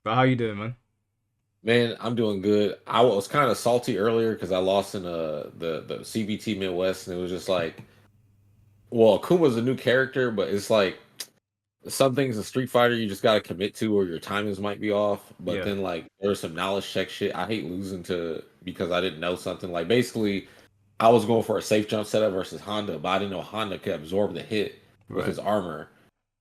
But how you doing, man? Man, I'm doing good. I was kind of salty earlier because I lost in the CBT Midwest, and it was just like, well, Akuma's a new character, but it's like some things in Street Fighter you just gotta commit to, or your timings might be off. But Yeah, then like there's some knowledge check shit. I hate losing to because I didn't know something. Like basically, I was going for a safe jump setup versus Honda, but I didn't know Honda could absorb the hit with right. his armor.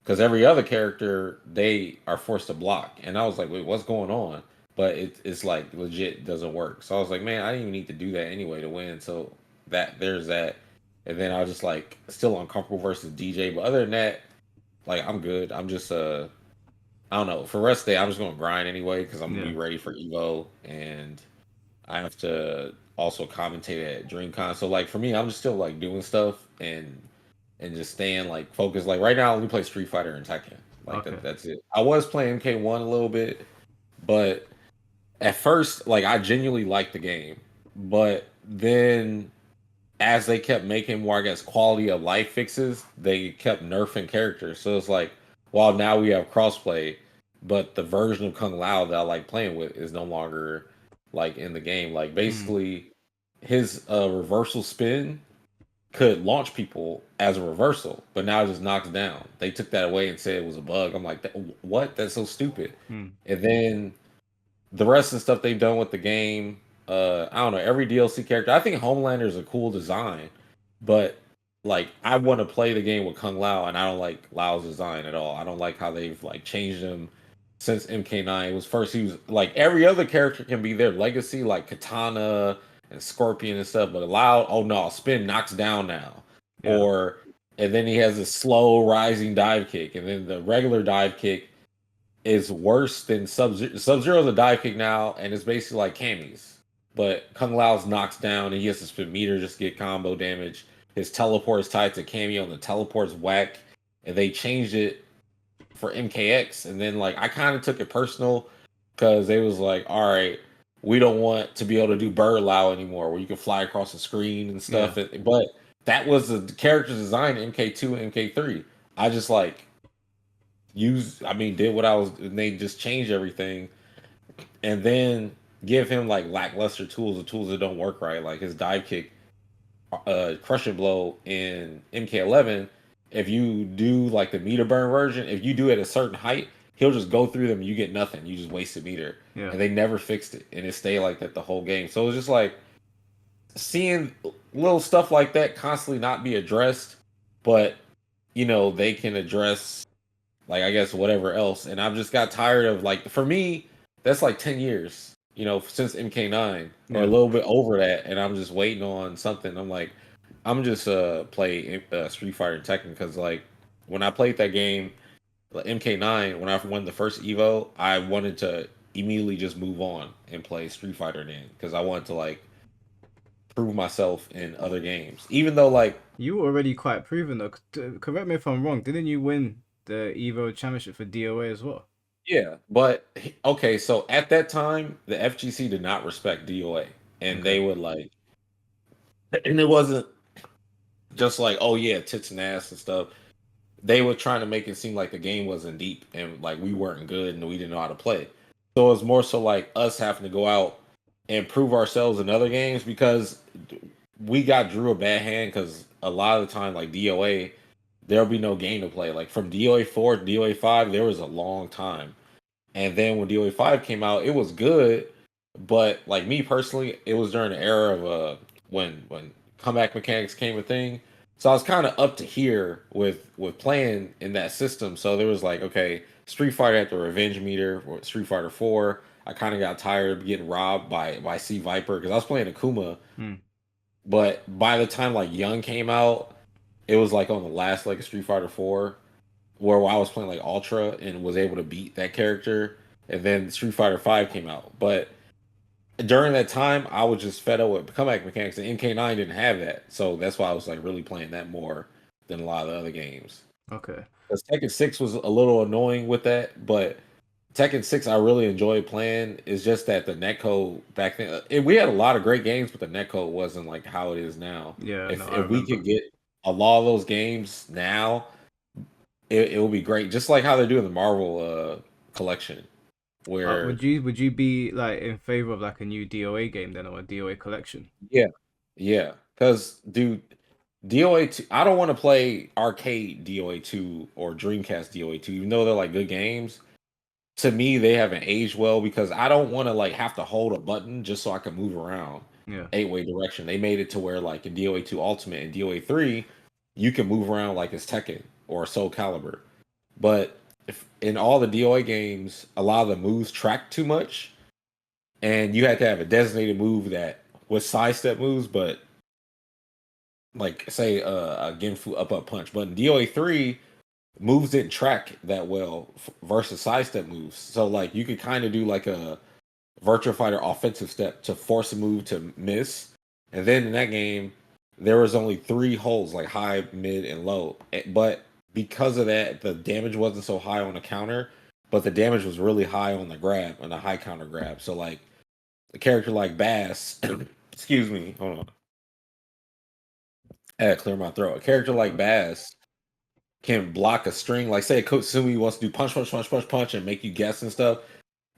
Because every other character they are forced to block, and I was like, wait, what's going on? But it's like legit doesn't work. So I was like, man, I didn't even need to do that anyway to win. So that there's that, and then I was just like still uncomfortable versus DJ. But other than that, like I'm good. I'm just I don't know. For the rest of the day, I'm just gonna grind anyway because I'm gonna Yeah, be ready for Evo, and I have to also commentate at DreamCon. So like for me, I'm just still like doing stuff and just staying like focused. Like right now, I only play Street Fighter and Tekken. Like okay. that's it. I was playing MK1 a little bit, but at first, like I genuinely liked the game, but then as they kept making more, I guess, quality of life fixes, they kept nerfing characters. So it's like, while now we have crossplay, but the version of Kung Lao that I like playing with is no longer like in the game. Like Mm, basically, his reversal spin could launch people as a reversal, but now it just knocks down. They took that away and said it was a bug. I'm like, what? That's so stupid. mm, And then the rest of the stuff they've done with the game, I don't know, every DLC character. I think Homelander is a cool design, but like I want to play the game with Kung Lao, and I don't like Lao's design at all. I don't like how they've like changed him since MK9. It was first he was like every other character can be their legacy, like Katana and Scorpion and stuff, but Lao, oh no, spin knocks down now, yeah, or and then he has a slow rising dive kick, and then the regular dive kick is worse than Sub Zero. Sub Zero's a dive kick now, and it's basically like Cammy's. But Kung Lao's knocks down, and he has to spin meter just to get combo damage. His teleport is tied to Cameo, and the teleport's whack. And they changed it for MKX, and then like I kind of took it personal because they was like, all right, we don't want to be able to do Bird Lao anymore, where you can fly across the screen and yeah. stuff. But that was the character design in MK2 and MK3. I just like I mean, did what I was, and they just changed everything, and then give him like lackluster tools, the tools that don't work right, like his dive kick, crusher blow in MK11. If you do like the meter burn version, if you do it at a certain height, he'll just go through them. You get nothing. You just waste a meter, Yeah. and they never fixed it, and it stayed like that the whole game. So it was just like seeing little stuff like that constantly not be addressed, but they can address like I guess whatever else. And I've just got tired of like for me, that's like 10 years, since MK9 or a Yeah. little bit over that, and I'm just waiting on something. I'm like, I'm just play Street Fighter and Tekken because like when I played that game, like MK9, when I won the first Evo, I wanted to immediately just move on and play Street Fighter then because I wanted to like prove myself in other games, even though like You were already quite proven though. Correct me if I'm wrong. Didn't you win the EVO Championship for DOA as well? yeah, but okay, so at that time, the FGC did not respect DOA, and Okay. they would like, and it wasn't just like, oh yeah, tits and ass and stuff. They were trying to make it seem like the game wasn't deep and like we weren't good and we didn't know how to play. So it was more so like us having to go out and prove ourselves in other games because we got drew a bad hand because a lot of the time, like DOA, there'll be no game to play. Like from DOA 4 to DOA 5, there was a long time. And then when DOA 5 came out, it was good, but like me personally, it was during the era of when comeback mechanics came a thing. So I was kind of up to here with playing in that system. So there was like, okay, Street Fighter at the revenge meter, or Street Fighter 4. I kind of got tired of getting robbed by C Viper because I was playing Akuma, Hmm. but by the time like Young came out, it was like on the last like Street Fighter 4 where I was playing like Ultra and was able to beat that character, and then Street Fighter 5 came out. But during that time, I was just fed up with comeback mechanics, and MK9 didn't have that, so that's why I was like really playing that more than a lot of the other games. Okay. Because Tekken 6 was a little annoying with that, but Tekken 6 I really enjoyed playing. It's just that the netcode back then, we had a lot of great games, but the netcode wasn't like how it is now. Yeah, no, I If we remember. could get a lot of those games now, it will be great. Just like how they're doing the Marvel collection. where Would you be like in favor of like a new DOA game then, or a DOA collection? yeah, yeah, because dude, DOA 2, I don't want to play arcade DOA 2 or Dreamcast DOA 2, even though they're like good games. To me, they haven't aged well because I don't want to like have to hold a button just so I can move around Yeah. 8-way direction. They made it to where like in DOA 2 Ultimate and DOA 3, you can move around like it's Tekken or Soul Calibur. But if in all the DOA games, a lot of the moves track too much, and you had to have a designated move that was sidestep moves, but like say a Genfu up punch. But in DOA 3, moves didn't track that well versus sidestep moves. So like you could kind of do like a Virtua Fighter offensive step to force a move to miss. And then in that game, there was only 3 holds, like high, mid, and low. But because of that, the damage wasn't so high on the counter, but the damage was really high on the grab, on the high counter grab. So like a character like Bass, excuse me, hold on. I had to clear my throat. A character like Bass can block a string, like say Kotsumi wants to do punch, punch, punch, punch, punch, and make you guess and stuff.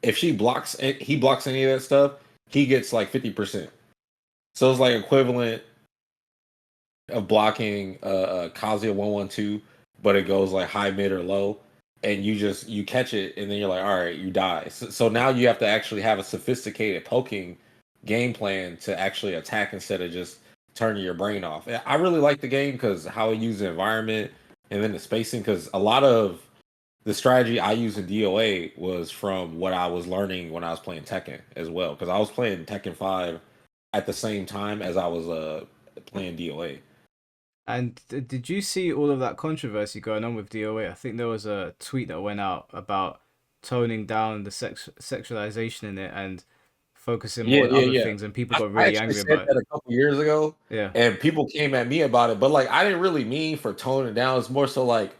If she blocks, he blocks any of that stuff, he gets like 50%. So it's like equivalent of blocking Kazuya 112, but it goes like high, mid, or low, and you catch it, and then you're like, all right, you die. So now you have to actually have a sophisticated poking game plan to actually attack instead of just turning your brain off. I really like the game because how it uses the environment and then the spacing. Because a lot of the strategy I used in DOA was from what I was learning when I was playing Tekken as well. Because I was playing Tekken 5 at the same time as I was playing DOA. And did you see all of that controversy going on with DOA? I think there was a tweet that went out about toning down the sexualization in it and focusing more Yeah, on yeah, other yeah. things, and people got I really actually angry said about it. that a couple years ago, Yeah, and people came at me about it. But like, I didn't really mean for toning it down. It's more so like,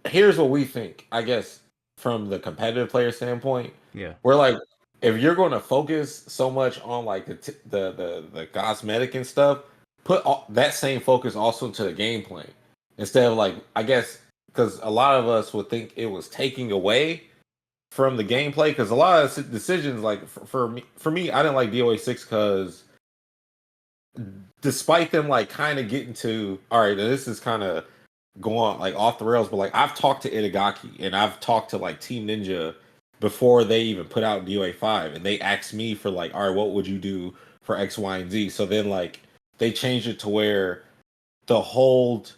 here's what we think. I guess from the competitive player standpoint, yeah, we're like, if you're going to focus so much on like the cosmetic and stuff, put that same focus also into the gameplay instead of like, I guess because a lot of us would think it was taking away from the gameplay because a lot of decisions like for me I didn't like DOA 6 because despite them like kind of getting to all right, this is kind of going like off the rails, but like I've talked to Itagaki and I've talked to like Team Ninja before they even put out DOA 5, and they asked me for like, all right, what would you do for X, Y, and Z? So then like they changed it to where the hold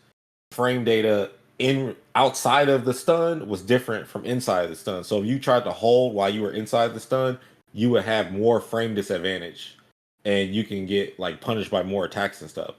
frame data in outside of the stun was different from inside the stun. So if you tried to hold while you were inside the stun, you would have more frame disadvantage, and you can get like punished by more attacks and stuff.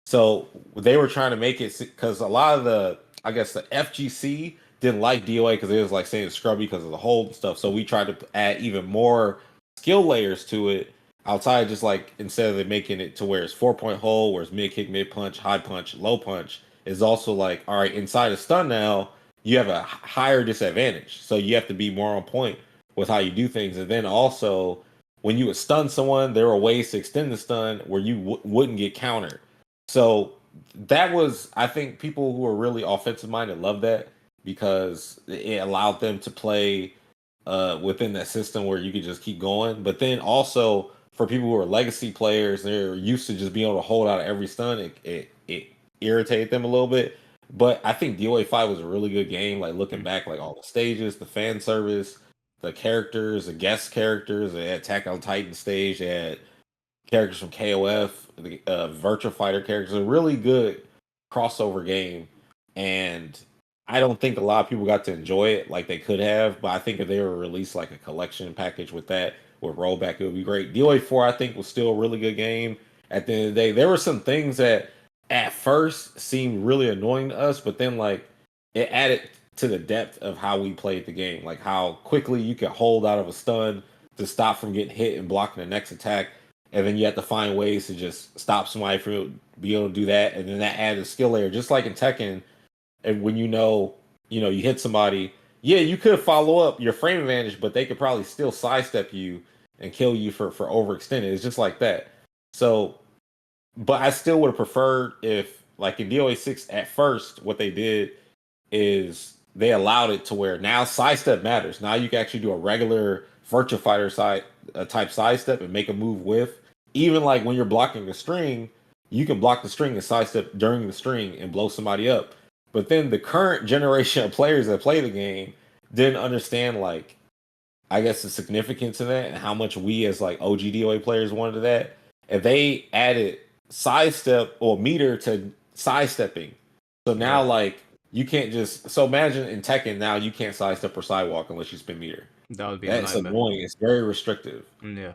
So they were trying to make it because a lot of the, I guess the FGC didn't like DOA because it was like saying scrubby because of the hold and stuff. So we tried to add even more skill layers to it outside, just like instead of making it to where it's 4 point hold, where it's mid kick, mid punch, high punch, low punch, is also like, all right, inside of stun now, you have a higher disadvantage. So you have to be more on point with how you do things. And then also, when you would stun someone, there were ways to extend the stun where you wouldn't get countered. So that was, I think, people who are really offensive minded love that because it allowed them to play within that system where you could just keep going. But then also for people who are legacy players, they're used to just being able to hold out every stun. It irritated them a little bit. But I think DOA 5 was a really good game. Like looking mm, back, like all the stages, the fan service, the characters, the guest characters. They had Attack on Titan stage. They had characters from KOF, the Virtua Fighter characters. A really good crossover game, and I don't think a lot of people got to enjoy it like they could have. But I think if they were released like a collection package with that, with rollback, it would be great. DOA 4, I think, was still a really good game. At the end of the day, there were some things that at first seemed really annoying to us, but then like it added to the depth of how we played the game, like how quickly you could hold out of a stun to stop from getting hit and blocking the next attack, and then you have to find ways to just stop somebody from being able to do that, and then that added a skill layer, just like in Tekken. And when you hit somebody, yeah, you could follow up your frame advantage, but they could probably still sidestep you and kill you for overextending. It's just like that. So, but I still would have preferred if, like in DOA 6, at first, what they did is they allowed it to where now sidestep matters. Now you can actually do a regular virtual fighter type sidestep and make a move with. Even like when you're blocking the string, you can block the string and sidestep during the string and blow somebody up. But then the current generation of players that play the game didn't understand like I guess the significance of that and how much we as like OG DOA players wanted that. And they added sidestep or meter to sidestepping. So now Yeah, like you can't just so imagine in Tekken now you can't sidestep or sidewalk unless you spin meter. that would be a That's nightmare. annoying. It's very restrictive. Yeah.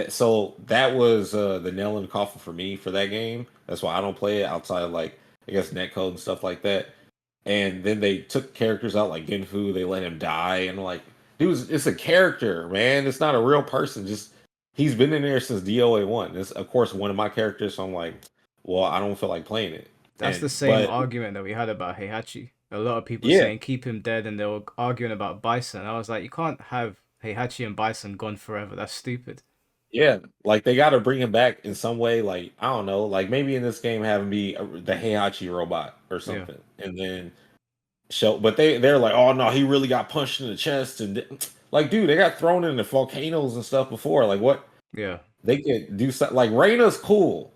So that was the nail in the coffin for me for that game. That's why I don't play it outside of like I guess netcode and stuff like that. And then they took characters out like Genfu, they let him die, and like dude, it's a character, man. It's not a real person. Just he's been in there since DOA one. It's of course one of my characters, so I'm like, well, I don't feel like playing it. That's the And same but argument that we had about Heihachi. A lot of people yeah, saying keep him dead, and they were arguing about Bison. I was like, you can't have Heihachi and Bison gone forever. That's stupid. yeah, like they got to bring him back in some way. Like I don't know, like maybe in this game have him be the Heihachi robot or Yeah, something, and then show. But they're like, oh no, he really got punched in the chest, and like dude, they got thrown in the volcanoes and stuff before. Like what yeah. they could do something. Like Reina's cool.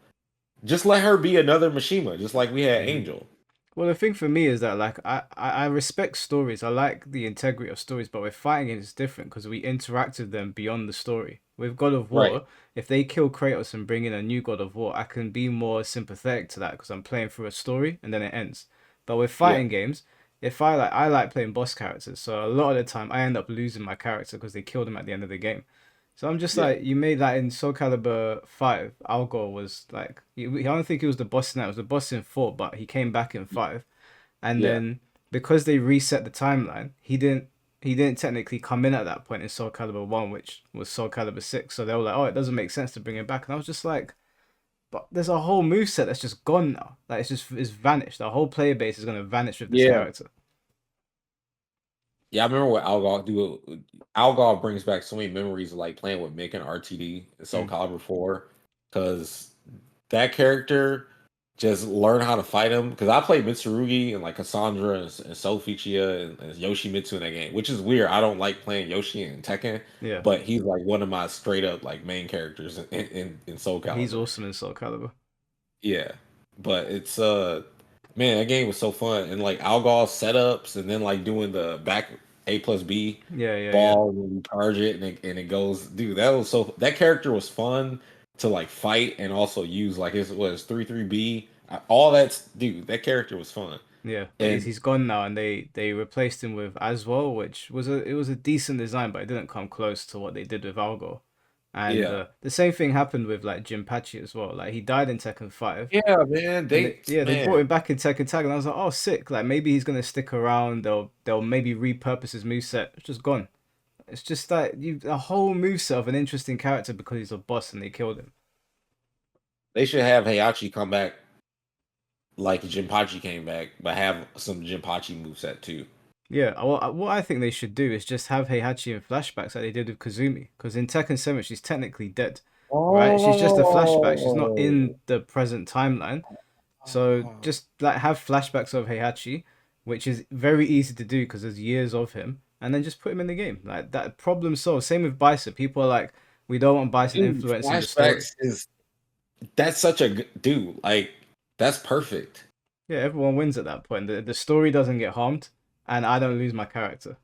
Just let her be another Mishima, just like we had Hmm. Angel. Well, the thing for me is that like I respect stories. I like the integrity of stories, but with fighting games it's different because we interact with them beyond the story. With God of Right. War, if they kill Kratos and bring in a new God of War, I can be more sympathetic to that because I'm playing through a story and then it ends. But with Yeah. fighting games, if I like playing boss characters, so a lot of the time I end up losing my character because they killed him at the end of the game. So I'm just Yeah. like, you made that in Soul Calibur 5. Algor was like, I don't think he was the boss in that. It was the boss in 4, but he came back in 5. And Yeah. then because they reset the timeline, he didn't technically come in at that point in Soul Calibur 1, which was Soul Calibur 6. So they were like, oh, it doesn't make sense to bring him back. And I was just like, but there's a whole moveset that's just gone now. Like it's vanished. The whole player base is gonna vanish with this Yeah. character. Yeah. I remember what Algol do. Algol brings back so many memories of like playing with Mick and RTD and Soul Mm. Calibur 4. Because that character just learn how to fight him. Because I played Mitsurugi and like Cassandra and Sophia and Yoshimitsu in that game, which is weird. I don't like playing Yoshi in Tekken, Yeah, but he's like one of my straight up like main characters in Soul he's Calibur. awesome in Soul Calibur. Yeah, but it's man, that game was so fun and like Algol setups and then like doing the back A plus B Yeah, yeah, yeah. ball when you charge it and it goes, dude. That was so that character was fun to like fight and also use like it was 3-3B. All that's dude. That character was fun Yeah, but he's and he's gone now, and they replaced him with Aswell, which was a decent design, but it didn't come close to what they did with Algo. And yeah, the same thing happened with like Jinpachi as well. Like he died in Tekken 5, yeah, man. and They they brought man, him back in Tekken Tag, and I was like, oh sick! Like maybe he's gonna stick around. They'll maybe repurpose his moveset. It's just gone. It's just that you a whole moveset of an interesting character because he's a boss and they killed him. they should have Heihachi come back like Jinpachi came back, but have some Jinpachi moveset too. Yeah, what I think they should do is just have Heihachi in flashbacks like they did with Kazumi, because in Tekken 7 she's technically dead, right? She's just a flashback. She's not Oh. in the present timeline. So just like have flashbacks of Heihachi, which is very easy to do because there's years of him, and then just put him in the game. Like that problem solved. Same with Bison. People are like, we don't want Bison Dude, influencing the story. flashbacks is that's such a dude. Like that's perfect. Yeah, everyone wins at that point. The story doesn't get harmed, and I don't lose my character.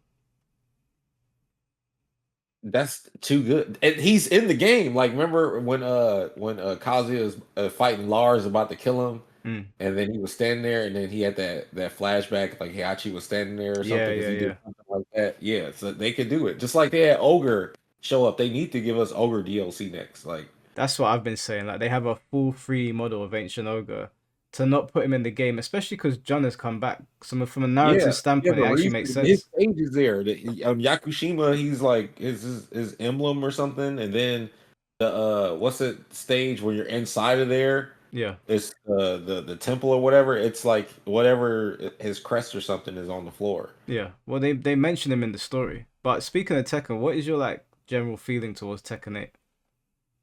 That's too good. And he's in the game. Like remember when Kazuya was fighting Lars about to kill him, Mm. and then he was standing there, and then he had that flashback like Heihachi was standing there or Yeah, something because yeah, he did yeah. something like that. Yeah, so they could do it just like they had Ogre show up. They need to give us Ogre DLC next. Like That's what I've been saying. Like they have a full free model of Ancient Ogre to not put him in the game, especially because John has come back. So from a yeah, narrative yeah. standpoint, The it actually reason makes his sense. stage is there. Yakushima, he's like his emblem or something, and then the what's it stage where you're inside of there? Yeah, It's the temple or whatever. It's like whatever his crest or something is on the floor. yeah. Well, they mention him in the story. But speaking of Tekken, what is your like general feeling towards Tekken 8?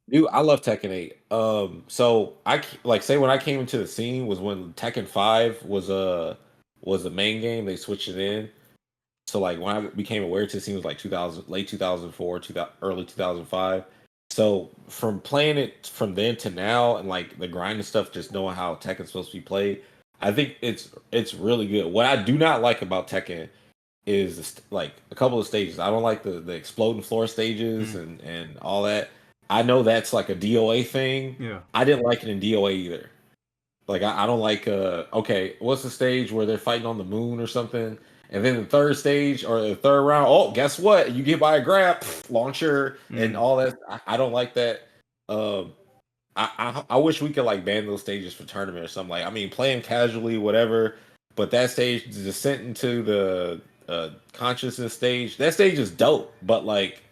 Dude, I love Tekken 8. So like say when I came into the scene was when Tekken 5 was the main game. They switched it in. So like when I became aware to it was like 2000, late 2004, 2000, early 2005. So from playing it from then to now and like the grind and stuff, just knowing how Tekken's supposed to be played, I think it's really good. What I do not like about Tekken is like a couple of stages. I don't like the exploding floor stages and all that. I know that's like a DOA thing. Yeah. I didn't like it in DOA either. Like I don't like okay, what's the stage where they're fighting on the moon or something? And then the third stage or the third round, oh, guess what? You get by a grab, launcher, and all that. I don't like that. Um, I wish we could like ban those stages for tournament or something. Like I mean, play them casually, whatever. But that stage, the descent into the consciousness stage, that stage is dope. But like,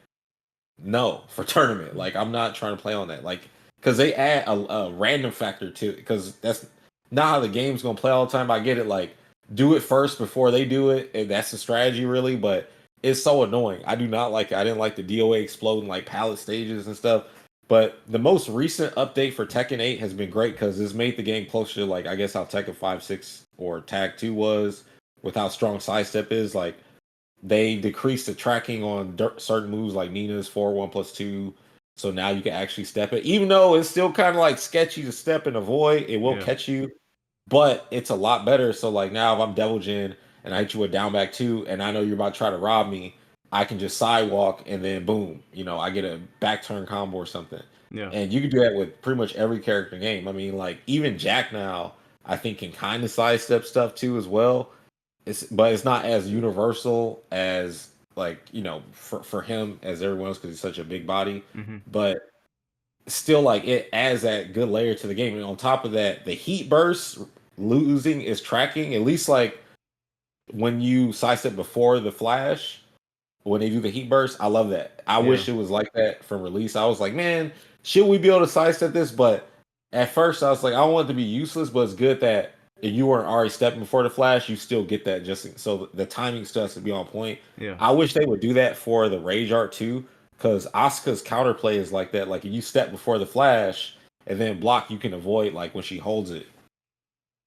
no, for tournament, like I'm not trying to play on that. Like, because they add a random factor to it. Because that's not how the game's gonna play all the time. I get it. Like, do it first before they do it, and that's the strategy, really. But it's so annoying. I do not like it. I didn't like the DOA exploding like pallet stages and stuff. But the most recent update for Tekken 8 has been great because it's made the game closer to like I guess how Tekken 5, 6, or Tag 2 was with how strong sidestep is. Like they decreased the tracking on certain moves like Nina's 4-1+2. So now you can actually step it. Even though it's still kind of like sketchy to step and avoid, it will catch you. But it's a lot better. So like now if I'm Devil Jin and I hit you with down back 2 and I know you're about to try to rob me, I can just sidewalk and then boom, I get a back turn combo or something. Yeah. And you can do that with pretty much every character in the game. I mean, like even Jack now, I think can kind of sidestep stuff too as well. But it's not as universal as like for him as everyone else because he's such a big body. But still, like it adds that good layer to the game. And on top of that, the heat burst losing is tracking. At least like when you sidestep before the flash, when they do the heat burst, I love that. I wish it was like that from release. I was like, man, should we be able to sidestep this? But at first, I was like, I don't want it to be useless, but it's good that if you weren't already stepping before the flash, you still get that. Just so the timing still has to be on point. Yeah. I wish they would do that for the Rage Art too, because Asuka's counterplay is like that. Like if you step before the flash and then block, you can avoid like when she holds it.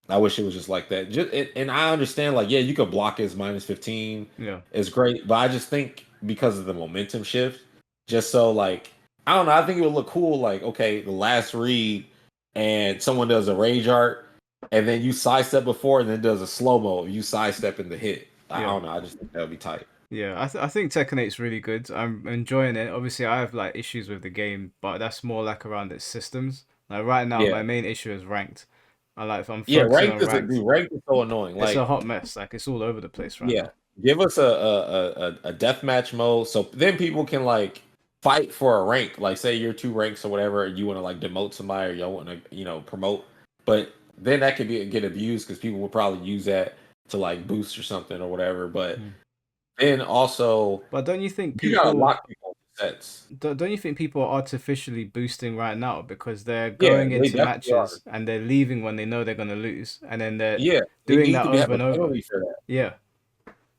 I wish it was just like that. And I understand, like, yeah, you could block his -15. Yeah. It's great. But I just think because of the momentum shift, just so, like, I don't know. I think it would look cool. Like, okay, the last read and someone does a rage art and then you sidestep before and then does a slow mo. You sidestep in the hit. I don't know. I just think that would be tight. Yeah, I think Tekken 8 is really good. I'm enjoying it. Obviously, I have like issues with the game, but that's more like around its systems. Like right now, Yeah. my main issue is ranked. I'm Yeah, focusing on ranked. ranked is so annoying. It's Like, a hot mess. Like it's all over the place right yeah, now. give us a deathmatch mode so then people can like fight for a rank. Like, say you're 2 ranks or whatever, and you want to like demote somebody or you want to promote, but then that could get abused because people will probably use that to like boost or something or whatever. But then also, But don't you think you gotta people lock people in sets. don't you think people are artificially boosting right now because they're Yeah, going they into definitely are. matches and they're leaving when they know they're gonna lose, and then they're Yeah, they doing need that to have over a and over. penalty for that. Yeah.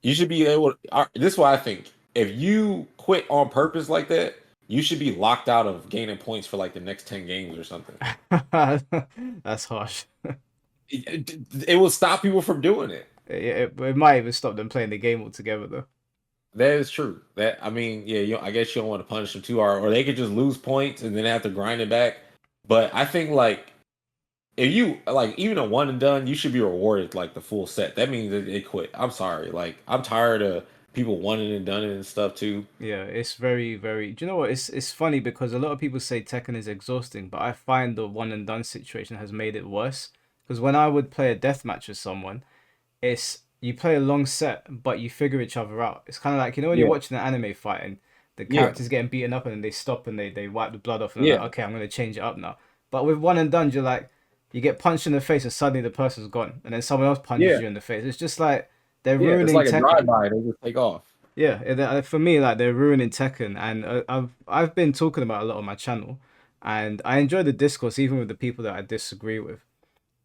You should be able this is what I think. If you quit on purpose like that, you should be locked out of gaining points for like the next 10 games or something. That's harsh. It will stop people from doing it. It might even stop them playing the game altogether, though. That is true. That I mean, yeah, I guess you don't want to punish them too hard, or they could just lose points and then have to grind it back. But I think like if you like even a one and done, you should be rewarded like the full set. That means that they quit. I'm sorry. Like I'm tired of people wanting and done it and stuff too. Yeah, it's very, very. Do you know what? It's funny because a lot of people say Tekken is exhausting, but I find the one and done situation has made it worse. Because when I would play a deathmatch with someone, it's you play a long set, but you figure each other out. It's kind of like when you're Yeah, watching an anime fight and the yeah, character's getting beaten up and then they stop and they wipe the blood off and they're yeah, like, okay, I'm gonna change it up now. But with one and done, you're like, you get punched in the face and suddenly the person's gone, and then someone else punches yeah, you in the face. It's just like they're yeah. It's ruining like a drive Tekken. by. They just take off. Yeah, for me, like they're ruining Tekken, and I've been talking about a lot on my channel, and I enjoy the discourse even with the people that I disagree with.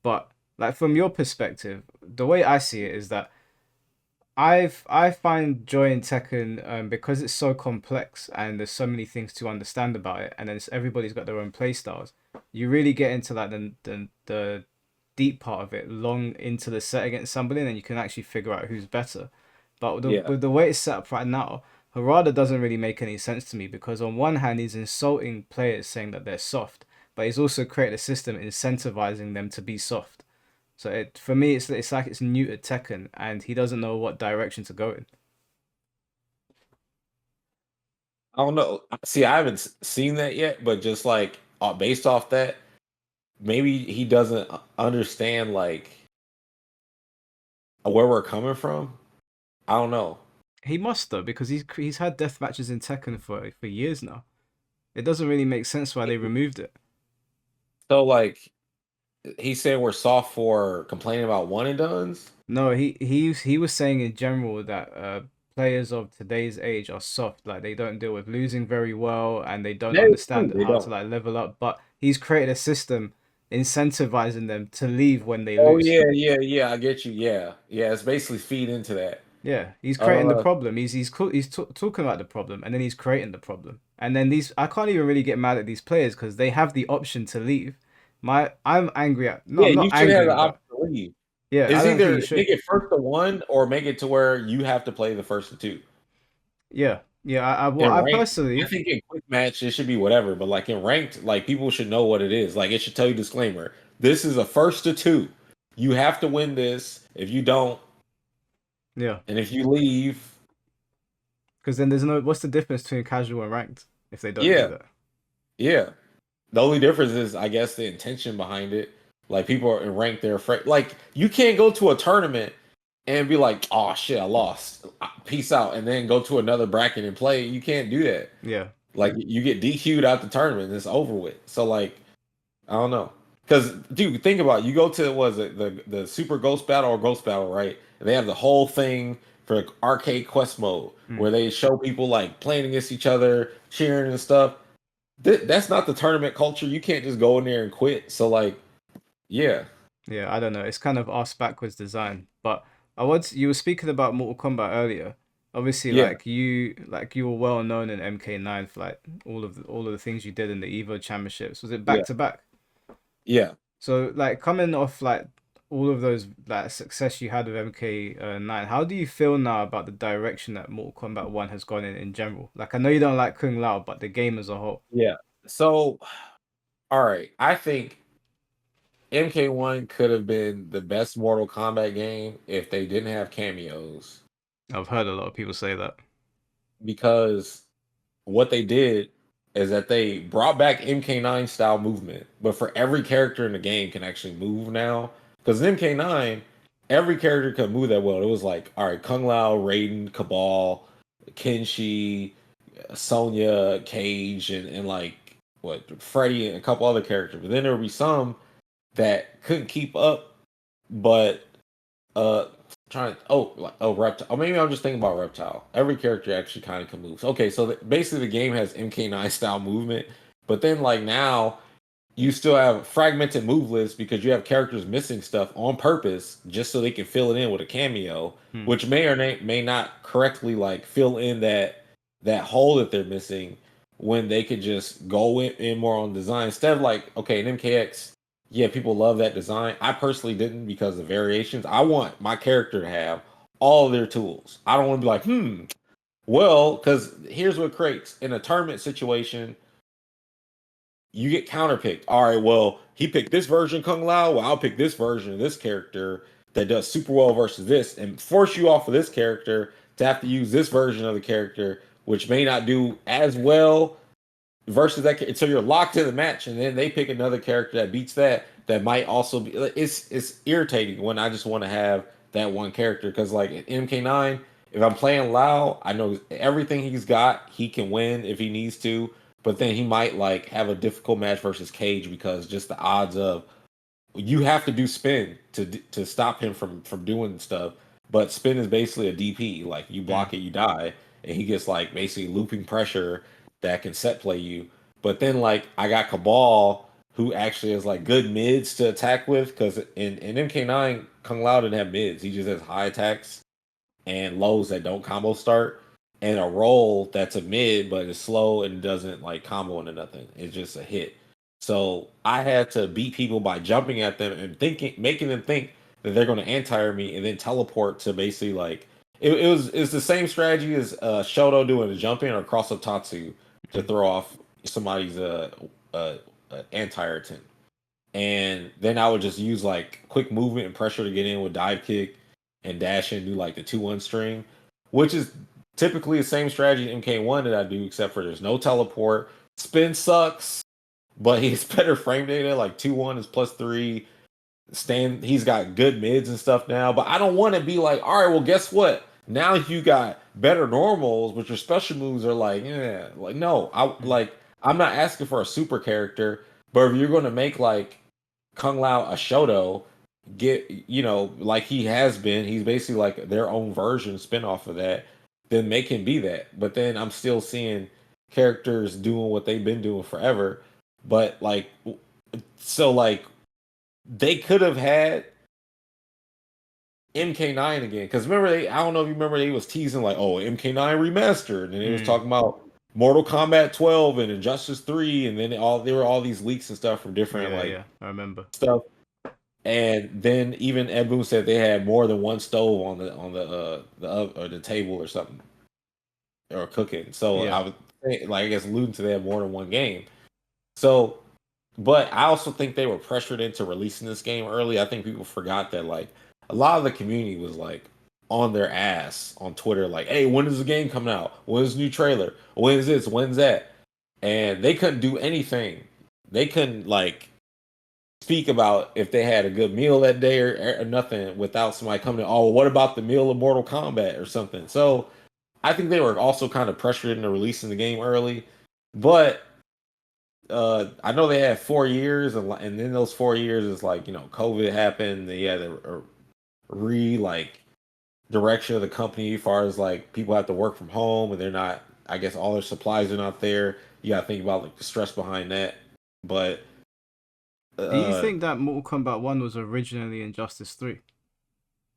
But like from your perspective, the way I see it is that I find joy in Tekken because it's so complex and there's so many things to understand about it, and then everybody's got their own play styles. You really get into like the deep part of it long into the set against somebody, and then you can actually figure out who's better. But Yeah. with the way it's set up right now, Harada doesn't really make any sense to me because on one hand he's insulting players saying that they're soft, but he's also created a system incentivizing them to be soft. So for me it's like it's new to Tekken and he doesn't know what direction to go in. I don't know. See, I haven't seen that yet, but just like based off that, maybe he doesn't understand like where we're coming from. I don't know. He must though because he's had death matches in Tekken for years now. It doesn't really make sense why they removed it. So like he's saying we're soft for complaining about one and dones. No, he was saying in general that players of today's age are soft, like they don't deal with losing very well and they don't That is true. understand They how to don't. like level up. But he's created a system incentivizing them to leave when they Oh lose. yeah, yeah, yeah. I get you. Yeah, yeah. It's basically feed into that. Yeah, he's creating the Uh, problem. Talking about the problem and then he's creating the problem. And then these I can't even really get mad at these players because they have the option to leave. I'm angry at no, yeah. I'm You not should have angry, the option but to leave. yeah, I It's don't think either you make should. it first to one or make it to where you have to play the first to two. Yeah, yeah. Well, In I ranked, I personally, think in quick match it should be whatever, but like in ranked, like people should know what it is. Like it should tell you disclaimer. This is a first to two. You have to win this. If you don't, yeah. and if you leave, Because then there's no. What's the difference between casual and ranked if they don't do yeah, that? yeah. The only difference is, I guess, the intention behind it. Like people are in ranked, they're afraid. Like you can't go to a tournament and be like, "Oh shit, I lost. Peace out," and then go to another bracket and play. You can't do that. Yeah, Like you get DQ'd out the tournament, and it's over with. So like, I don't know. Because dude, think about it. You go to was it the Super Ghost Battle or Ghost Battle, right? And they have the whole thing for arcade quest mode where mm. they show people like playing against each other, cheering and stuff. That's not the tournament culture. You can't just go in there and quit. So like, yeah, Yeah. I don't know. It's kind of ass backwards design. But I was you were speaking about Mortal Kombat earlier. Obviously, yeah, like you were well known in MK9 for like all of the things you did in the EVO championships. Was it back yeah, to back? yeah, So like coming off like all of those like success you had with MK9, how do you feel now about the direction that Mortal Kombat 1 has gone in general? Like I know you don't like Kung Lao, but the game as a whole. yeah. So, all right, I think MK1 could have been the best Mortal Kombat game if they didn't have cameos. I've heard a lot of people say that. Because what they did is that they brought back MK9 style movement, but for every character in the game can actually move now. Because in MK9, every character could move that well. It was like, all right, Kung Lao, Raiden, Cabal, Kenshi, Sonya, Cage, and like what Freddy and a couple other characters. But then there would be some that couldn't keep up, but uh trying reptile. Oh, maybe I'm just thinking about reptile. Every character actually kind of can move. Okay, so basically the game has MK9 style movement, but then like now you still have fragmented move lists because you have characters missing stuff on purpose just so they can fill it in with a cameo, Hmm. which may or may not correctly like fill in that hole that they're missing when they could just go in more on design instead of like okay in MKX. Yeah, people love that design. I personally didn't because of variations. I want my character to have all of their tools. I don't want to be like, well, because here's what creates in a tournament situation you get counterpicked. All right, well, he picked this version of Kung Lao. Well, I'll pick this version of this character that does super well versus this, and force you off of this character to have to use this version of the character, which may not do as well versus that. So you're locked in the match, and then they pick another character that beats that. That might also be. It's irritating when I just want to have that one character because like in MK9, if I'm playing Lao, I know everything he's got. He can win if he needs to, but then he might like have a difficult match versus Cage because just the odds of you have to do spin to stop him from doing stuff. But spin is basically a DP. Like you Hmm. block it, you die, and he gets like basically looping pressure that can set play you. But then like I got Cabal who actually has like good mids to attack with because in MK9 Kung Lao didn't have mids. He just has high attacks and lows that don't combo start, and a roll that's a mid but is slow and doesn't like combo into nothing. It's just a hit. So I had to beat people by jumping at them and making them think that they're going to anti-air me and then teleport to basically like it's the same strategy as Shoto doing a jump in or cross up Tatsu to throw off somebody's uh, anti-air attempt. And then I would just use like quick movement and pressure to get in with dive kick and dash and do like the 2-1 string, which is typically the same strategy in MK1 that I do, except for there's no teleport. Spin sucks, but he's better frame data. Like 2-1 is +3. He's got good mids and stuff now, but I don't want to be like, all right, well, guess what? Now you got better normals, but your special moves are like, yeah, like no, I'm not asking for a super character, but if you're going to make like Kung Lao a Shoto, like he has been, he's basically like their own version spin off of that, then make him be that. But then I'm still seeing characters doing what they've been doing forever. But like, so like, they could have had MK9 again. Because remember, I don't know if you remember, they was teasing like, oh, MK9 remastered. And they was talking about Mortal Kombat 12 and Injustice 3. And then there were all these leaks and stuff from different I remember stuff. And then even Ed Boon said they had more than one stove on the table or something, or cooking. So I would think, like, I guess alluding to they had more than one game. So, but I also think they were pressured into releasing this game early. I think people forgot that like a lot of the community was like on their ass on Twitter, like, "Hey, when is the game coming out? When's the new trailer? When is this? When's that?" And they couldn't do anything. They couldn't like speak about if they had a good meal that day or nothing without somebody coming in, oh, what about the meal of Mortal Kombat or something? So I think they were also kind of pressured into releasing the game early. But I know they had 4 years, and then those 4 years is like, COVID happened. They had a like direction of the company as far as like people have to work from home and they're not, I guess all their supplies are not there. You got to think about like the stress behind that. But Do you think that Mortal Kombat 1 was originally Injustice 3?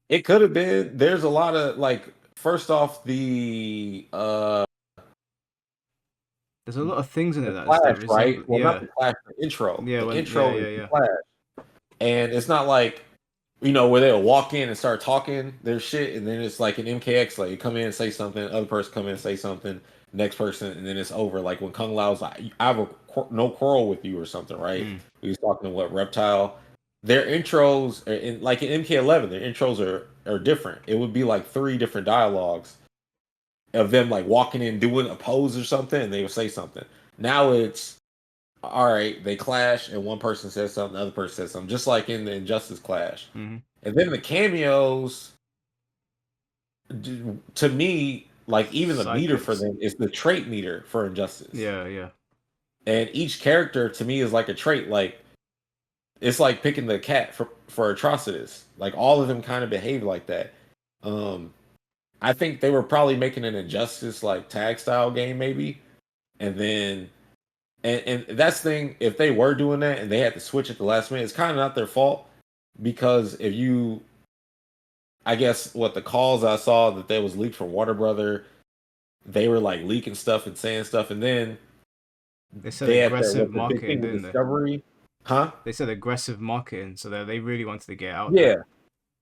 it could have been. There's a lot of like. First off, there's a lot of things in it that Clash, right? resemble. Well, not the Clash, the intro. Yeah, The when intro is the Clash, and it's not like where they'll walk in and start talking their shit, and then it's like an MKX, like you come in and say something, other person come in and say something, next person, and then it's over. Like when Kung Lao's like, "I have no quarrel with you" or something, right? He was talking to Reptile. Their intros, like in MK11, their intros are different. It would be like 3 different dialogues of them like walking in doing a pose or something, and they would say something. Now it's all right, they clash and one person says something, the other person says something, just like in the Injustice Clash. And then the cameos, to me, like even the meter for them is the trait meter for Injustice. Yeah. And each character to me is like a trait. Like it's like picking the cat for Atrocitus. Like all of them kind of behave like that. I think they were probably making an Injustice like tag style game maybe, and then and that's the thing. If they were doing that and they had to switch at the last minute, it's kind of not their fault, because if you, I guess what the calls I saw that there was leaked from Warner Brother, they were like leaking stuff and saying stuff, and then they said aggressive marketing, didn't Discovery, huh? They said aggressive marketing, so they really wanted to get out. Yeah,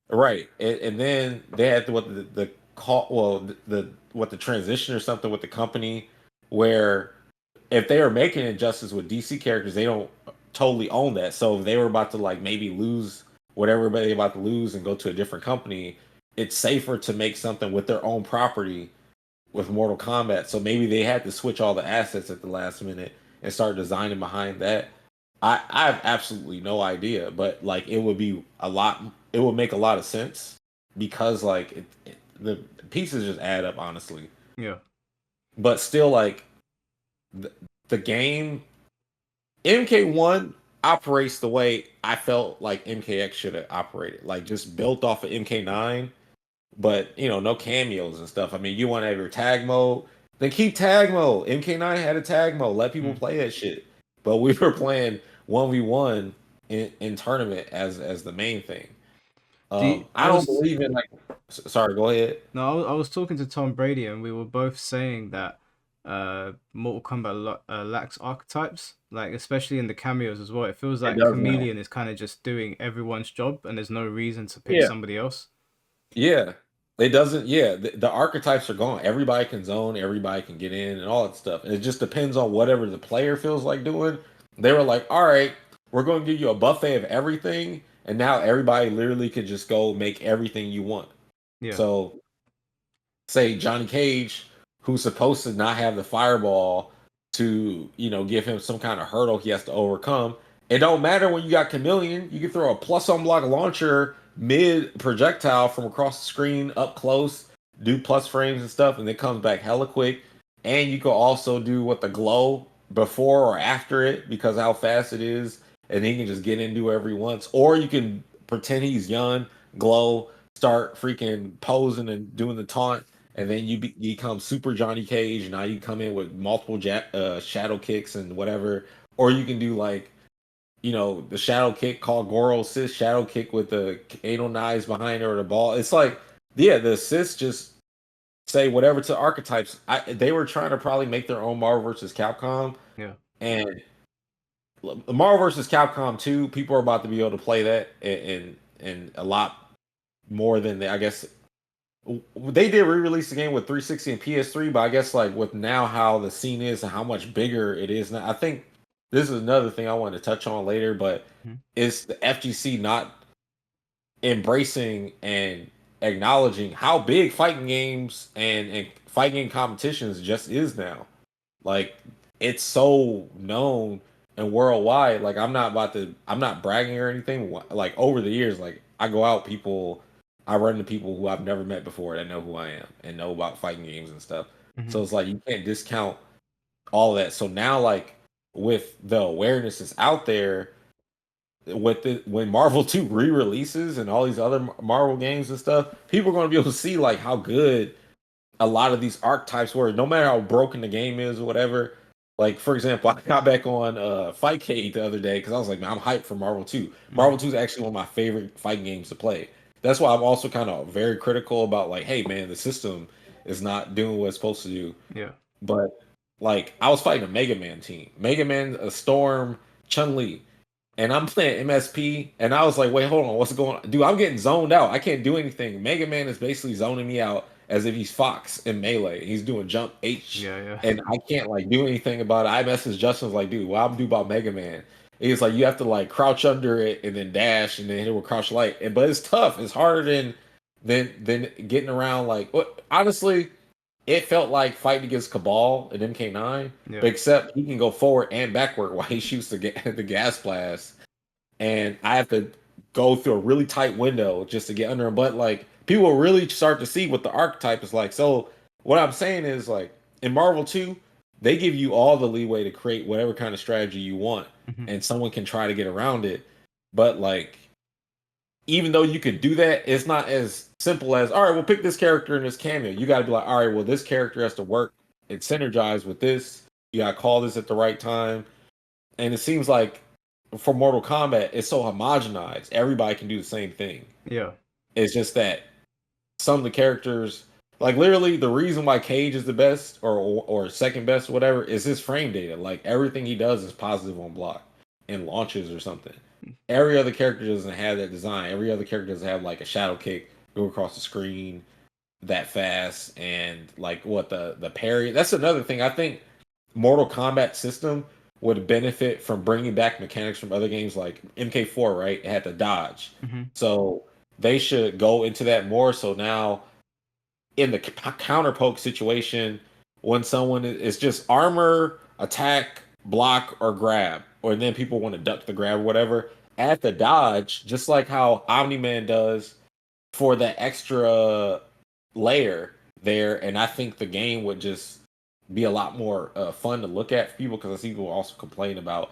right. And then they had the call, well, what the transition or something with the company, where if they are making Injustice with DC characters, they don't totally own that. So if they were about to like maybe lose whatever they're about to lose and go to a different company, it's safer to make something with their own property with Mortal Kombat. So maybe they had to switch all the assets at the last minute and start designing behind that. I have absolutely no idea, but like it would be a lot. It would make a lot of sense because like the pieces just add up, honestly. Yeah. But still, like the game, MK1 operates the way I felt like MKX should have operated, like just built off of MK9, but no cameos and stuff. I mean, you want to have your tag mode, then keep tag mode. MK9 had a tag mode, let people play that shit. But we were playing 1v1 in tournament as the main thing. I don't believe in like. Sorry, go ahead. No, I was talking to Tom Brady, and we were both saying that Mortal Kombat lacks archetypes, like especially in the cameos as well. It feels It like does now. Chameleon is kind of just doing everyone's job, and there's no reason to pick Yeah. somebody else. Yeah. It doesn't, yeah, the archetypes are gone. Everybody can zone, everybody can get in and all that stuff. And it just depends on whatever the player feels like doing. They were like, all right, we're going to give you a buffet of everything. And now everybody literally can just go make everything you want. Yeah, So, say Johnny Cage, who's supposed to not have the fireball to, give him some kind of hurdle he has to overcome. It don't matter when you got Chameleon. You can throw a plus on block launcher mid projectile from across the screen up close, do plus frames and stuff, and it comes back hella quick. And you can also do what the glow before or after it because how fast it is, and he can just get into wherever he wants. Or you can pretend he's young, glow, start freaking posing and doing the taunt, and then you become Super Johnny Cage. Now you come in with multiple shadow kicks and whatever, or you can do like the shadow kick called Goro assist shadow kick with the anal knives behind her or the ball. It's like yeah, the assists just say whatever to archetypes. They were trying to probably make their own Marvel versus Capcom, yeah, and Marvel versus Capcom 2, people are about to be able to play that and a lot more than I guess they did re-release the game with 360 and PS3, but I guess like with now how the scene is and how much bigger it is now, I think this is another thing I want to touch on later, but mhm, it's the FGC not embracing and acknowledging how big fighting games and fighting game competitions just is now. Like it's so known and worldwide. Like I'm not bragging or anything. Like over the years, like I run into people who I've never met before that know who I am and know about fighting games and stuff. mhm. So it's like you can't discount all that. So now like with the awareness that's out there, when Marvel 2 re-releases and all these other Marvel games and stuff, people are going to be able to see like how good a lot of these archetypes were, no matter how broken the game is or whatever. Like for example, I got back on Fightcade the other day because I was like, man, I'm hyped for Marvel 2. Marvel 2 is actually one of my favorite fighting games to play. That's why I'm also kind of very critical about like, hey man, the system is not doing what it's supposed to do. Yeah, But like I was fighting a Mega Man team. Mega Man, a Storm, Chun Li and I'm playing MSP, and I was like, wait, hold on, what's going on? Dude, I'm getting zoned out. I can't do anything. Mega Man is basically zoning me out as if he's Fox in Melee. He's doing jump H, yeah, yeah, and I can't like do anything about it. I messaged Justin was like, dude, what I'm do about Mega Man? He's like, you have to like crouch under it and then dash, and then hit it with crouch light. But it's tough. It's harder than getting around. Like, what? Honestly, it felt like fighting against Cabal and MK9, yeah. but except he can go forward and backward while he shoots the gas blast, and I have to go through a really tight window just to get under him. But like people really start to see what the archetype is like. So what I'm saying is like in Marvel 2, they give you all the leeway to create whatever kind of strategy you want, Mhm. and someone can try to get around it. But like even though you could do that, it's not as simple as all right, we'll pick this character in this cameo. You got to be like, all right, well, this character has to work and synergize with this. You got to call this at the right time. And it seems like for Mortal Kombat, it's so homogenized. Everybody can do the same thing. Yeah, It's just that some of the characters, like literally, the reason why Cage is the best or second best, or whatever, is his frame data. Like everything he does is positive on block and launches or something. Every other character doesn't have that design. Every other character doesn't have like a shadow kick go across the screen that fast and like what the parry. That's another thing. I think Mortal Kombat system would benefit from bringing back mechanics from other games like MK4, right? It had to dodge. mhm, So they should go into that more. So now in the counter poke situation, when someone is just armor, attack, block, or grab, or then people want to duck the grab or whatever, at the dodge, just like how Omni Man does for that extra layer there. And I think the game would just be a lot more fun to look at for people because I see people also complain about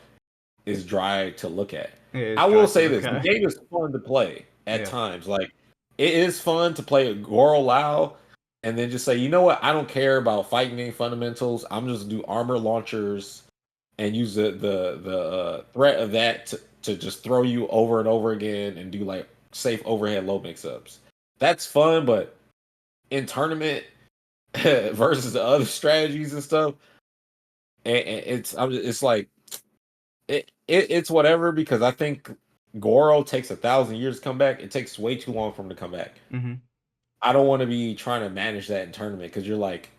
is dry to look at. it is I dry will to say look this: the at. game is fun to play at Yeah, times. Like it is fun to play Goro Lao, and then just say, you know what? I don't care about fighting game fundamentals. I'm just do armor launchers and use the threat of that to just throw you over and over again and do like safe overhead low mix ups. That's fun, but in tournament versus the other strategies and stuff. And it's like it's whatever, because I think Goro takes 1,000 years to come back. It takes way too long for him to come back. Mm-hmm. I don't want to be trying to manage that in tournament, because you're like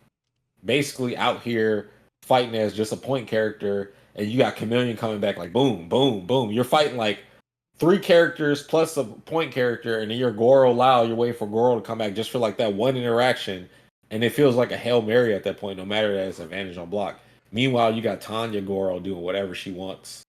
basically out here fighting as just a point character, and you got Chameleon coming back like boom, boom, boom. You're fighting like three characters plus a point character, and then you're Goro Lao. You're waiting for Goro to come back just for like that one interaction, and it feels like a Hail Mary at that point, no matter that it's advantage on block. Meanwhile, you got Tanya Goro doing whatever she wants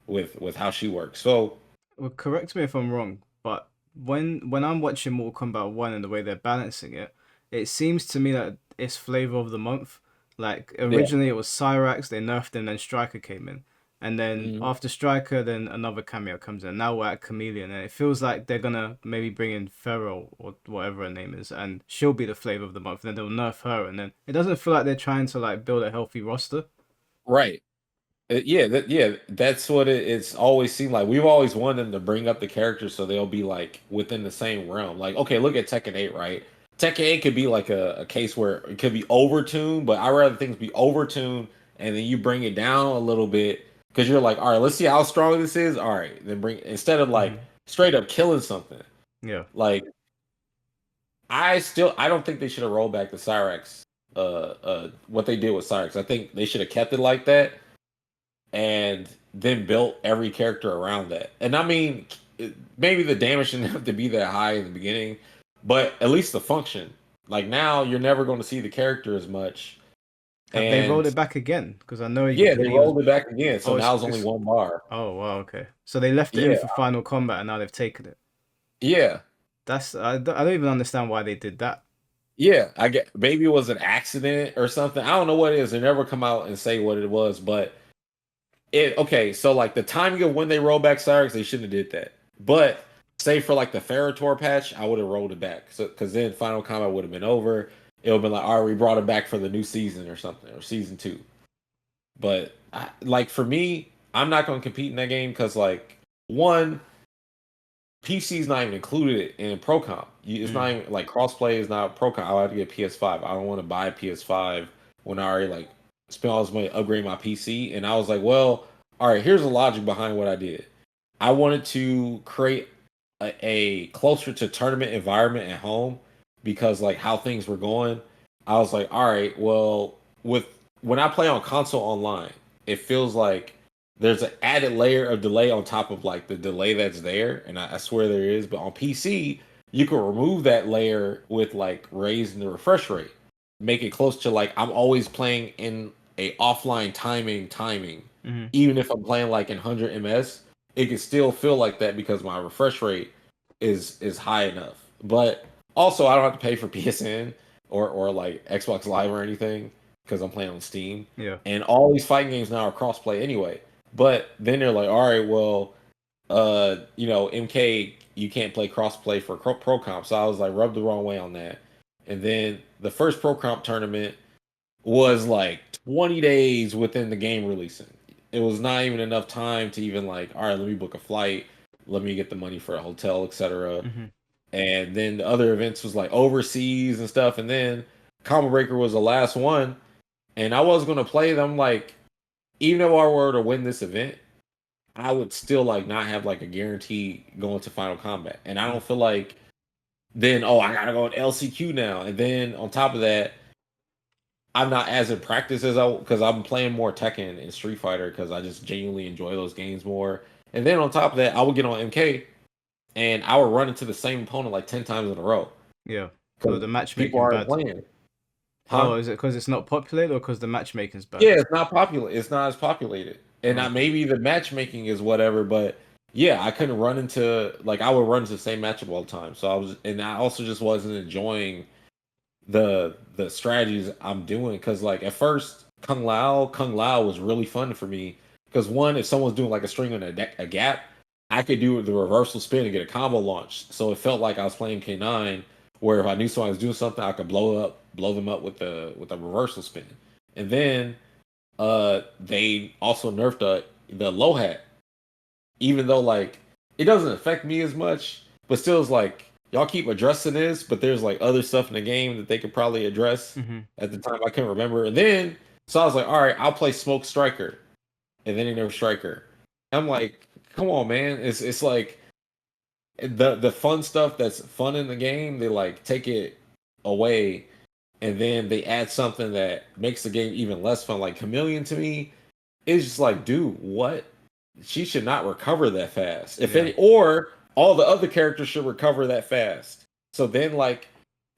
with how she works. So Well, correct me if I'm wrong, but when I'm watching Mortal Kombat 1 and the way they're balancing it, it seems to me that it's flavor of the month. Like yeah. originally it was Cyrax, they nerfed him, then Striker came in. And then Mhm. after Striker, then another cameo comes in. Now we're at Chameleon, and it feels like they're gonna maybe bring in Feral or whatever her name is, and she'll be the flavor of the month. And then they'll nerf her, and then it doesn't feel like they're trying to like build a healthy roster. Right. Yeah, that's what it's always seemed like. We've always wanted them to bring up the characters so they'll be like within the same realm. Like, okay, look at Tekken 8, right? Tekken 8 could be like a case where it could be overtuned, but I rather things be overtuned and then you bring it down a little bit, because you're like, all right, let's see how strong this is. All right, then bring, instead of like Hmm. straight up killing something. Yeah. Like, I don't think they should have rolled back the Cyrax, what they did with Cyrax. I think they should have kept it like that and then built every character around that. And I mean, maybe the damage didn't have to be that high in the beginning, but at least the function. Like now, you're never going to see the character as much. Have they rolled And it back again? Because I know yeah, they he was. rolled it back again, so Oh, now it's only one bar. oh wow, okay. So they left it in Yeah, for Final Combat, and now they've taken it. yeah, That's I don't even understand why they did that. yeah. I get, maybe it was an accident or something. I don't know what it is. They never come out and say what it was, but it okay. So like the timing of when they roll back Cyrix, they shouldn't have did that. But say for like the Ferritor patch, I would have rolled it back. So because then Final Combat would have been over. It would have been like, all right, we brought it back for the new season or something, or season two. But like for me, I'm not going to compete in that game because like one, PC is not even included in Pro Comp. It's not Mm. even like crossplay is not Pro Comp. I have to get PS5. I don't want to buy a PS5 when I already like spent all this money to upgrade my PC. And I was like, well, all right, here's the logic behind what I did. I wanted to create a closer to tournament environment at home, because like how things were going. I was like, all right, well, with when I play on console online, it feels like there's an added layer of delay on top of like the delay that's there, and I swear there is. But on PC, you can remove that layer with like raising the refresh rate, make it close to like I'm always playing in a offline timing. Hmm. Even if I'm playing like in 100 ms, it can still feel like that because my refresh rate is high enough. But also, I don't have to pay for PSN or like Xbox Live or anything because I'm playing on Steam. Yeah. And all these fighting games now are crossplay anyway. But then they're like, all right, well, MK, you can't play crossplay for pro comp. So I was like, rubbed the wrong way on that. And then the first pro comp tournament was like 20 days within the game releasing. It was not even enough time to even like, all right, let me book a flight, let me get the money for a hotel, etc. Hmm. And then the other events was like overseas and stuff. And then Combo Breaker was the last one, and I was gonna play them like, even if I were to win this event, I would still like not have like a guarantee going to Final Combat. And I don't feel like then, oh, I gotta go to LCQ now. And then on top of that, I'm not as in practice as I, because I'm playing more Tekken and Street Fighter because I just genuinely enjoy those games more. And then on top of that, I would get on MK and I would run into the same opponent like 10 times in a row Yeah. So because the people matchmaking aren't bad. playing. Oh, Huh? is it because it's not populated or because the matchmaking's bad? Yeah, it's not popular. It's not as populated, and Oh, okay. maybe the matchmaking is whatever. But yeah, I couldn't run into like I would run into the same matchup all the time. So I was, and I also just wasn't enjoying the strategies I'm doing, because like at first Kung Lao was really fun for me because one, if someone's doing like a string on a gap, I could do the reversal spin and get a combo launch. So it felt like I was playing K9, where if I knew someone was doing something, I could blow them up with the reversal spin. And then they also nerfed the low hat, even though like it doesn't affect me as much, but still it's like y'all keep addressing this, but there's like other stuff in the game that they could probably address. Hmm. At the time, I couldn't remember. And then, so I was like, all right, I'll play Smoke Striker. And then he never Striker. I'm like, come on, man. It's like the fun stuff that's fun in the game, they like take it away and then they add something that makes the game even less fun. Like Chameleon to me is just like, dude, what? She should not recover that fast. If Yeah. any, or all the other characters should recover that fast. So then, like,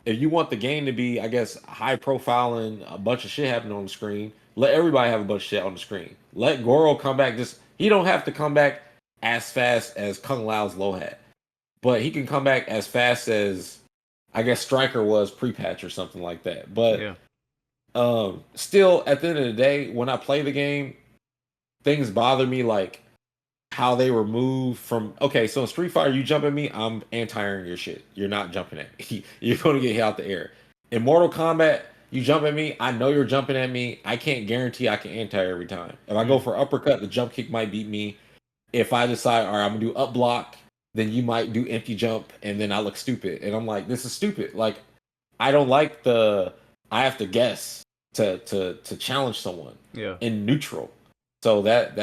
if you want the game to be, I guess, high profile and a bunch of shit happening on the screen, let everybody have a bunch of shit on the screen. Let Goro come back. Just he don't have to come back as fast as Kung Lao's low hat, but he can come back as fast as I guess Striker was pre-patch or something like that. But Yeah. still, at the end of the day, when I play the game, things bother me like how they were moved from. Okay, so in Street Fighter, you jump at me, I'm anti-airing your shit. You're not jumping at me. You're going to get hit out the air. In Mortal Kombat, you jump at me, I know you're jumping at me. I can't guarantee I can anti every time. If I go for uppercut, the jump kick might beat me. If I decide, all right, I'm gonna do up block, then you might do empty jump, and then I look stupid. And I'm like, this is stupid. Like, I don't like the I have to guess to challenge someone Yeah. in neutral. So that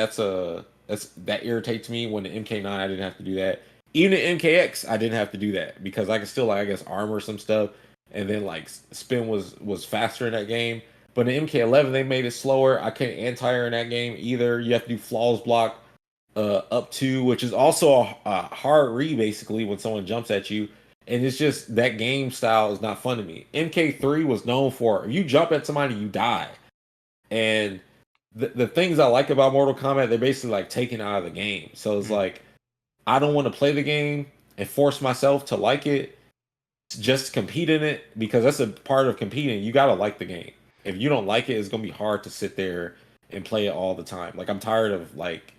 irritates me. When the MK9 I didn't have to do that. Even the MKX I didn't have to do that because I could still like I guess armor some stuff and then like spin was faster in that game. But in MK11 they made it slower. I couldn't anti-air in that game either. You have to do flaws block up to, which is also a hard read basically when someone jumps at you. And it's just that game style is not fun to me. MK3 was known for if you jump at somebody, you die. And the things I like about Mortal Kombat, they're basically like taken out of the game. So it's like I don't want to play the game and force myself to like it, just compete in it because that's a part of competing. You gotta like the game. If you don't like it, it's gonna be hard to sit there and play it all the time. Like I'm tired of like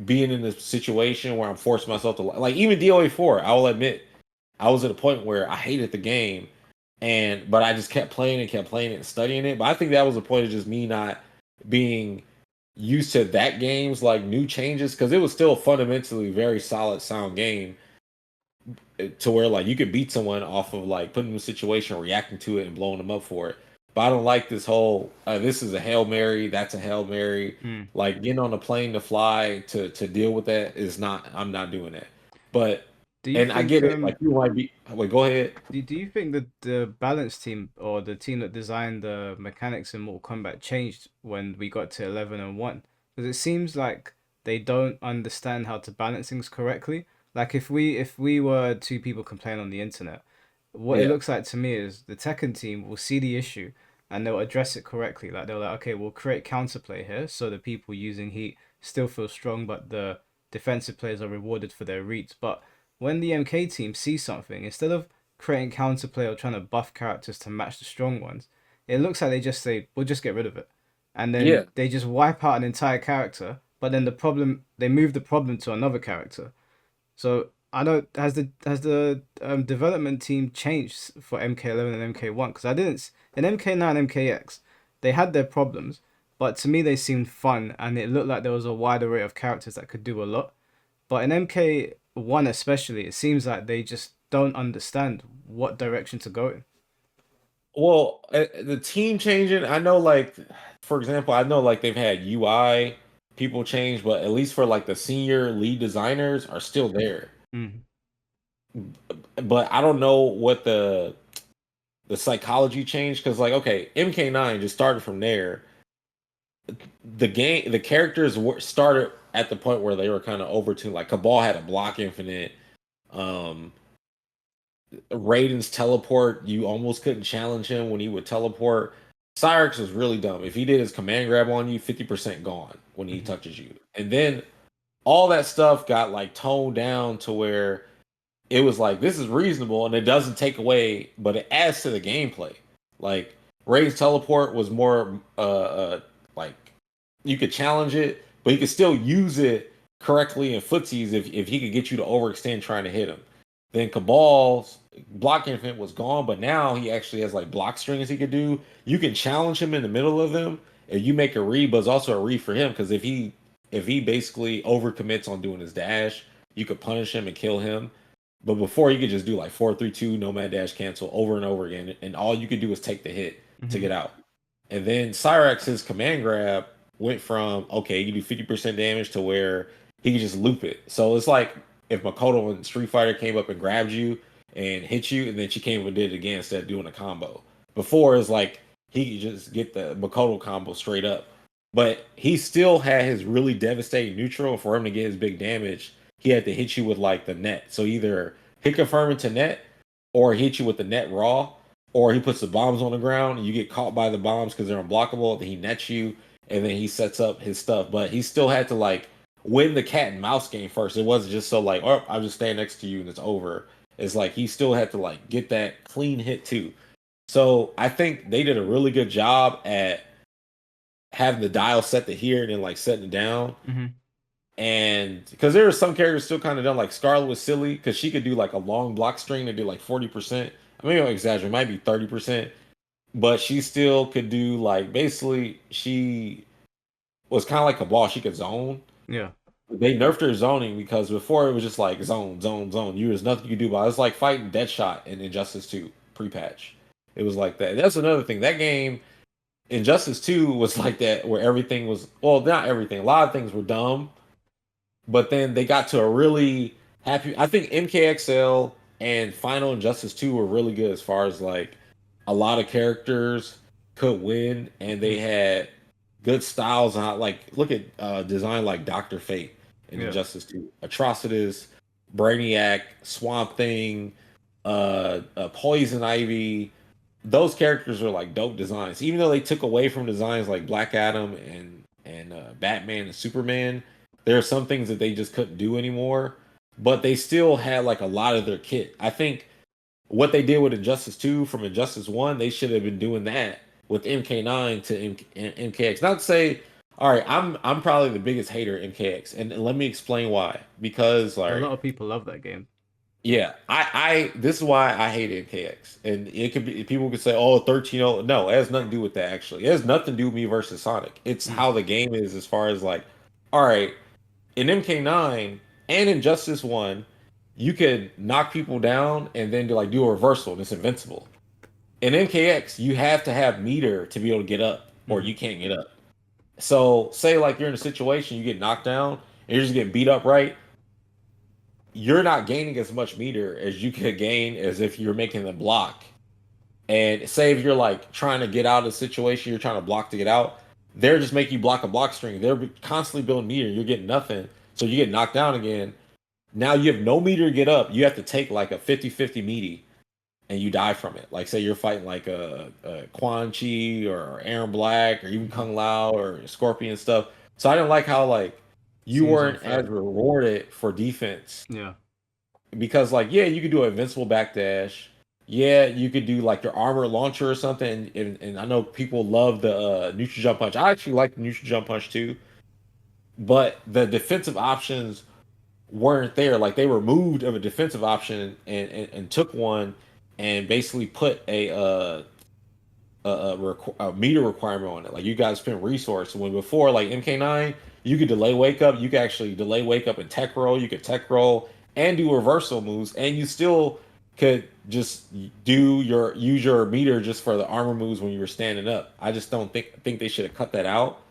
being in a situation where I'm forcing myself to like even DOA 4, I will admit I was at a point where I hated the game but I just kept playing it and studying it. But I think that was a point of just me not being used to that game's like new changes because it was still fundamentally very solid sound game to where like you could beat someone off of like putting them in a situation, reacting to it and blowing them up for it. But I don't like this whole this is a Hail Mary, that's a Hail Mary. Mm. Like getting on a plane to fly to deal with that is not I'm not doing that. But Do you and I think get it, like you might be wait, go ahead. do you think that the balance team or the team that designed the mechanics in Mortal Kombat changed when we got to 11 and 1? Because it seems like they don't understand how to balance things correctly. Like if we were two people complaining on the internet, what it Yeah. looks like to me is the Tekken team will see the issue and they'll address it correctly. Like they're like, okay, we'll create counterplay here so the people using heat still feel strong, but the defensive players are rewarded for their reads. But when the MK team sees something, instead of creating counterplay or trying to buff characters to match the strong ones, it looks like they just say, we'll just get rid of it. And then Yeah. they just wipe out an entire character, but then they move the problem to another character. So I don't has the development team changed for MK11 and MK1 because I didn't in MK9 MKX they had their problems, but to me they seemed fun and it looked like there was a wide array of characters that could do a lot. But in MK1 especially, it seems like they just don't understand what direction to go in. Well, the team changing, I know like for example, I know like they've had UI people change, but at least for like the senior lead designers are still there. Mm. But I don't know what the psychology changed because like okay, MK9 just started from there. The characters started at the point where they were kind of overtuned. Like Cabal had a block infinite. Um, Raiden's teleport, you almost couldn't challenge him when he would teleport. Cyrix was really dumb. If he did his command grab on you, 50% gone when he Mhm. touches you. And then all that stuff got like toned down to where it was like this is reasonable and it doesn't take away, but it adds to the gameplay. Like Ray's teleport was more like you could challenge it, but you could still use it correctly in footsies if he could get you to overextend trying to hit him. Then Cabal's block infinite was gone, but now he actually has like block strings he could do. You can challenge him in the middle of them, and you make a read, but it's also a read for him because if he basically overcommits on doing his dash, you could punish him and kill him. But before you could just do like 4-3-2 nomad dash cancel over and over again, and all you could do was take the hit to Mm-hmm. get out. And then Cyrex's command grab went from okay, you do 50% damage to where he could just loop it. So it's like if Makoto in Street Fighter came up and grabbed you and hit you, and then she came and did it again instead of doing a combo. Before it's like he could just get the Makoto combo straight up. But he still had his really devastating neutral. For him to get his big damage, he had to hit you with like the net. So either hit confirm into net or hit you with the net raw, or he puts the bombs on the ground and you get caught by the bombs because they're unblockable. Then he nets you and then he sets up his stuff. But he still had to like win the cat and mouse game first. It wasn't just so like, oh, I'll just stand next to you and it's over. It's like he still had to like get that clean hit too. So I think they did a really good job at having the dial set to here and then like setting it down. Mm-hmm. And because there are some characters still kind of done, like Scarlet was silly because she could do like a long block string and do like 40%. I mean, I'm exaggerating, it might be 30%, but she still could do like basically she was kind of like a ball. She could zone. Yeah. They nerfed her zoning because before it was just like zone, zone, zone. You There's nothing you could do about it. It's like fighting Deadshot in Injustice 2 pre-patch. It was like that. That's another thing. That game, Injustice 2, was like that where everything was, well, not everything. A lot of things were dumb, but then they got to a really happy. I think MKXL and Final Injustice 2 were really good as far as like a lot of characters could win, and they Mm-hmm. had good styles. And like look at design like Doctor Fate in Yeah. Injustice 2, Atrocitus, Brainiac, Swamp Thing, Poison Ivy. Those characters were like dope designs, even though they took away from designs like Black Adam and Batman and Superman. There are some things that they just couldn't do anymore, but they still had like a lot of their kit. I think what they did with Injustice 2 from Injustice 1, they should have been doing that with MK9 to MKX. Not to say, all right, I'm probably the biggest hater of MKX, and let me explain why. Because A like lot of people love that game. yeah, I this is why I hate MKX. And it could be people could say, oh, 13-0. No, it has nothing to do with that actually. It has nothing to do with me versus Sonic. It's Mm. how the game is as far as like, all right, in MK9 and in Justice 1, you could knock people down and then do a reversal and it's invincible. In MKX, you have to have meter to be able to get up, or Mm-hmm. you can't get up. So say like you're in a situation, you get knocked down and you're just getting beat up, right? You're not gaining as much meter as you could gain as if you're making the block. And say if you're like trying to get out of the situation, you're trying to block to get out, they're just making you block a block string. They're constantly building meter. You're getting nothing. So you get knocked down again. Now you have no meter to get up. You have to take like a 50-50 meaty and you die from it. Like say you're fighting like a Quan Chi or Aaron Black or even Mm-hmm. Kung Lao or Scorpion stuff. So I didn't like how like you Seems weren't as unfair. rewarded for defense Yeah. because like yeah, you could do an invincible backdash. Yeah, you could do like your armor launcher or something. And I know people love the neutral jump punch. I actually like the neutral jump punch too, but the defensive options weren't there. Like they removed of a defensive option and took one and basically put a meter requirement on it. Like you guys spend resource when before like MK9, you could delay wake up. You could actually delay wake up and tech roll. You could tech roll and do reversal moves, and you still could just use your meter just for the armor moves when you were standing up. I just don't think they should have cut that out.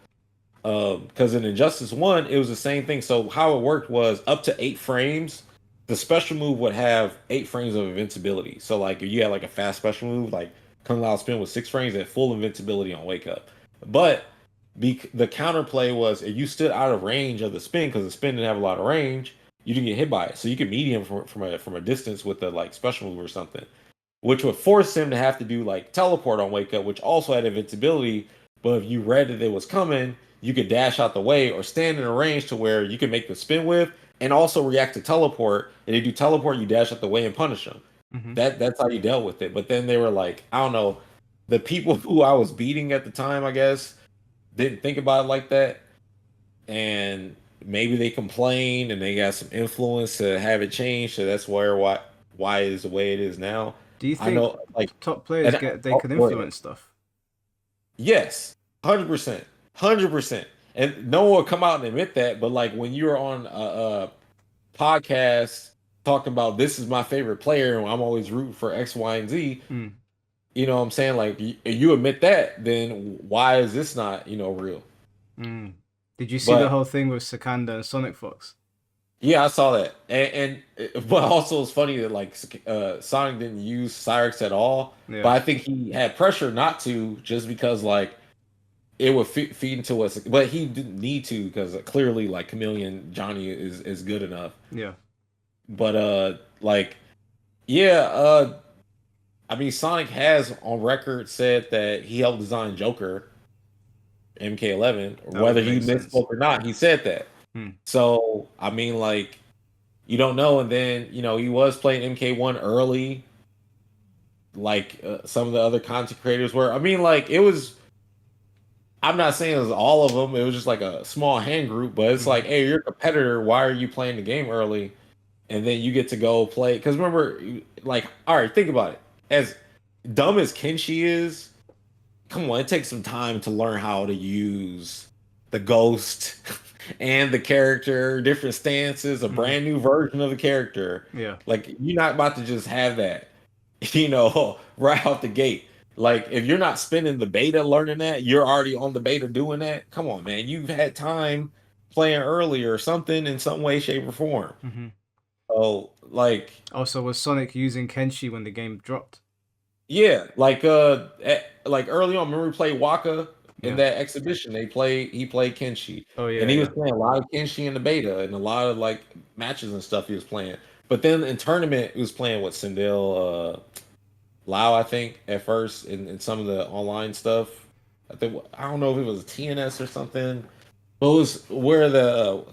Because in Injustice 1, it was the same thing. So how it worked was up to 8 frames, the special move would have 8 frames of invincibility. So like if you had like a fast special move, like Kung Lao spin with 6 frames, at full invincibility on wake up. But the counterplay was if you stood out of range of the spin, because the spin didn't have a lot of range, you didn't get hit by it. So you could medium from a distance with a like special move or something, which would force him to have to do like teleport on wake up, which also had invincibility. But if you read that it was coming, you could dash out the way or stand in a range to where you can make the spin with and also react to teleport. And if you teleport, you dash out the way and punish them. Mm-hmm. That's how you dealt with it. But then they were like, I don't know, the people who I was beating at the time, I guess, didn't think about it like that, and maybe they complained and they got some influence to have it changed. So that's why it is the way it is now. Do you I think know, like, top players and get they oh, can go ahead. influence stuff? Yes, 100%, 100%. And no one will come out and admit that, but like when you're on a podcast talking about this is my favorite player and I'm always rooting for X, Y, and Z. Mm. You know what I'm saying? Like you admit that, then why is this not, real? Mm. Did you see the But whole thing with Sakanda and Sonic Fox? yeah, I saw that. But also it's funny that like Sonic didn't use Cyrix at all. But Yeah. I think he had pressure not to just because like it would feed into us. But he didn't need to because clearly like Chameleon Johnny is good enough. Yeah. But like yeah, I mean Sonic has on record said that he helped design Joker MK11, That would whether he make sense. misspoke or not. He said that. Hmm. So I mean like you don't know. And then, he was playing MK1 early, like some of the other content creators were. I mean, like, it was, I'm not saying it was all of them. It was just like a small hand group, but it's like, Hmm. hey, you're a competitor. Why are you playing the game early? And then you get to go play. Because remember, like, all right, think about it. As dumb as Kenshi is, come on, it takes some time to learn how to use the ghost and the character, different stances, a Hmm. brand new version of the character. Yeah. Like you're not about to just have that, right out the gate. Like if you're not spending the beta learning that, you're already on the beta doing that. Come on, man. You've had time playing earlier or something in some way, shape, or form. Hmm. So like Also, was Sonic using Kenshi when the game dropped? yeah, like like early on, remember we played Waka in Yeah. that exhibition. He played Kenshi, Oh and yeah, he was yeah. playing a lot of Kenshi in the beta and a lot of like matches and stuff he was playing. But then in tournament, he was playing with Sindel Lau, I think, at first in some of the online stuff. I don't know if it was TNS or something. But it was where the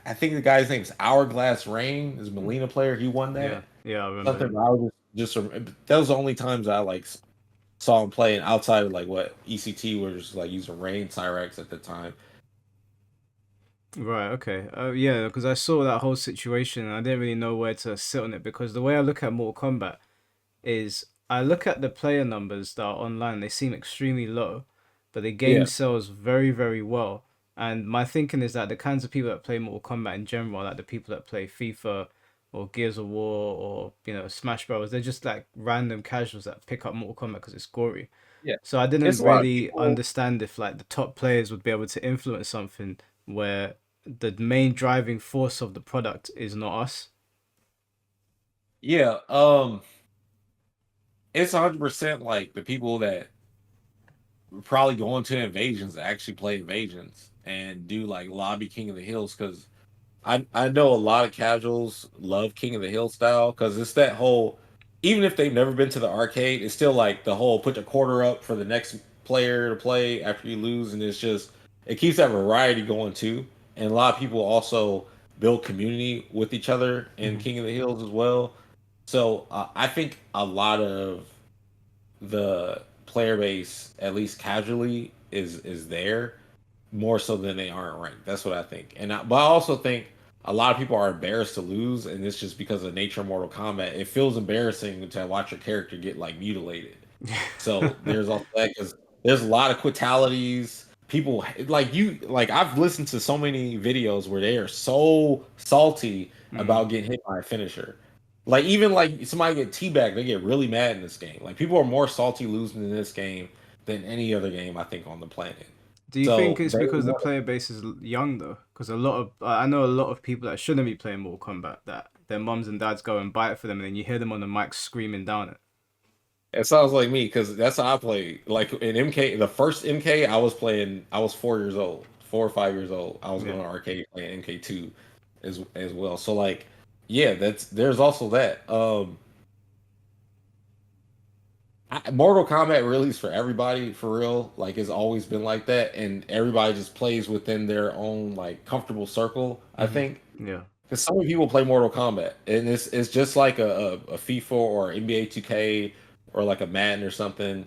I think the guy's name's Hourglass Rain, is Melina player. He won Yeah. that. Yeah, I remember Something him. I was that was the only times I like saw him playing outside of like what ECT was like using Rain Cyrex at the time. Right, okay. Yeah, because I saw that whole situation and I didn't really know where to sit on it because the way I look at Mortal Kombat is I look at the player numbers that are online, they seem extremely low, but the game Yeah, sells very, very well. And my thinking is that the kinds of people that play Mortal Kombat in general, like the people that play FIFA or Gears of War or, Smash Bros, they're just like random casuals that pick up Mortal Kombat because it's gory. yeah. So I It's didn't a lot of really people. understand if like the top players would be able to influence something where the main driving force of the product is not us. Yeah, it's 100% like the people that probably go into invasions actually play invasions and do like lobby King of the Hills because I know a lot of casuals love King of the Hill style because it's that whole even if they've never been to the arcade, it's still like the whole put your quarter up for the next player to play after you lose, and it's just it keeps that variety going too. And a lot of people also build community with each other in Hmm. King of the Hills as well. So I think a lot of the player base, at least casually, is there more so than they aren't ranked. That's what I think. But I also think a lot of people are embarrassed to lose, and it's just because of the nature of Mortal Kombat. It feels embarrassing to watch your character get like mutilated. So there's also that because there's a lot of quitalities. People like I've listened to so many videos where they are so salty Mm. about getting hit by a finisher. Like even like somebody get teabagged, they get really mad in this game. Like people are more salty losing in this game than any other game I think on the planet. Do you think So it's they because the want player base is young though? Because a lot of I know a lot of people that shouldn't be playing Mortal Kombat that their mums and dads go and buy it for them, and then you hear them on the mic screaming down it. it sounds like me because that's how I play. Like in MK, the first MK I was playing, I was 4 years old, 4 or 5 years old. I was Yeah. going to arcade playing MK2 as well. So like, yeah, there's also that. Mortal Kombat really is for everybody for real. Like it's always been like that, and everybody just plays within their own like comfortable circle. I Hmm. think Yeah. because so many people play Mortal Kombat, and it's just like a FIFA or NBA 2K or like a Madden or something.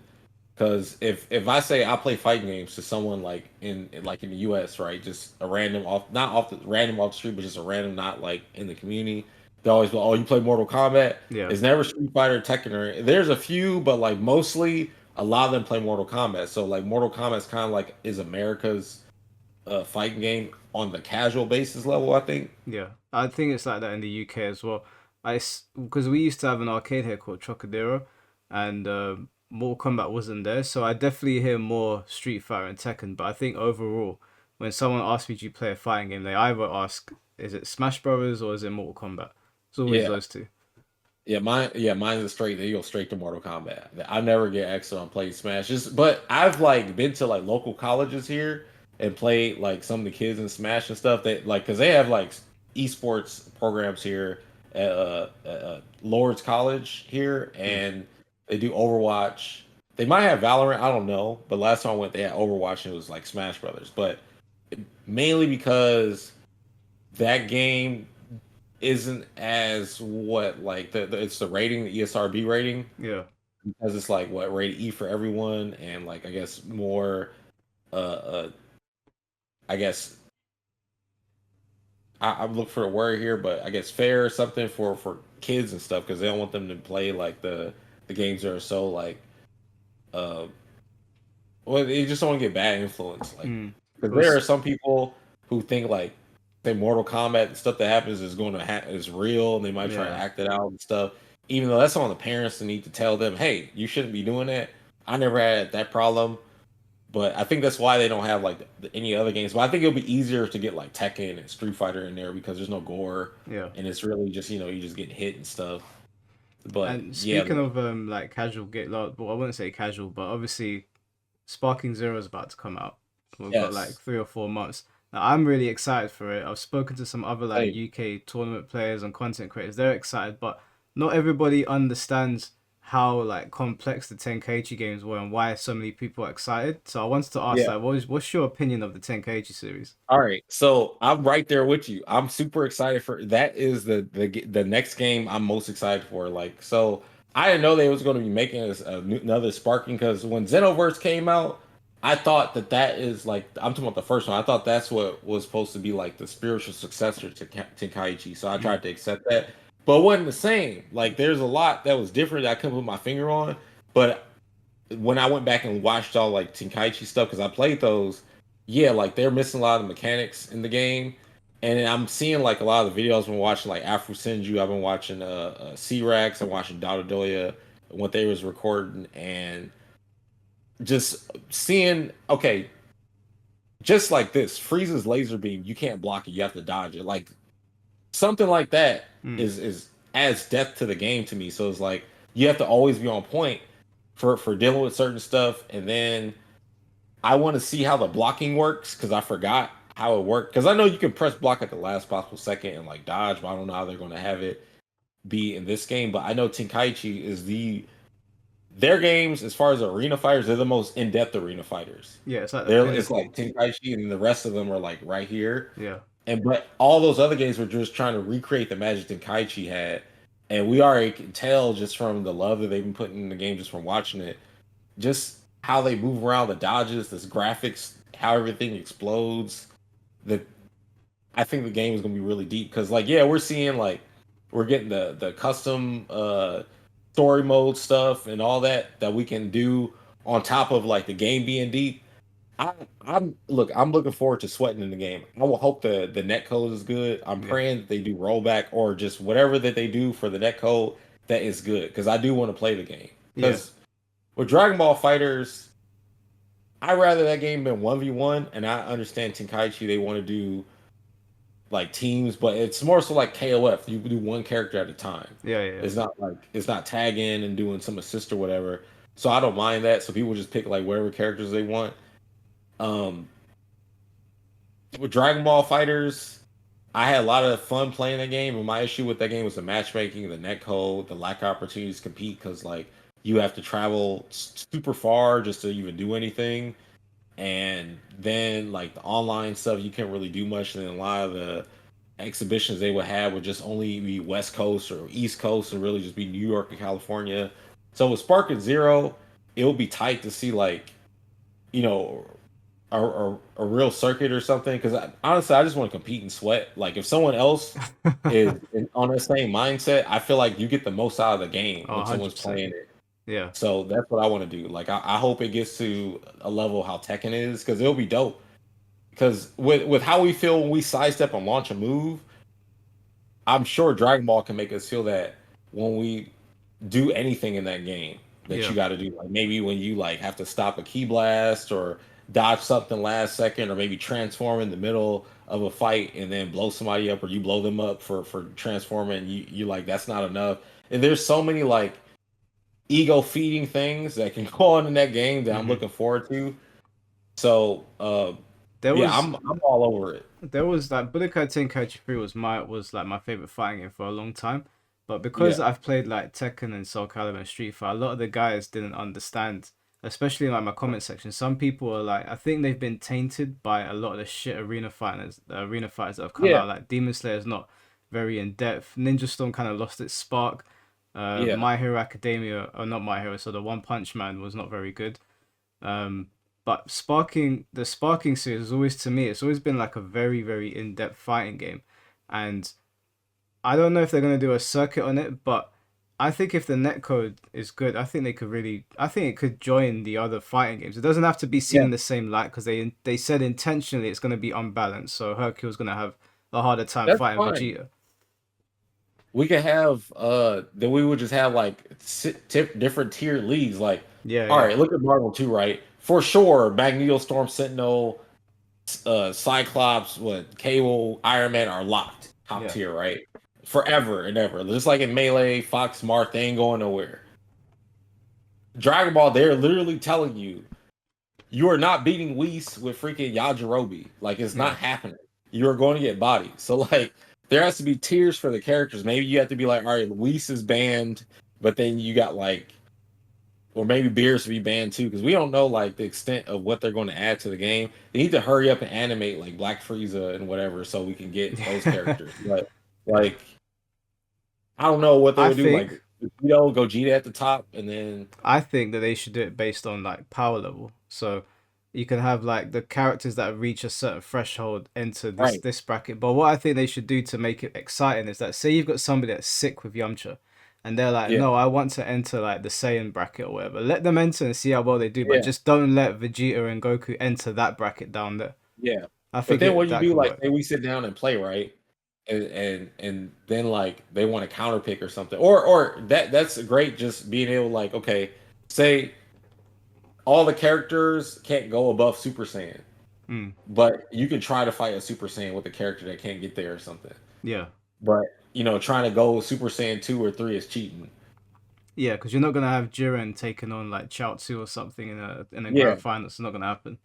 Because if I say I play fighting games to someone like in the U.S. right, just a random off not off the random off the street, but just a random not like in the community, they always go, "Oh, you play Mortal Kombat?" Yeah. It's never Street Fighter, Tekken, or there's a few, but like mostly a lot of them play Mortal Kombat. So like Mortal Kombat's kind of like is America's fighting game on the casual basis level, I think. Yeah. I think it's like that in the UK as well. because we used to have an arcade here called Trocadero, and Mortal Kombat wasn't there, so I definitely hear more Street Fighter and Tekken. But I think overall, when someone asks me, "Do you play a fighting game?" they either ask, "Is it Smash Brothers or is it Mortal Kombat?" It's always Yeah. those two. Mine's a straight. They go straight to Mortal Kombat. I never get extra on play Smash. But I've like been to like local colleges here and played like some of the kids in Smash and stuff. That like because they have like esports programs here at Lord's College here, Mm. and they do Overwatch. They might have Valorant. I don't know. But last time I went, they had Overwatch and it was like Smash Brothers. But mainly because that game isn't as what like it's the rating, the ESRB rating, Yeah. because it's like what rated E for everyone, and like I guess more uh I guess I'm looking for a word here, but I guess fair or something for kids and stuff because they don't want them to play like the games that are so like uh well they just don't want to get bad influence like Mm. because there are Was some people who think like say Mortal Kombat and stuff that happens is going to is real, and they might try to yeah. act it out and stuff. Even though that's on the parents to need to tell them, hey, you shouldn't be doing that. I never had that problem, but I think that's why they don't have like any other games. But I think it'll be easier to get like Tekken and Street Fighter in there because there's no gore, Yeah. and it's really just you just get hit and stuff. But And yeah, speaking of like casual get well, I wouldn't say casual, but obviously Sparking Zero is about to come out. We've got like yes, 3 or 4 months. Now I'm really excited for it. I've spoken to some other like hey, UK tournament players and content creators. They're excited, but not everybody understands how like complex the Tenkaichi games were and why so many people are excited. So I wanted to ask yeah. like what's your opinion of the Tenkaichi series? All right, so I'm right there with you. I'm super excited for that. Is the next game I'm most excited for? Like, so I didn't know they was going to be making another Sparking because when Xenoverse came out, I thought that is like I'm talking about the first one. I thought that's what was supposed to be like the spiritual successor to Tenkaichi. So I Mm. tried to accept that, but it wasn't the same. Like, there's a lot that was different that I couldn't put my finger on. But when I went back and watched all like Tenkaichi stuff because I played those, yeah, like they're missing a lot of the mechanics in the game, and I'm seeing like a lot of the videos. I've been watching like Afro Senju, I've been watching C-Rex, I'm watching Dada Doya, what they was recording, and just seeing okay, just like this, Frieza's laser beam, you can't block it, you have to dodge it. Like something like that Mm. is adds depth to the game to me. So it's like you have to always be on point for dealing with certain stuff, and then I want to see how the blocking works because I forgot how it worked. Because I know you can press block at the last possible second and like dodge, but I don't know how they're going to have it be in this game. But I know Tenkaichi is their games as far as arena fighters. They're the most in depth arena fighters. Yeah, it's like the It's pinnacle. like Tenkaichi, and the rest of them are like right here. Yeah. And but all those other games were just trying to recreate the magic Tenkaichi had, and we already can tell just from the love that they've been putting in the game, just from watching it, just how they move around, the dodges, this graphics, how everything explodes. The I think the game is gonna be really deep because like yeah, we're seeing like we're getting the custom story mode stuff and all that we can do on top of like the game being deep. I, I'm looking forward to sweating in the game. I will hope the net code is good. I'm Yeah. praying that they do rollback or just whatever that they do for the net code that is good because I do want to play the game. Yeah. Because with Dragon Ball Fighters, I rather that game been 1v1, and I understand Tenkaichi they want to do like teams, but it's more so like KOF. You do one character at a time. Yeah. Yeah. It's not tagging and doing some assist or whatever. So I don't mind that. So people just pick like whatever characters they want. Um, with Dragon Ball Fighters, I had a lot of fun playing that game, but my issue with that game was the matchmaking, the netcode, the lack of opportunities to compete because like you have to travel super far just to even do anything, and then like the online stuff you can't really do much. And then a lot of the exhibitions they would have would just only be West Coast or East Coast, and really just be New York and California. So with Spark and Zero, it would be tight to see like you know a real circuit or something. Because honestly, I just want to compete and sweat. Like if someone else is on the same mindset, I feel like you get the most out of the game Oh, when someone's 100%. playing it. Yeah. So that's what I want to do. Like I hope it gets to a level how Tekken is because it'll be dope. Because with how we feel when we sidestep and launch a move, I'm sure Dragon Ball can make us feel that when we do anything in that game that Yeah. you got to do. Like maybe when you like have to stop a key blast or dodge something last second, or maybe transform in the middle of a fight and then blow somebody up, or you blow them up for transforming. You like that's not enough. And there's so many like ego feeding things that can go on in that game that I'm Hmm. looking forward to. So There yeah, was I'm all over it. there was like Budokai Tenkaichi 3 was like my favorite fighting game for a long time. But because Yeah, I've played like Tekken and Soul Calibur and Street Fighter, a lot of the guys didn't understand, especially in like my comment section. Some people are like, I think they've been tainted by a lot of the shit arena fighters that have come yeah, out. Like Demon Slayer's not very in depth. Ninja Storm kind of lost its spark. yeah. My Hero Academia, or not My Hero, so the One Punch Man was not very good. Um, but the Sparking series has always, to me, it's always been like a very, very in-depth fighting game. And I don't know if they're going to do a circuit on it, but I think if the netcode is good, I think it could join the other fighting games. It doesn't have to be seen Yeah. in the same light because they said intentionally it's going to be unbalanced. So Hercule's going to have a harder time That's fighting fine. Vegeta. We could have then we would just have like different tier leagues. Like, Yeah, all yeah, right, look at Marvel 2, right? For sure, Magneto, Storm, Sentinel, Cyclops, what Cable, Iron Man are locked top yeah, tier, right? Forever and ever. Just like in Melee, Fox, Marth, they ain't going nowhere. Dragon Ball, they're literally telling you you are not beating Whis with freaking Yajirobe. Like it's yeah. not happening. You are going to get bodied. So like there has to be tiers for the characters. Maybe you have to be like, all right, Whis is banned, but then you got like, or maybe Beers to be banned too, because we don't know like the extent of what they're going to add to the game. They need to hurry up and animate like Black Frieza and whatever so we can get those characters. But Yeah. like I don't know what they I would do. Like think Gogeta at the top, and then I think that they should do it based on like power level. So you can have like the characters that reach a certain threshold enter this right, this bracket. But what I think they should do to make it exciting is that say you've got somebody that's sick with Yamcha, and they're like, yeah, no, I want to enter like the Saiyan bracket or whatever. Let them enter and see how well they do, but yeah. just don't let Vegeta and Goku enter that bracket down there. Yeah. I But think then it what you that do, could like, work. say we sit down and play, right? And then like they want to counter pick or something. Or that's great just being able like, okay, say all the characters can't go above Super Saiyan, Mm, but you can try to fight a Super Saiyan with a character that can't get there or something. yeah. But trying to go Super Saiyan 2 or 3 is cheating. Yeah, because you're not gonna have Jiren taking on like Chaozu or something in a Yeah. grand final. It's not gonna happen.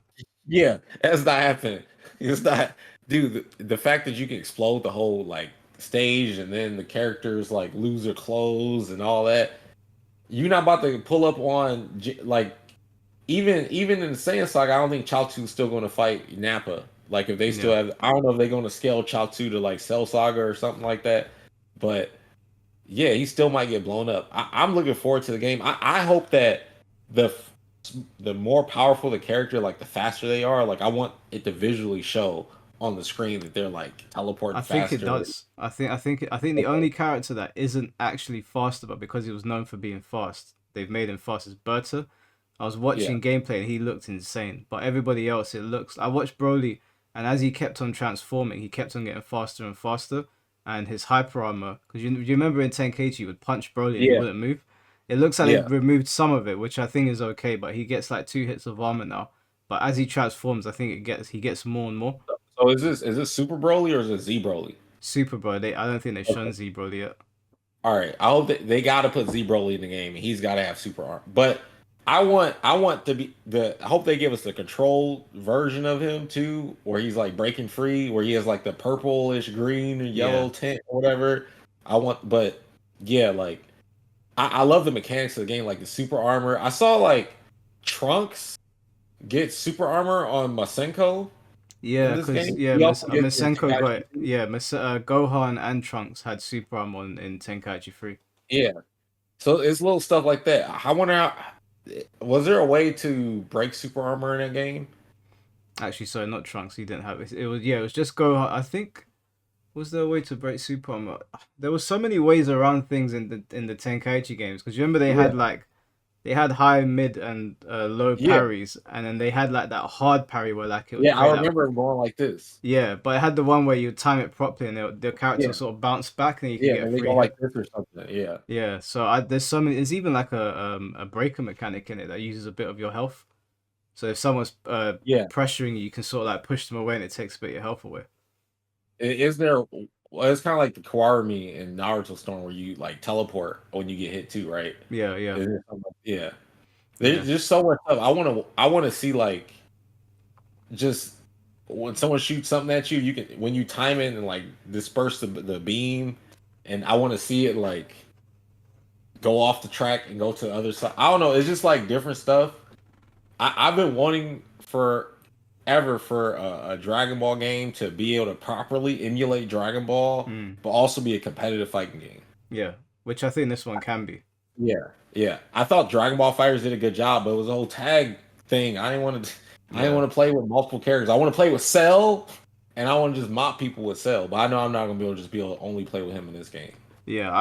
Yeah, that's not happening. It's not, dude. The fact that you can explode the whole like stage and then the characters like lose their clothes and all that, you're not about to pull up on like even in the Saiyan saga. I don't think Chaozu's still going to fight Nappa. Like if they still Yeah. have, I don't know if they're going to scale Chaozu to like Cell Saga or something like that. But yeah, he still might get blown up. I'm looking forward to the game. I hope that the the more powerful the character, like the faster they are. Like I want it to visually show on the screen that they're like teleporting I think it faster. does. I think the Okay. only character that isn't actually faster, but because he was known for being fast, they've made him fast is Berta. I was Yeah, watching gameplay and he looked insane, but everybody else it looks. I watched Broly, and as he kept on transforming, he kept on getting faster and faster, and his hyper armor. Because you remember in Tenkaichi, you would punch Broly and he yeah, wouldn't move. It looks like yeah. they've removed some of it, which I think is okay, but he gets like 2 hits of armor now. But as he transforms, I think he gets more and more. So is this Super Broly or is it Z Broly? Super Bro. I don't think they've shown Okay. Z Broly yet. All right. I hope that they got to put Z Broly in the game, and he's got to have super arm. But I want to be the. I hope they give us the control version of him too, where he's like breaking free, where he has like the purplish green or Yeah. yellow tint or whatever. But yeah, like I love the mechanics of the game, like the super armor. I saw like Trunks get super armor on Masenko in Yeah, this because game. yeah, He also gets it in Masenko got Tenkaichi it. 2. Yeah, Gohan and Trunks had super armor in Tenkaichi 3. Yeah. So it's little stuff like that. I wonder how was there a way to break super armor in that game? Actually, sorry, not Trunks. He didn't have it. It was just Gohan. I think was there a way to break super armor? There was so many ways around things in the Tenkaichi games because remember they Yeah. had like they had high, mid, and low Yeah, parries, and then they had like that hard parry where like it would yeah, I create that. remember it going like this. Yeah, but it had the one where you time it properly and the character Yeah, will sort of bounce back and you could yeah, get a and they go free like hit. this or something. Yeah, Yeah, so there's so many. There's even like a breaker mechanic in it that uses a bit of your health. So if someone's yeah. pressuring you, you can sort of like push them away and it takes a bit of your health away. Is there? Well, it's kind of like the Kawarami in Naruto Storm where you like teleport when you get hit too, right? Yeah, yeah, Yeah. yeah, There's just so much stuff. I want to see like just when someone shoots something at you, you can when you time it and like disperse the beam, and I want to see it like go off the track and go to the other side. I don't know. It's just like different stuff. I've been wanting forever for a Dragon Ball game to be able to properly emulate Dragon Ball, mm, but also be a competitive fighting game. yeah. Which I think this one can be. Yeah, yeah. I thought Dragon Ball Fighters did a good job, but it was a whole tag thing. I didn't want to. I didn't Yeah. want to play with multiple characters. I want to play with Cell, and I want to just mop people with Cell. But I know I'm not gonna be able to just be able to only play with him in this game. Yeah,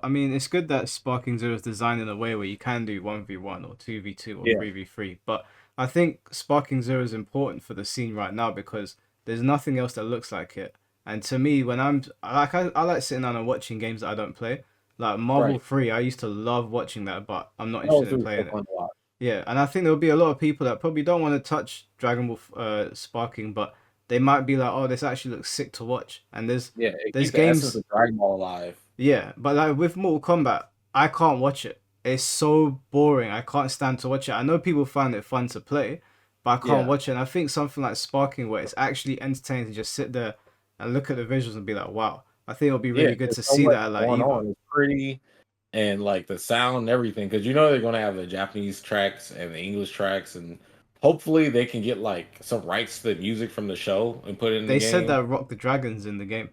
I mean, it's good that Sparking Zero is designed in a way where you can do 1v1 or 2v2 or Yeah, 3v3. But I think Sparking Zero is important for the scene right now because there's nothing else that looks like it. And to me, when I like sitting down and watching games that I don't play. Like Marvel right. 3, I used to love watching that, but I'm not Oh, interested in dude, so playing it. fun to watch. Yeah, and I think there'll be a lot of people that probably don't want to touch Dragon Ball Sparking, but they might be like, "Oh, this actually looks sick to watch." And Yeah, it there's keep the essence games, of Dragon Ball alive. yeah, but like with Mortal Kombat, I can't watch it. It's so boring. I can't stand to watch it. I know people find it fun to play, but I can't Yeah, watch it. And I think something like Sparking, where it's actually entertaining to just sit there and look at the visuals and be like, "Wow." I think it'll be yeah. really good There's to so see much that at like going Evo. on. It's pretty, and like the sound and everything, because you know they're gonna have the Japanese tracks and the English tracks, and hopefully they can get like some rights to the music from the show and put it in the They said game. that Rock the Dragons in the game.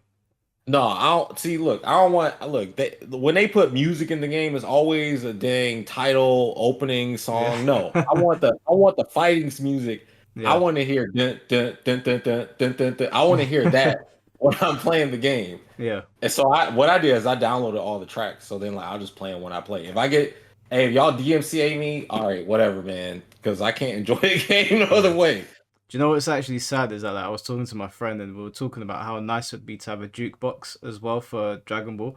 No, I don't see. Look, I don't want. Look, when they put music in the game, it's always a dang title, opening Yeah. song. No, I want the fighting music. I Yeah. want to hear dun, dun, dun, dun, dun, dun, dun, dun. I want to hear that when I'm playing the game. Yeah. And so what I did is I downloaded all the tracks. So then like I'll just play them when I play. If I get, hey, if y'all DMCA me, all right, whatever, man, because I can't enjoy the game no other Yeah. way. Do you know what's actually sad is that like, I was talking to my friend and we were talking about how nice it would be to have a jukebox as well for Dragon Ball.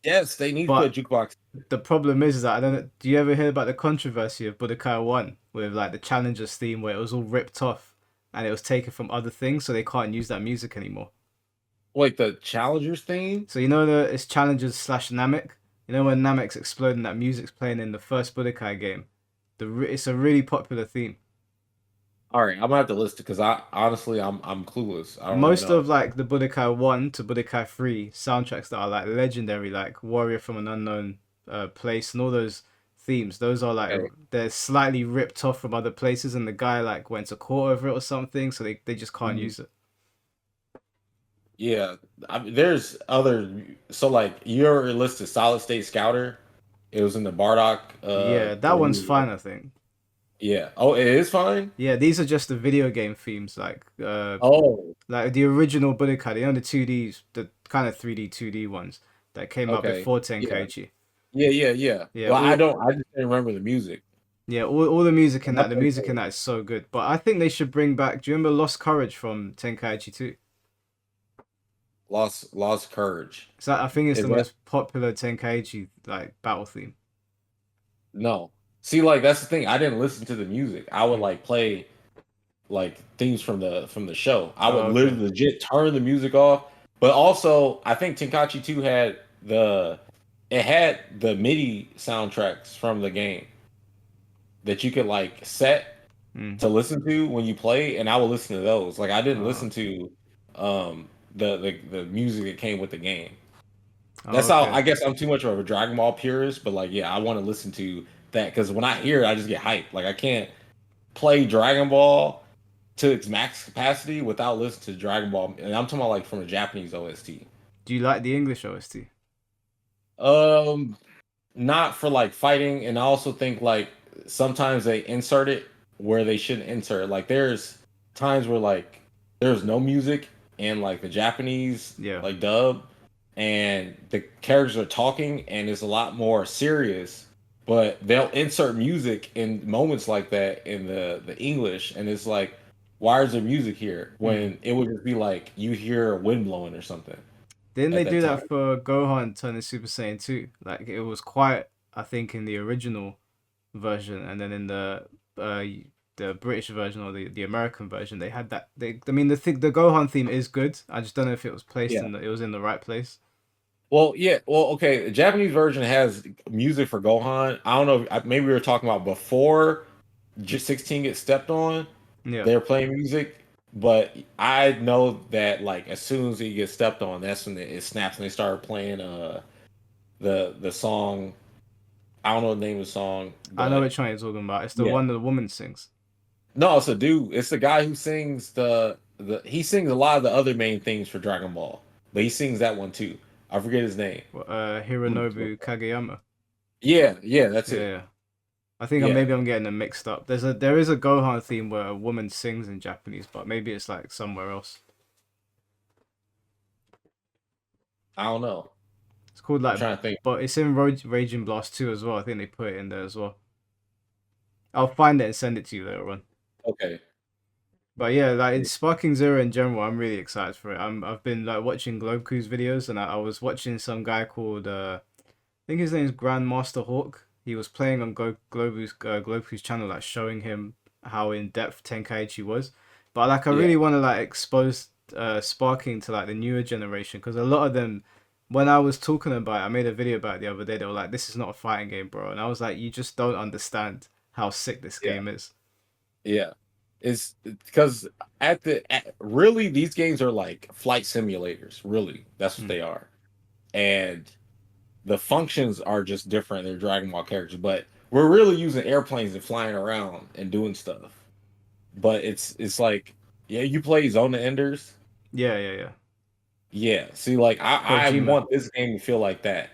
Yes, they need to put But a jukebox. the problem is that I don't know. Do you ever hear about the controversy of Budokai 1 with like the Challengers theme where it was all ripped off and it was taken from other things so they can't use that music anymore? Wait, the Challengers theme? So you know that it's Challengers slash Namek. You know when Namek's exploding, that music's playing in the first Budokai game. It's a really popular theme. All right, I'm gonna have to list it because I honestly I'm clueless. I don't really Most know. of like the Budokai 1 to Budokai 3 soundtracks that are like legendary, like Warrior from an Unknown Place and all those themes, those are like Okay. they're slightly ripped off from other places and the guy like went to court over it or something, so they just can't Mhm. use it. Yeah, there's other. So like your list is Solid State Scouter. It was in the Bardock. Yeah, that one's fine, I think. Yeah. Oh, it is fine. Yeah, these are just the video game themes, Oh, like the original Budokai, you know the 2Ds, the kind of 3D 2D ones that came out okay. before Yeah. Tenkaichi. Yeah. Yeah. Yeah. Yeah, Well, I don't. I just didn't remember the music. all the music in And I that, the played music in that is so good. But I think they should bring back. Do you remember Lost Courage from Tenkaichi 2? Lost Courage. So I think it's Is the that most popular Tenkaichi like battle theme. no? See, like that's the thing. I didn't listen to the music. I would Mm. like play like themes from the show. I would Oh, okay. literally legit turn the music off. But also, I think Tenkaichi 2 had the MIDI soundtracks from the game that you could like set Mm. to listen to when you play, and I would listen to those. Like I didn't Oh, listen to the music that came with the game. oh, That's how okay. I guess I'm too much of a Dragon Ball purist, but like yeah, I want to listen to that because when I hear it, I just get hyped. Like I can't play Dragon Ball to its max capacity without listening to Dragon Ball, and I'm talking about like from a Japanese OST. Do you like the English OST? Um, not for like fighting, and I also think like sometimes they insert it where they shouldn't insert it. Like there's times where like there's no music in like the Japanese Yeah. like dub, and the characters are talking, and it's a lot more serious. but they'll insert music in moments like that in the English, and it's like, why is there music here Mm. when it would just be like you hear a wind blowing or something Didn't they at that do time? that for Gohan turning Super Saiyan 2? Like it was quiet, I think, in the original version, and then in uh the British version or the American version, they had that. I mean, the Gohan theme is good. I just don't know if it was placed Yeah. in it was in the right place. Well, yeah. Well, okay. The Japanese version has music for Gohan. I don't know. Maybe we were talking about before 16 gets stepped on. Yeah. They're playing music, but I know that like as soon as he gets stepped on, that's when it snaps and they start playing the song. I don't know the name of the song, I know but which one you're talking about. It's the yeah. one that the woman sings. No, it's a dude. It's the guy who sings the he sings a lot of the other main themes for Dragon Ball, but he sings that one too. I forget his name. Hironobu Kageyama. Yeah, yeah, that's Yeah, it. yeah. I think Yeah, maybe I'm getting them mixed up. There is a Gohan theme where a woman sings in Japanese, but maybe it's like somewhere else. I don't know. It's called I'm like, trying to think. but it's in Raging Blast 2 as well. I think they put it in there as well. I'll find it and send it to you later on. Okay. But yeah, like in Sparking Zero in general, I'm really excited for it. I've been like watching Globu's videos, and I was watching some guy called I think his name is Grandmaster Hawk. He was playing on Globu's channel, like showing him how in depth Tenkaichi was. But like, I Yeah. really want to like expose Sparking to like the newer generation, because a lot of them, when I was talking about it, I made a video about it the other day. They were like, "This is not a fighting game, bro," and I was like, "You just don't understand how sick this Yeah. game is." Yeah. It's because really these games are like flight simulators. Really, that's what Mm. they are, and the functions are just different. They're Dragon Ball characters, but we're really using airplanes and flying around and doing stuff. But it's like, yeah, you play Zone of Enders. Yeah, yeah, yeah. Yeah. See, like I Kojima. want this game to feel like that.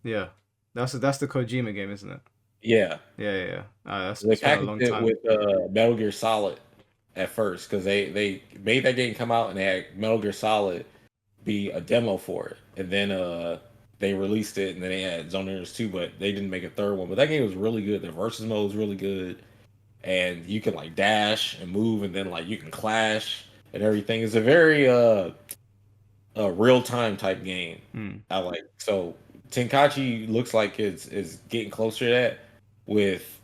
Yeah, that's the Kojima game, isn't it? Yeah. Yeah, yeah, yeah. That's They it's been a packaged long it time. with Metal Gear Solid at first because they made that game come out and they had Metal Gear Solid be a demo for it, and then they released it and then they had Zone Runners 2, but they didn't make a third one. But that game was really good. The versus mode was really good, and you can like dash and move, and then like you can clash and everything. It's a very a real time type game. Mm. I like so Tenkaichi looks like is getting closer to that with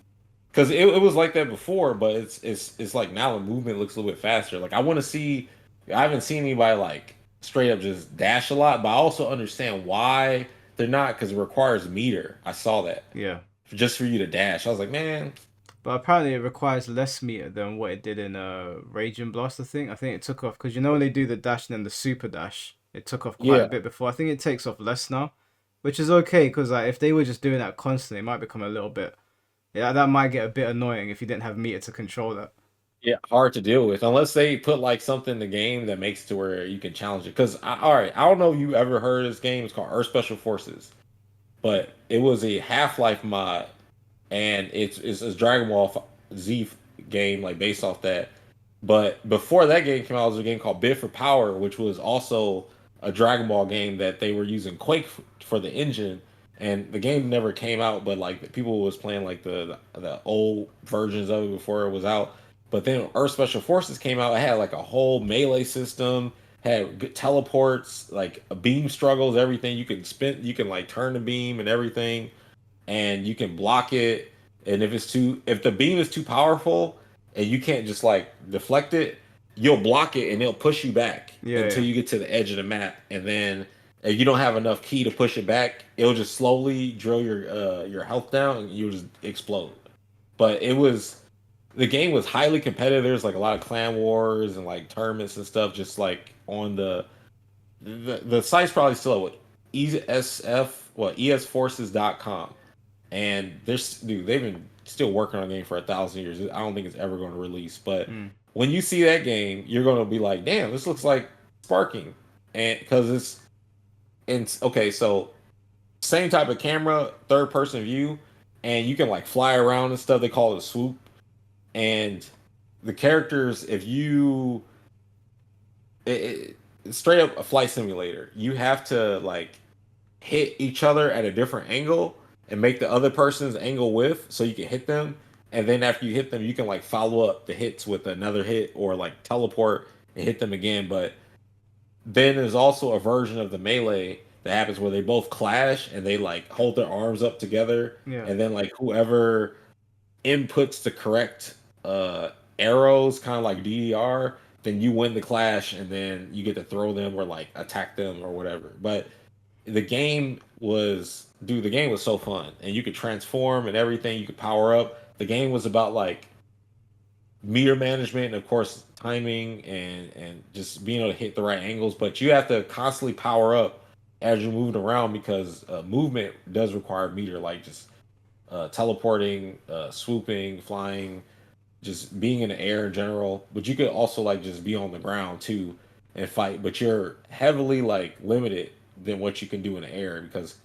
because it was like that before, but it's like now the movement looks a little bit faster. Like I want to see, I haven't seen anybody like straight up just dash a lot, but I also understand why they're not because it requires meter. I saw that Yeah. just for you to dash. I was like, man, But apparently it requires less meter than what it did in Raging Blast, I think. I think it took off because you know when they do the dash and then the super dash, it took off quite a yeah, bit before. I think it takes off less now, which is okay because like if they were just doing that constantly, it might become a little bit, yeah, that might get a bit annoying if you didn't have meter to control that. yeah, hard to deal with unless they put like something in the game that makes it to where you can challenge it. Because all right, I don't know if you ever heard of this game. It's called Earth Special Forces, but it was a Half Life mod and it's a Dragon Ball Z game like based off that. But before that game came out, there was a game called Bid for Power, which was also a Dragon Ball game that they were using Quake for the engine, and the game never came out. But like people was playing like the old versions of it before it was out. But then Earth Special Forces came out. It had like a whole melee system, had good teleports, like beam struggles, everything. You can spin, you can like turn the beam and everything and you can block it. And if the beam is too powerful and you can't just like deflect it, you'll block it and it'll push you back Yeah, until yeah. you get to the edge of the map. And then if you don't have enough key to push it back, it'll just slowly drill your health down and you'll just explode. But the game was highly competitive. There's like a lot of clan wars and like tournaments and stuff just like on the site's probably still at what esforces.com and they've been still working on the game for 1,000 years. I don't think it's ever going to release, but Mm. when you see that game, you're going to be like, "Damn, this looks like Sparking," and because it's okay. So same type of camera, third person view, and you can like fly around and stuff. They call it a swoop, and the characters, if you it's straight up a flight simulator, you have to like hit each other at a different angle and make the other person's angle whiff so you can hit them. And then after you hit them, you can like follow up the hits with another hit or like teleport and hit them again. But then there's also a version of the melee that happens where they both clash and they like hold their arms up together, Yeah. and then like whoever inputs the correct arrows, kind of like DDR, then you win the clash, and then you get to throw them or like attack them or whatever. But the game was so fun, and you could transform and everything. You could power up. The game was about like meter management and of course timing and just being able to hit the right angles, but you have to constantly power up as you're moving around because movement does require meter, like just teleporting, swooping, flying, just being in the air in general. But you could also like just be on the ground too and fight, but you're heavily like limited than what you can do in the air because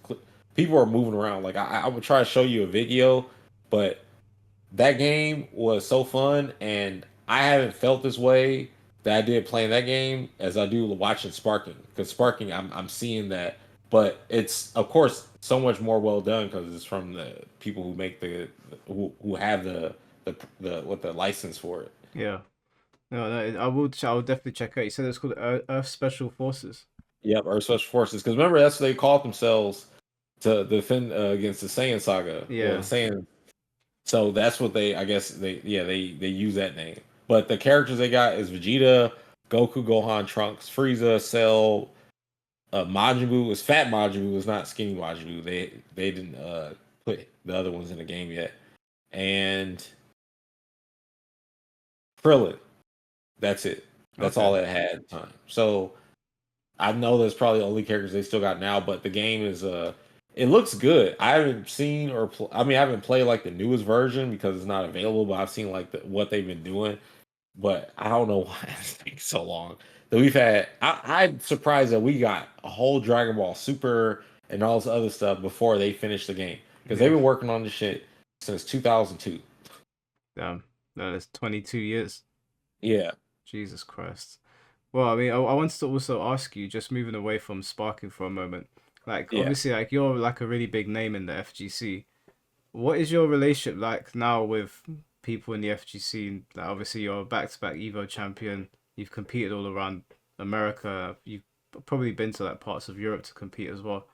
people are moving around. Like I would try to show you a video, but that game was so fun, and I haven't felt this way that I did playing that game as I do watching Sparking. Because Sparking, I'm seeing that, but it's of course so much more well done because it's from the people who make who have the license for it. Yeah. No, no, I will definitely check out. You said it's called Earth Special Forces. Yep, or Special Forces. Because remember, that's what they called themselves to defend against the Saiyan saga. Well, the Yeah. Saiyan. So that's what I guess they use that name. But the characters they got is Vegeta, Goku, Gohan, Trunks, Frieza, Cell, Majin Buu. Was Fat Majin Buu, was not Skinny Majin Buu. They didn't put the other ones in the game yet. And Krillin. That's it. That's all it had at the time. So I know that's probably the only characters they still got now, but the game is it looks good. I haven't seen I mean I haven't played like the newest version because it's not available, but I've seen like what they've been doing. But I don't know why it's taking so long. That we've had I'm surprised that we got a whole Dragon Ball Super and all this other stuff before they finished the game. Because they've been working on this shit since 2002. Damn. No, that's 22 years. Yeah. Jesus Christ. Well, I mean, I wanted to also ask you, just moving away from Sparking for a moment. Like, Yeah. obviously, like you're like a really big name in the FGC. What is your relationship like now with people in the FGC? Like, obviously, you're a back-to-back EVO champion. You've competed all around America. You've probably been to like parts of Europe to compete as well.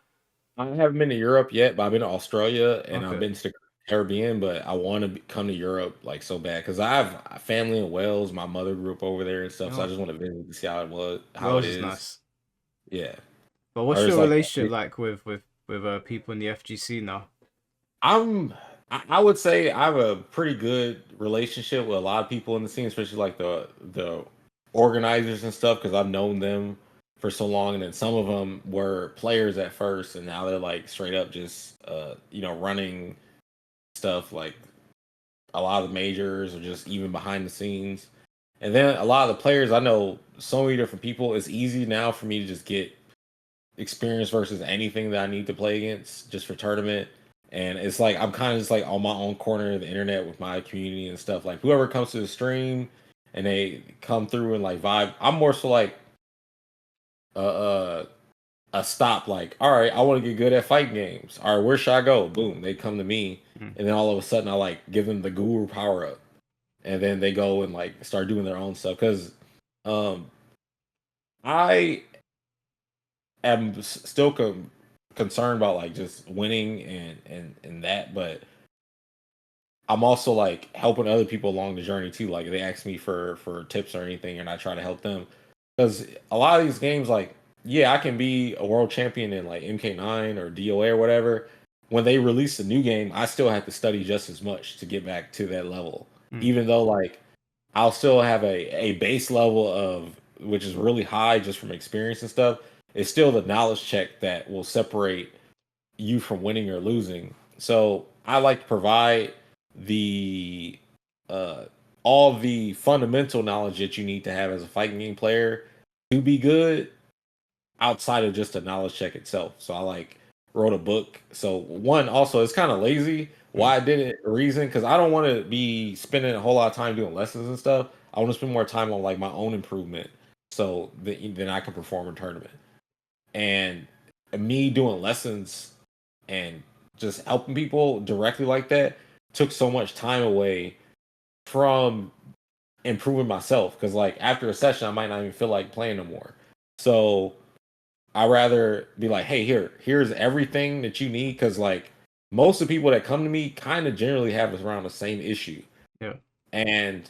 I haven't been to Europe yet, but I've been to Australia and I've Okay. been to the Caribbean. But I want to come to Europe like so bad because I have family in Wales. My mother grew up over there and stuff, so I Oh, just want to visit to see how it was, how it Wales is is. nice. Yeah, But or what's it's your like relationship like with people in the FGC now? I'm. I would say I have a pretty good relationship with a lot of people in the scene, especially like the organizers and stuff, because I've known them for so long, and then some of them were players at first, and now they're like straight up just running stuff like a lot of the majors or just even behind the scenes. And then a lot of the players I know so many different people. It's easy now for me to just get experience versus anything that I need to play against just for tournament. And it's like I'm kind of just like on my own corner of the internet with my community and stuff. Like whoever comes to the stream and they come through and like vibe. I'm more so like uh, uh a stop. Like all right, I want to get good at fighting games. All right, where should I go? Boom, they come to me, Mhm. and then all of a sudden I like give them the guru power up, and then they go and like start doing their own stuff because um I am still concerned about like just winning and that, but I'm also like helping other people along the journey too. Like they ask me for tips or anything, and I try to help them because a lot of these games, like yeah, I can be a world champion in like MK9 or DOA or whatever. When they release a new game, I still have to study just as much to get back to that level, Mm. even though like I'll still have a base level of which is really high just from experience and stuff. It's still the knowledge check that will separate you from winning or losing. So I like to provide the uh all the fundamental knowledge that you need to have as a fighting game player to be good outside of just a knowledge check itself. So I like wrote a book. So one also it's kind of lazy. Mm. Why I did it reason because I don't want to be spending a whole lot of time doing lessons and stuff. I want to spend more time on like my own improvement so that then I can perform in tournament. And me doing lessons and just helping people directly like that took so much time away from improving myself. Because like after a session, I might not even feel like playing no more. So I rather be like, hey, here's everything that you need. Because like most of the people that come to me kind of generally have around the same issue. Yeah. And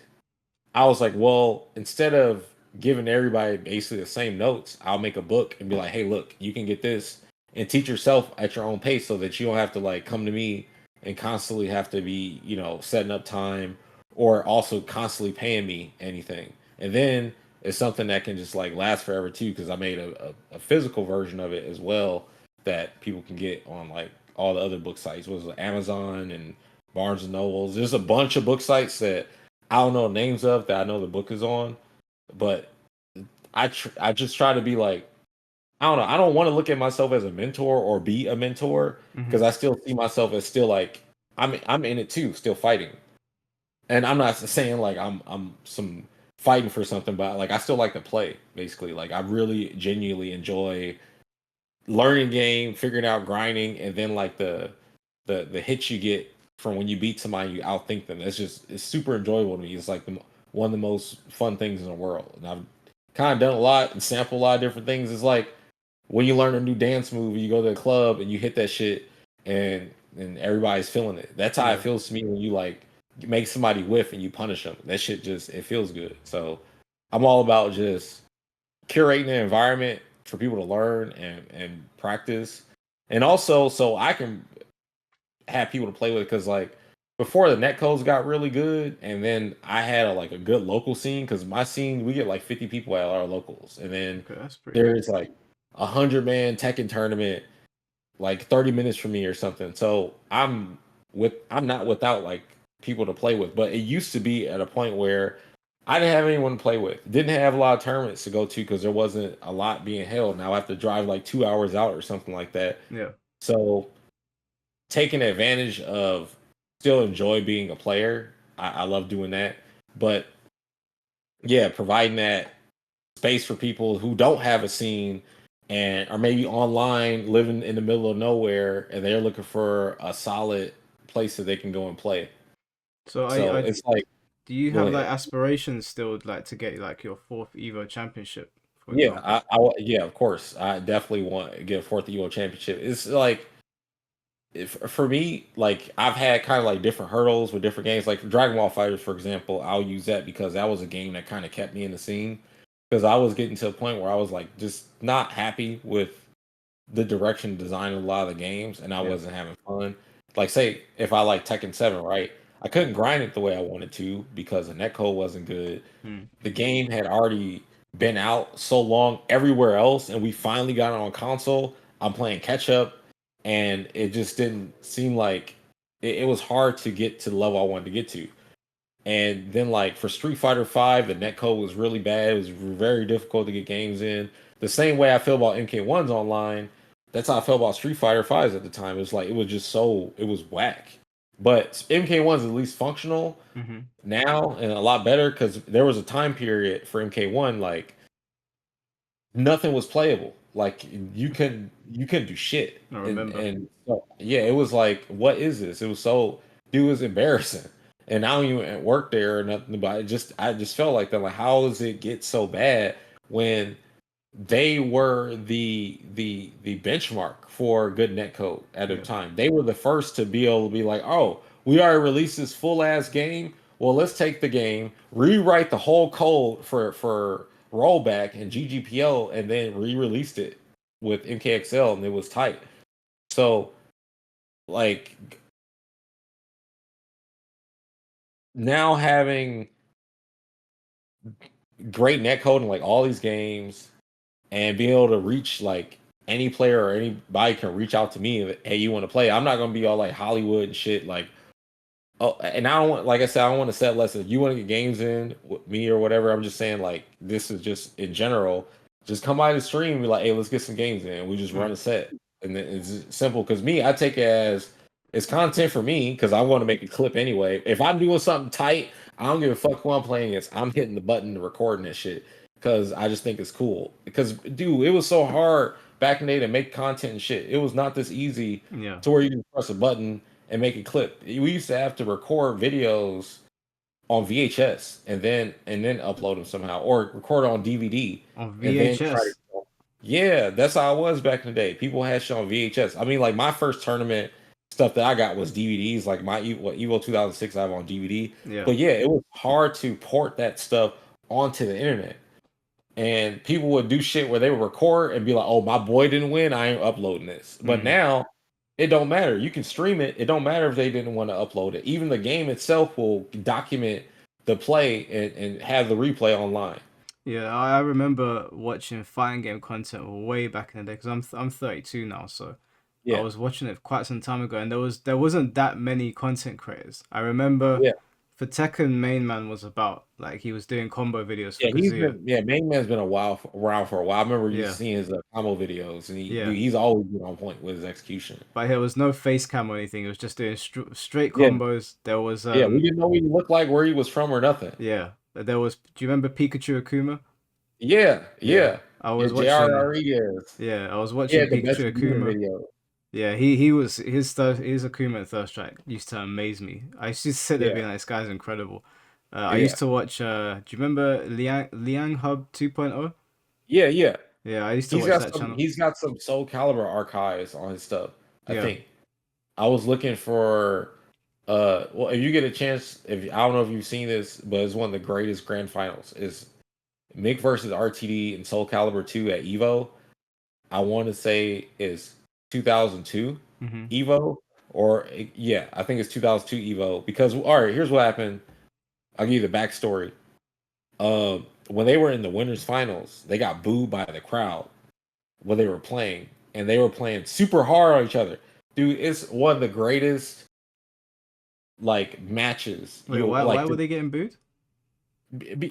I was like, well, instead of giving everybody basically the same notes, I'll make a book and be like, hey, look, you can get this and teach yourself at your own pace so that you don't have to like come to me and constantly have to be, setting up time or also constantly paying me anything. And then it's something that can just like last forever too, because I made a physical version of it as well that people can get on like all the other book sites. Was Amazon and Barnes and Nobles. There's a bunch of book sites that I don't know names of that I know the book is on, but I just try to be like, I don't know. I don't want to look at myself as a mentor or be a mentor because I still see myself as still like I'm in it too, still fighting. And I'm not saying like I'm some fighting for something, but like I still like to play basically. Like I really genuinely enjoy learning game, figuring out grinding, and then like the hits you get from when you beat somebody, you outthink them. It's super enjoyable to me. It's like one of the most fun things in the world. And I've kind of done a lot and sampled a lot of different things. It's like when you learn a new dance move, you go to the club and you hit that shit, and everybody's feeling it. That's how it feels to me when you like make somebody whiff and you punish them. That shit it feels good. So I'm all about just curating an environment for people to learn and practice, and also so I can have people to play with. Because like before the netcodes got really good, and then I had like a good local scene. Because my scene, we get like 50 people at our locals, and then there's like 100-man Tekken tournament like 30 minutes from me or something. So I'm not without like people to play with, but it used to be at a point where I didn't have anyone to play with. Didn't have a lot of tournaments to go to because there wasn't a lot being held. Now I have to drive like 2 hours out or something like that. Yeah. So taking advantage of still enjoy being a player. I love doing that. But yeah, providing that space for people who don't have a scene and are maybe online living in the middle of nowhere and they're looking for a solid place that they can go and play. So So it's like, do you go have like ahead. aspirations still like to get like your fourth Evo championship, for Yeah, example? yeah, of course. I definitely want to get a fourth EVO championship. It's like, if for me, like I've had kind of like different hurdles with different games. Like Dragon Ball Fighters, for example, I'll use that because that was a game that kind of kept me in the scene. Because I was getting to a point where I was like just not happy with the direction design of a lot of the games, and I Yeah. wasn't having fun. Like, say if I like Tekken 7, right? I couldn't grind it the way I wanted to because the netcode wasn't good. Hmm. The game had already been out so long everywhere else, and we finally got it on console. I'm playing catch up, and it just didn't seem like it was hard to get to the level I wanted to get to. And then like for Street Fighter 5, the netcode was really bad. It was very difficult to get games in. The same way I feel about MK1's online, that's how I felt about Street Fighter 5's at the time. It was like it was whack. But MK1's at least functional Mm-hmm. now and a lot better because there was a time period for MK1 like nothing was playable. Like you couldn't do shit. I And remember. and so, yeah, it was like, what is this? It was so dude, it was embarrassing. And I don't even work there or nothing, but I just felt like that. Like, how does it get so bad when they were the benchmark for good netcode at the Yeah. time? They were the first to be able to be like, oh, we already released this full ass game. Well, let's take the game, rewrite the whole code for rollback and GGPO, and then re-released it with MKXL, and it was tight. So, like, now having great netcode in like all these games and being able to reach like any player or anybody can reach out to me if, hey, you want to play. I'm not gonna be all like Hollywood and shit. Like, oh, and I don't want, like I said, I don't want to set lessons. You want to get games in with me or whatever. I'm just saying, like, this is just in general. Just come by the stream and be like, hey, let's get some games in. We just run Mm. a set. And then it's simple. Because me, I take it as it's content for me because I want to make a clip anyway. If I'm doing something tight, I don't give a fuck who I'm playing against. I'm hitting the button to recording this shit because I just think it's cool. Because, dude, it was so hard back in the day to make content and shit. It was not this easy Yeah. to where you can press a button and make a clip. We used to have to record videos on VHS and then upload them somehow, or record on DVD On and then try VHS. to. Yeah, that's how I was back in the day. People had shit on VHS. I mean, like my first tournament stuff that I got was DVDs, like my Evo 2006 I have on DVD. Yeah. But yeah, it was hard to port that stuff onto the internet. And people would do shit where they would record and be like, "Oh, my boy didn't win. I ain't uploading this." But now it don't matter. You can stream it. It don't matter if they didn't want to upload it. Even the game itself will document the play and have the replay online. Yeah, I remember watching fighting game content way back in the day because I'm 32 now, so I Yeah, was watching it quite some time ago, and there wasn't that many content creators. I remember yeah, for Tekken, main man was about like he was doing combo videos for yeah. He's Kazuya. been Main Man's been around for a while. I remember you Yeah, seeing his combo videos, and yeah, he's always been on point with his execution. but there was no face cam or anything. It was just doing straight Yeah, combos. There was yeah. We didn't know what he looked like, where he was from, or nothing. yeah, there was. Do you remember Pikachu Akuma? Yeah, Yeah, yeah, I yeah. was watching. JRRE is. Yeah, I was He watching had the best Pikachu beginning Akuma. video. Yeah, was his Akuma in Thirst Strike used to amaze me. I used to sit there Yeah, being like, this guy's incredible. I yeah. used to watch. Do you remember Liang Hub 2.0? Yeah, yeah. Yeah, I used to watch that channel. He's got some Soul Calibur archives on his stuff. I Yeah. think. I was looking for well, if you get a chance, if I don't know if you've seen this, but it's one of the greatest grand finals is Mick versus RTD and Soul Calibur 2 at EVO. I want to say is 2002 Hmm. EVO or yeah, I think it's 2002 EVO because all right, here's what happened. I'll give you the backstory. When they were in the winners finals, they got booed by the crowd when they were playing, and they were playing super hard on each other. Dude, it's one of the greatest like matches. Wait, You why like, were they getting booed?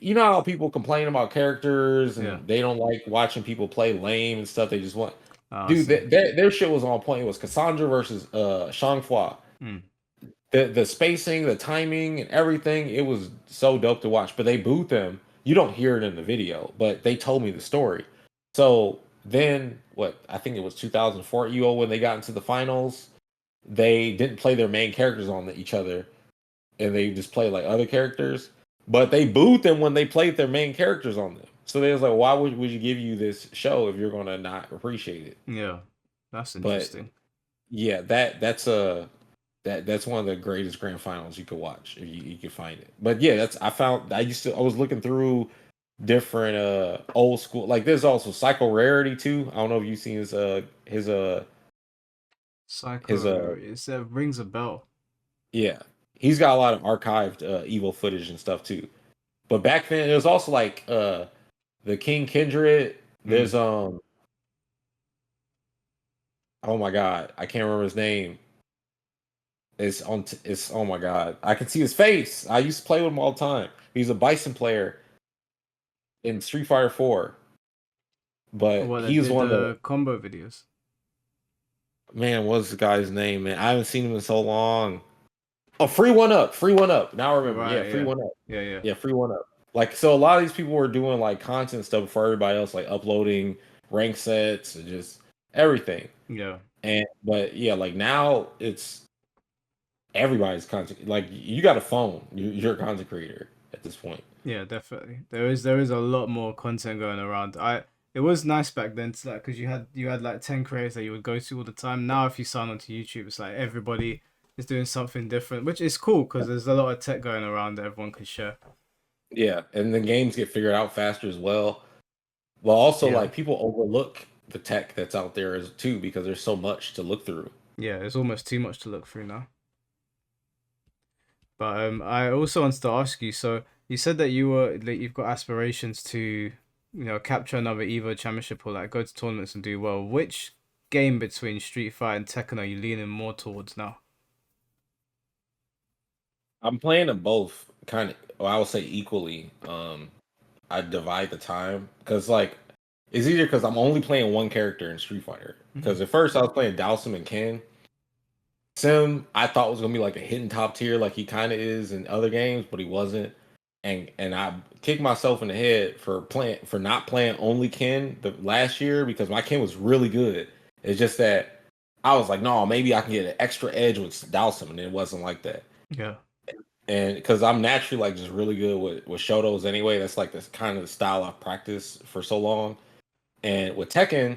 you know how people complain about characters Yeah. and they don't like watching people play lame and stuff. They just want, Oh, I dude. see. Their shit was on point. It was Cassandra versus Shangfua. Mm. The spacing, the timing, and everything. It was so dope to watch. But they booed them. You don't hear it in the video, but they told me the story. So then, what I think it was 2004 EO when they got into the finals, they didn't play their main characters on each other, and they just played like other characters. But they booed them when they played their main characters on them. So they was like, why would you give you this show if you're gonna not appreciate it? Yeah, that's But interesting. yeah, that's one of the greatest grand finals you could watch if you can find it. But yeah, I was looking through different old school, like there's also Psycho Rarity too. I don't know if you've seen his Psycho, it rings a bell. yeah. He's got a lot of archived evil footage and stuff too. But back then it was also like the King Kindred. Mm. There's oh my god, I can't remember his name. It's oh my god, I can see his face. I used to play with him all the time. He's a Bison player in Street Fighter 4, but What, that he's did one of the the combo videos? man. What's the guy's name, man? I haven't seen him in so long. Oh, free one up. Now I remember. Yeah, Right, free yeah. one up. Yeah, yeah. Yeah, free one up. Like so, a lot of these people were doing like content stuff for everybody else, like uploading rank sets and just everything. Yeah. And but yeah, like now it's everybody's content. Like you got a phone, you're a content creator at this point. Yeah, definitely. There is a lot more content going around. It was nice back then to like because you had like 10 creators that you would go to all the time. Now if you sign onto YouTube, it's like everybody is doing something different, which is cool because there's a lot of tech going around that everyone can share. Yeah, and the games get figured out faster as well. Well, also Yeah. like people overlook the tech that's out there as too because there's so much to look through. Yeah, it's almost too much to look through now. But I also wanted to ask you, so you said that you've got aspirations to, capture another EVO championship or like go to tournaments and do well. Which game between Street Fighter and Tekken are you leaning more towards now? I'm playing them both kind of, well, I would say equally. I divide the time because like it's easier because I'm only playing one character in Street Fighter. Because at first I was playing Dhalsim and Ken. Sim I thought was gonna be like a hidden top tier like he kind of is in other games, but he wasn't. and I kicked myself in the head for not playing only Ken the last year because my Ken was really good. It's just that I was like, no, maybe I can get an extra edge with Dowsum, and it wasn't like that. Yeah. And because I'm naturally like just really good with Shotos anyway, that's like this kind of the style I've practiced for so long. And with Tekken,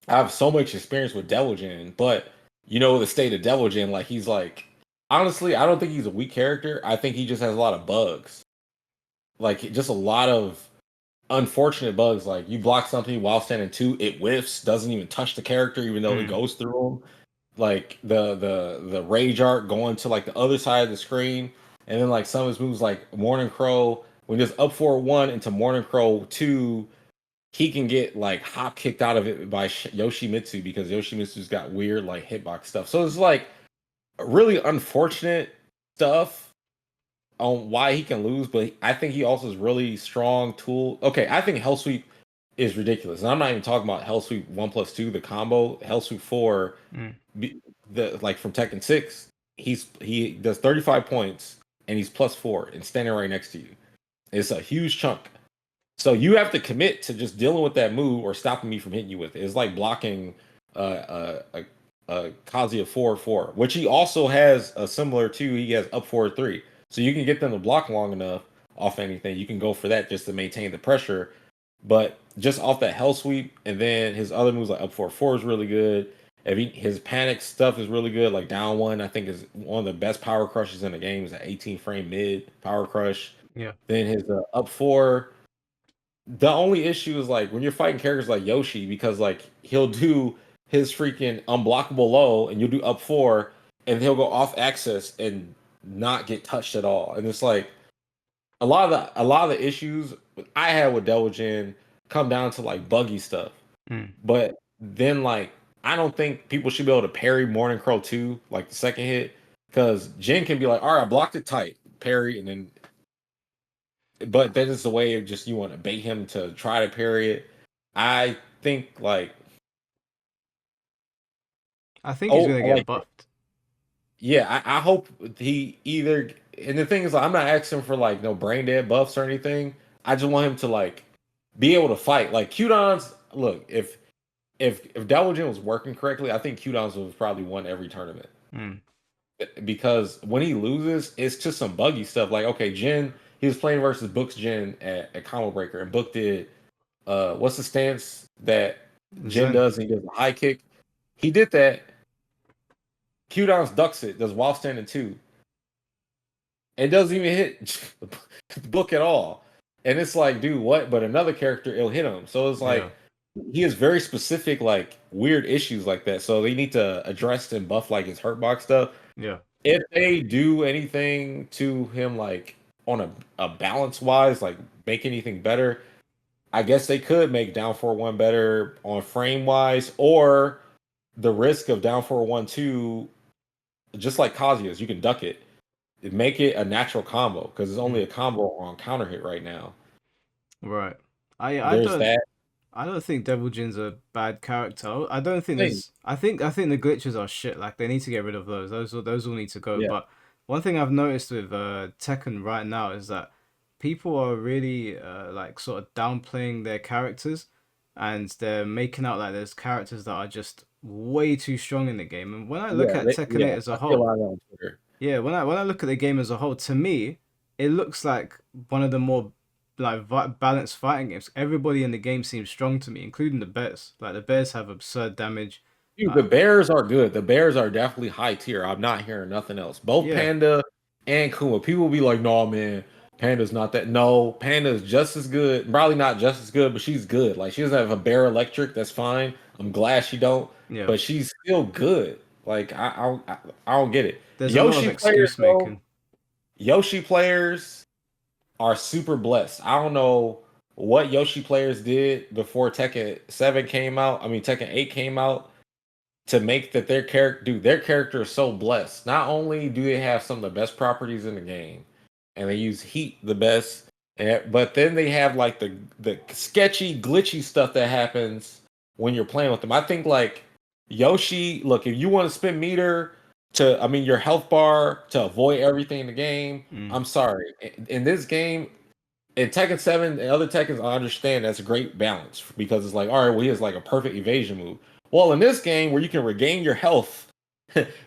I have so much experience with Devil Jin, but you know the state of Devil Jin, like he's like honestly, I don't think he's a weak character. I think he just has a lot of bugs. Like just a lot of unfortunate bugs. Like you block something while standing two, it whiffs, doesn't even touch the character, even though it goes through him. Like the rage art going to like the other side of the screen, and then like some of his moves like Morning Crow, when just up 4-1 into Morning Crow 2, he can get like hop kicked out of it by Yoshimitsu because Yoshimitsu's got weird like hitbox stuff. So it's like really unfortunate stuff on why he can lose, but I think he also is really strong tool. Okay, I think Hell Sweep is ridiculous, and I'm not even talking about Hell Sweep 1+2, the combo. Hell Sweep 4, the like from Tekken 6, he does 35 points and he's +4 and standing right next to you. It's a huge chunk. So you have to commit to just dealing with that move or stopping me from hitting you with it. It's like blocking a Kazuya 4-4, which he also has a similar to. He has up 4-3. So you can get them to block long enough off anything. You can go for that just to maintain the pressure. But just off that Hell Sweep, and then his other moves like up 4-4 is really good. His panic stuff is really good. Like down one, I think is one of the best power crushes in the game. Is an 18 frame mid power crush. Yeah. Then his up 4. The only issue is like when you're fighting characters like Yoshi, because like he'll do his freaking unblockable low, and you'll do up 4, and he'll go off axis and not get touched at all. And it's like a lot of the issues I had with Devil Jin come down to like buggy stuff. But then like I don't think people should be able to parry Morning Crow 2, like the second hit, because Jin can be like, all right, I blocked it tight, parry, and then but then it's the way of just you want to bait him to try to parry it. I think like he's gonna get buffed. Yeah, I hope he either. And the thing is, like, I'm not asking for like no brain dead buffs or anything. I just want him to like be able to fight. Like Qdons, look, if Devil Jin was working correctly, I think Qdons would have probably won every tournament. Because when he loses, it's just some buggy stuff. Like, okay, Jin, he was playing versus Book's Jin at Combo Breaker, and Book did what's the stance that Jin does? And he does a high kick. He did that. Q-Downs ducks it, does while standing 2. It doesn't even hit Book at all. And it's like, dude, what? But another character, it'll hit him. So it's like, he has very specific, like, weird issues like that. So they need to address and buff, like, his hurt box stuff. Yeah. If they do anything to him, like, on a balance-wise, like, make anything better, I guess they could make down 4-1 better on frame-wise, or the risk of down 4-1-2, just like Kazuya's, you can duck it. Make it a natural combo, because it's only a combo on counter hit right now. Right. I don't think Devil Jin's a bad character. I don't think there's. I think the glitches are shit. Like they need to get rid of those. Those all need to go. Yeah. But one thing I've noticed with Tekken right now is that people are really like sort of downplaying their characters, and they're making out like there's characters that are just way too strong in the game. And when I look at Tekken 8 as a whole, when I look at the game as a whole, to me, it looks like one of the more like balanced fighting games. Everybody in the game seems strong to me, including the bears. Like the bears have absurd damage. Dude, the bears are good. The bears are definitely high tier. I'm not hearing nothing else. Both Panda and Kuma. People be like, "No, man, Panda's not that." No, Panda's just as good. Probably not just as good, but she's good. Like she doesn't have a bear electric. That's fine. I'm glad she don't. Yeah. But she's still good. Like I don't get it. There's Yoshi a lot of excuse making. Yoshi players are super blessed. I don't know what Yoshi players did before Tekken 7 came out. I mean Tekken 8 came out to make that their character is so blessed. Not only do they have some of the best properties in the game, and they use heat the best, but then they have like the sketchy, glitchy stuff that happens when you're playing with them. I think like Yoshi, look, if you want to spend meter I mean, your health bar to avoid everything in the game. Mm. I'm sorry. In this game, in Tekken 7 and other Tekkens, I understand that's a great balance because it's like, all right, well, he has like a perfect evasion move. Well, in this game where you can regain your health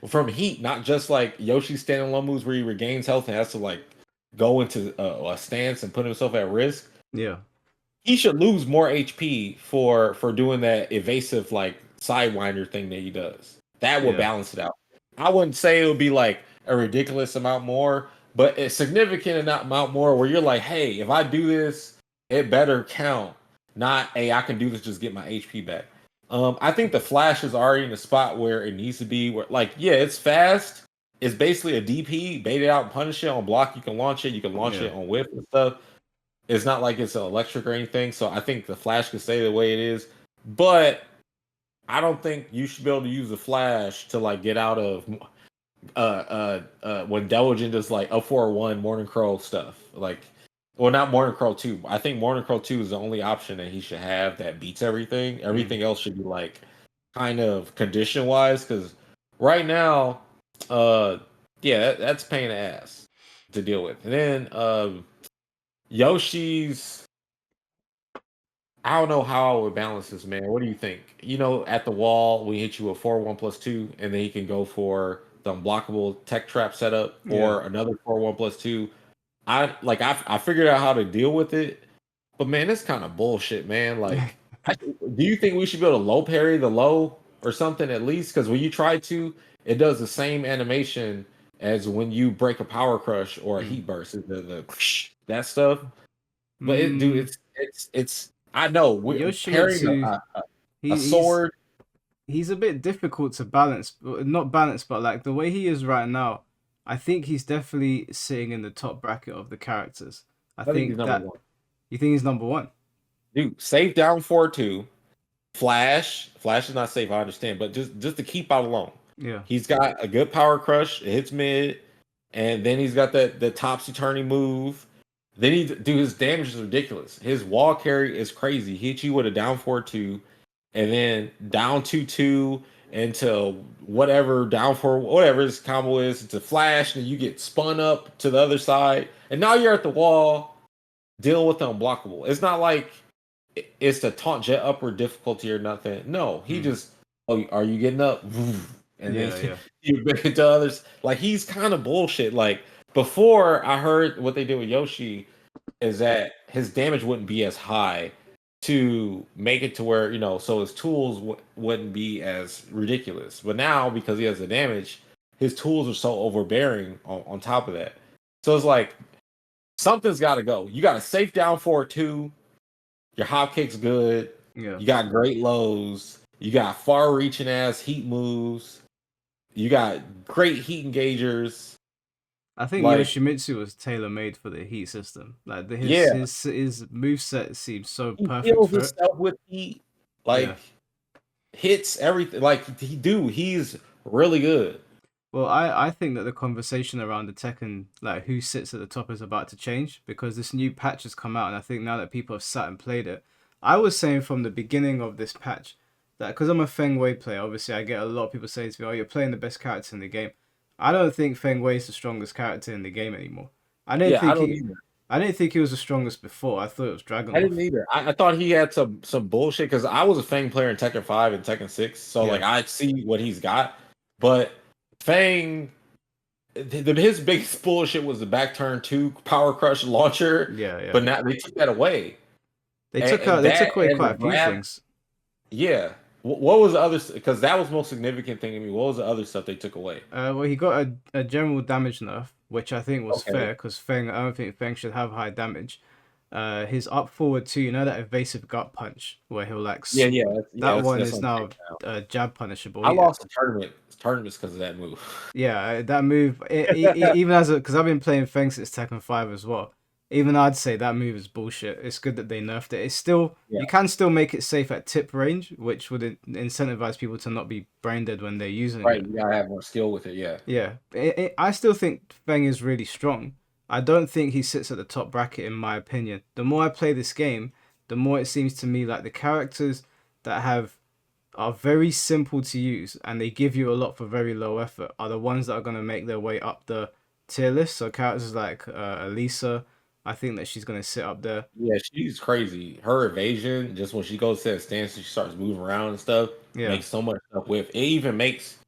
from heat, not just like Yoshi's standalone moves where he regains health and has to like go into a stance and put himself at risk. Yeah. He should lose more HP for doing that evasive like sidewinder thing that he does. That would Yeah. balance it out. I wouldn't say it would be like a ridiculous amount more, but a significant amount more where you're like, hey, if I do this, it better count. Not, hey, I can do this, just get my HP back. I think the Flash is already in the spot where it needs to be. Where, like, yeah, it's fast. It's basically a DP, bait it out and punish it on block. You can launch it. You can launch it on whip and stuff. It's not like it's electric or anything. So I think the Flash can stay the way it is. But I don't think you should be able to use the Flash to like get out of when Deligent does like up 4-1 Morning Crow stuff. Like, well, not Morning Crow 2. I think Morning Crow 2 is the only option that he should have that beats everything. Everything else should be like kind of condition wise, because right now, yeah, that's a pain in the ass to deal with. And then Yoshi's, I don't know how I would balance this, man. What do you think? You know, at the wall, we hit you a 4-1+2, and then he can go for the unblockable tech trap setup or another 4-1+2. I figured out how to deal with it, but man, it's kind of bullshit, man. Like, do you think we should be able to low parry the low or something at least? Because when you try to, it does the same animation as when you break a power crush or a heat burst. The that stuff. But it's. I know we're parrying Yoshimitsu, a sword. He's a bit difficult to balance, not balance, but like the way he is right now, I think he's definitely sitting in the top bracket of the characters. I I think he's think number that one. you think he's number one. Dude, safe down 4-2. Flash is not safe, I understand, but just to keep out alone. Yeah. He's got a good power crush, it hits mid, and then he's got the topsy turning move. Then his damage is ridiculous. His wall carry is crazy. He hits you with a down 4-2, and then down 2-2 into whatever down 4, whatever his combo is, it's a flash, and you get spun up to the other side, and now you're at the wall dealing with the unblockable. It's not like it's the taunt jet upward difficulty or nothing. No, he just, oh, are you getting up? And then you bring it to others. Like, he's kind of bullshit. Like, before I heard what they did with Yoshi is that his damage wouldn't be as high to make it to where, you know, so his tools wouldn't be as ridiculous. But now, because he has the damage, his tools are so overbearing on top of that. So it's like, something's got to go. You got a safe down 4-2. Your hop kick's good. Yeah. You got great lows. You got far-reaching ass heat moves. You got great heat engagers. I think like, Yoshimitsu was tailor made for the heat system. Like his moveset seems so perfect he kills for it. himself with heat. Like, hits everything. Like, he's really good. Well, I think that the conversation around the Tekken, like who sits at the top, is about to change because this new patch has come out, and I think now that people have sat and played it, I was saying from the beginning of this patch that because I'm a Feng Wei player, obviously I get a lot of people saying to me, "Oh, you're playing the best character in the game." I don't think Feng Wei is the strongest character in the game anymore. I didn't think he was the strongest before. I thought it was Dragunov. I didn't either. I thought he had some bullshit because I was a Fang player in Tekken 5 and Tekken 6, so like I see what he's got, but Fang, his biggest bullshit was the back turn 2 power crush launcher. Yeah. But now they took that away. They took away quite a few things. Yeah. What was the other? Because that was the most significant thing to me. What was the other stuff they took away? Well, he got a general damage nerf, which I think was fair because I don't think Feng should have high damage. His up forward 2, you know that evasive gut punch where he'll like that one is now jab punishable. I lost the tournaments because of that move. Yeah, that move even as because I've been playing Feng since Tekken 5 as well. Even I'd say that move is bullshit. It's good that they nerfed it. It's still you can still make it safe at tip range, which would incentivize people to not be brain dead when they're using it. Right, you gotta have more skill with it. Yeah. Yeah, I still think Feng is really strong. I don't think he sits at the top bracket in my opinion. The more I play this game, the more it seems to me like the characters that have are very simple to use and they give you a lot for very low effort are the ones that are going to make their way up the tier list. So characters like Elisa, I think that she's going to sit up there. Yeah, she's crazy. Her evasion, just when she goes to that stance and she starts moving around and stuff, Yeah, makes so much stuff with. It even makes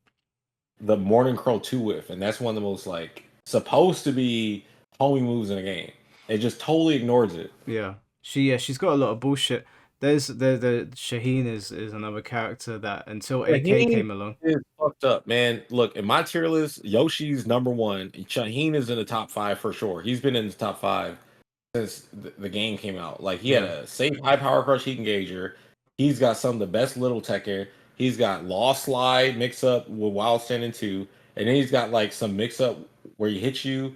the Morning Crow 2 with, and that's one of the most like supposed to be homie moves in the game. It just totally ignores it. yeah. She's got a lot of bullshit. There's the Shaheen is another character that until AK Shaheen came along. is fucked up, man. Look, in my tier list, Yoshi's number one. Shaheen is in the top five for sure. He's been in the top five since the game came out. Like he had Yeah, a safe high power crush heat engager. He's got some of the best little Tekken. He's got law slide mix up with wild standing two, and then he's got like some mix up where he hits you,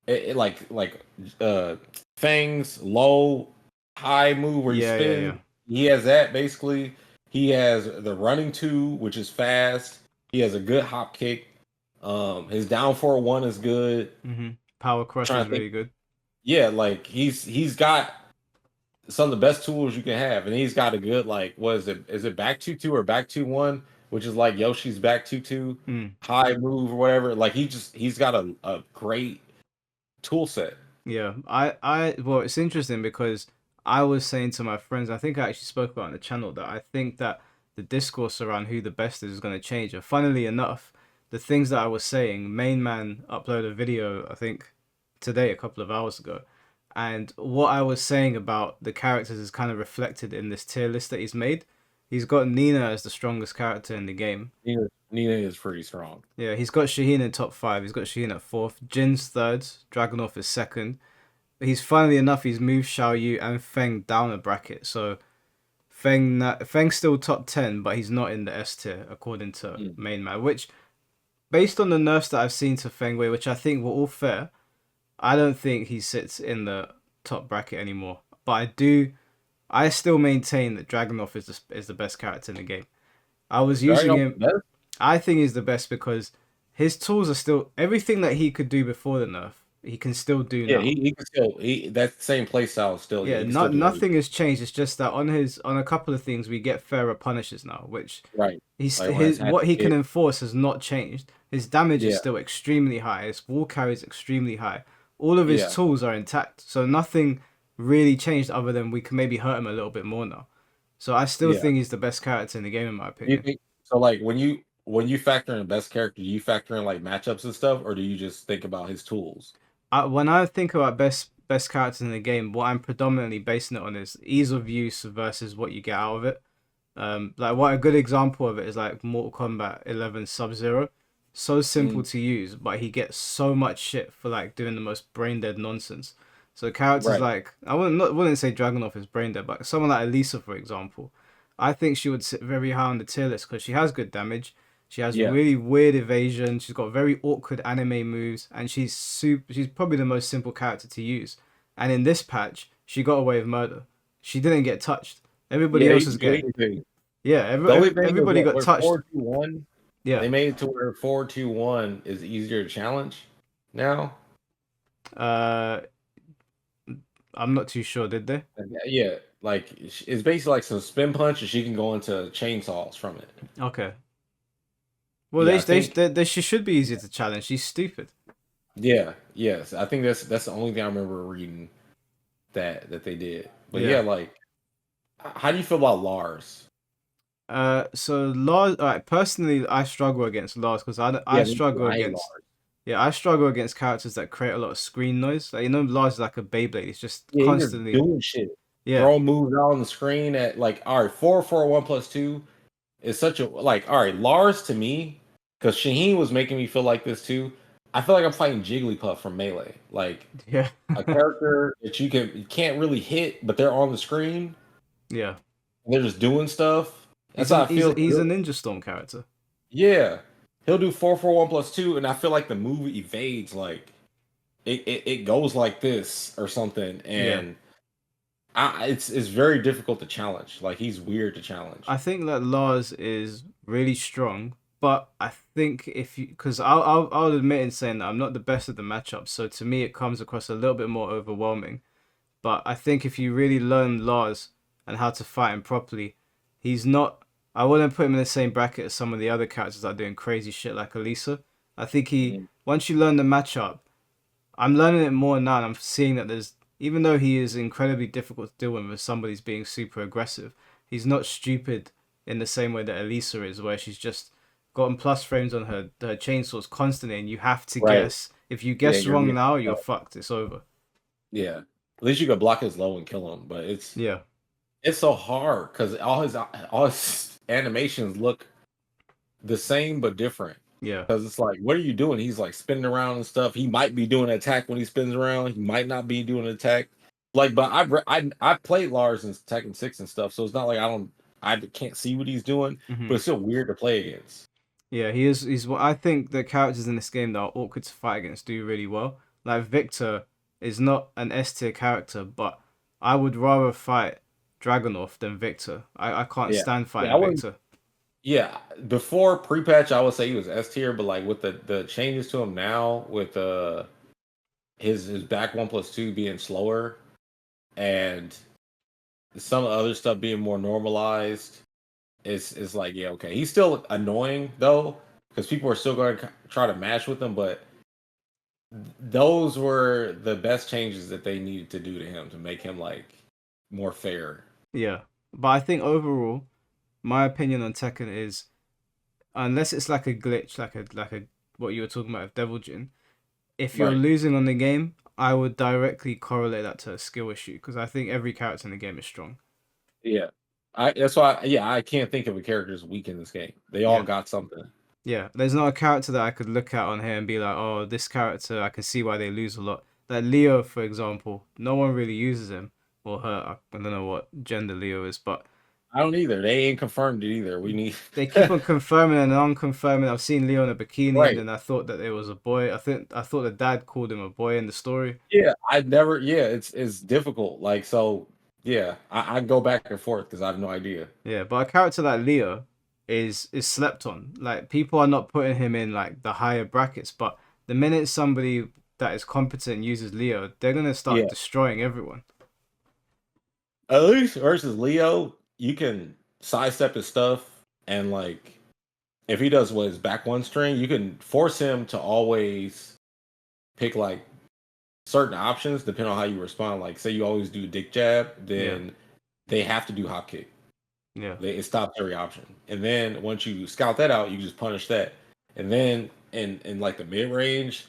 like uh fangs low high move where you yeah. spin. He has that basically. He has the running two, which is fast. He has a good hop kick. His down 4-1 is good. Power Crush Trying is to think, really good. yeah, like he's got some of the best tools you can have, and he's got a good like what is it? Is it back 2-2 or back 2-1, which is like Yoshi's back 2-2 Mm. high move or whatever. Like he's got a great tool set. Yeah, well, it's interesting because I was saying to my friends, I think I actually spoke about on the channel that I think that the discourse around who the best is going to change. And funnily enough, the things that I was saying, Main Man uploaded a video, I think today, a couple of hours ago. And what I was saying about the characters is kind of reflected in this tier list that he's made. He's got Nina as the strongest character in the game. Nina is pretty strong. Yeah, he's got Shaheen in top five. He's got Shaheen at fourth. Jin's third. Dragunov is second. He's funnily enough, he's moved Xiao Yu and Feng down a bracket. So Feng's still top 10, but he's not in the S tier according to Main Man. Which, based on the nerfs that I've seen to Feng Wei, which I think were all fair, I don't think he sits in the top bracket anymore. But I still maintain that Dragunov is the best character in the game. I was using him. I think he's the best because his tools are still everything that he could do before the nerf. He can still do Yeah, now. he can still that same play style is still. Yeah, Yeah, he can still not do nothing has changed. It's just that on a couple of things we get fairer punishes now, which right. Like when his it's what he can hit, enforce has not changed. His damage is yeah, still extremely high. His wall carry is extremely high. All of his yeah, tools are intact, so nothing really changed other than we can maybe hurt him a little bit more now. So I still yeah. think he's the best character in the game in my Do you opinion. think so? Like when you factor in best character, do you factor in like matchups and stuff, or do you just think about his tools? When I think about best characters in the game, what I'm predominantly basing it on is ease of use versus what you get out of it. Like what a good example of it is like Mortal Kombat 11 Sub-Zero. So simple Mm, to use, but he gets so much shit for like doing the most brain dead nonsense. So characters right. like wouldn't say Dragunov is brain dead, but someone like Elisa, for example, I think she would sit very high on the tier list because she has good damage. She has Yeah. really weird evasion. She's got very awkward anime moves, and she's probably the most simple character to use. And in this patch, she got away with murder. She didn't get touched. Everybody Yeah. else You is can do getting anything. yeah. The only thing is Everybody what got where touched. 4-2-1. Yeah. They made it to where 4-2-1 is easier to challenge now. Uh, I'm not too sure. Did they? Yeah, like it's basically like some spin punch, and she can go into chainsaws from it. Okay. Well, Yeah, I think. she should be easier to challenge. She's stupid. Yeah, yes, I think that's the only thing I remember reading that they did. But yeah, Yeah. like, how do you feel about Lars? So Lars. Alright, personally, I struggle against Lars because I Yeah, me too. struggle I hate against Lars. yeah I struggle against characters that create a lot of screen noise. Like Lars is like a Beyblade. It's just Yeah, he's just constantly doing shit, yeah throwing moves out on the screen at like, all right, 4-4-1+2 is such a like, all right, Lars to me, because Shaheen was making me feel like this too. I feel like I'm fighting Jigglypuff from Melee, like yeah a character that you can't really hit, but they're on the screen. yeah. They're just doing stuff. That's how I feel. He's a Ninja Storm character. Yeah, he'll do 4-4-1+2, and I feel like the move evades like it goes like this or something, Yeah. and it's very difficult to challenge. Like he's weird to challenge. I think that Lars is really strong, but I think if you, because I'll admit in saying that I'm not the best at the matchups, so to me it comes across a little bit more overwhelming. But I think if you really learn Lars and how to fight him properly, he's not. I wouldn't put him in the same bracket as some of the other characters that are doing crazy shit like Elisa. I think he Mhm. once you learn the matchup, I'm learning it more now, and I'm seeing that there's even though he is incredibly difficult to deal with if somebody's being super aggressive, he's not stupid in the same way that Elisa is, where she's just gotten plus frames on her chainsaws constantly, and you have to Right. guess. If you Yeah, guess you're wrong getting now, you're fucked. It's over. yeah. At least you could block his low and kill him, but Yeah, it's so hard because all his animations look the same but different. yeah, Because it's like, what are you doing? He's like spinning around and stuff. He might be doing an attack when he spins around. He might not be doing an attack. Like, but I've played Lars in Tekken 6 and stuff, so it's not like I can't see what he's doing, but hmm it's still weird to play against. yeah. He is. He's what I think the characters in this game that are awkward to fight against do really well. Like Victor is not an S tier character, but I would rather fight Dragunov than Victor. I can't Yeah. stand Yeah, I fighting wouldn't Victor. yeah. Before pre-patch, I would say he was S tier, but like with the changes to him now, with his back 1+2 being slower and some of the other stuff being more normalized, it's like, yeah, okay. He's still annoying though, because people are still going to try to match with him, but those were the best changes that they needed to do to him to make him like more fair. Yeah, but I think overall, my opinion on Tekken is unless it's like a glitch, like a what you were talking about with Devil Jin, if you're Right. losing on the game, I would directly correlate that to a skill issue because I think every character in the game is strong. Yeah. That's why yeah, I can't think of a character that's weak in this game. They all Yeah. got something. Yeah, there's not a character that I could look at on here and be like, oh, this character, I can see why they lose a lot. Like Leo, for example, no one really uses him or her. I don't know what gender Leo is, but I don't either. They ain't confirmed it either. We need they keep on confirming and unconfirming. I've seen Leo in a bikini, and right. then I thought that it was a boy. I thought the dad called him a boy in the story. Yeah, I never. Yeah, it's difficult. Like so. Yeah, I go back and forth because I have no idea. Yeah, but a character like Leo is slept on. Like people are not putting him in like the higher brackets, but the minute somebody that is competent uses Leo, they're gonna start Yeah, destroying everyone. at least versus Leo, you can sidestep his stuff and like if he does what his back one string, you can force him to always pick like certain options depending on how you respond. Like say you always do dick jab, Yeah, then they have to do hop kick. yeah, It stops every option. And then once you scout that out, you just punish that. And then in like the mid range,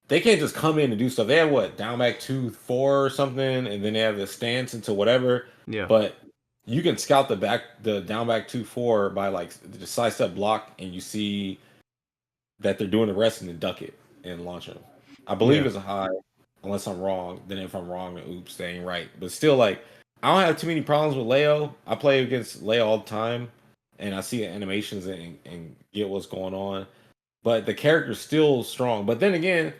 they can't just come in and do stuff. They have what down back 2-4 or something, and then they have the stance into whatever. yeah, But you can scout the down back 2-4 by like the side step block, and you see that they're doing the rest and then duck it and launch them. I believe yeah, it's a high, unless I'm wrong. Then if I'm wrong, then oops, they ain't right. But still, like I don't have too many problems with Leo. I play against Leo all the time, and I see the animations and get what's going on. But the character's still strong. But then again,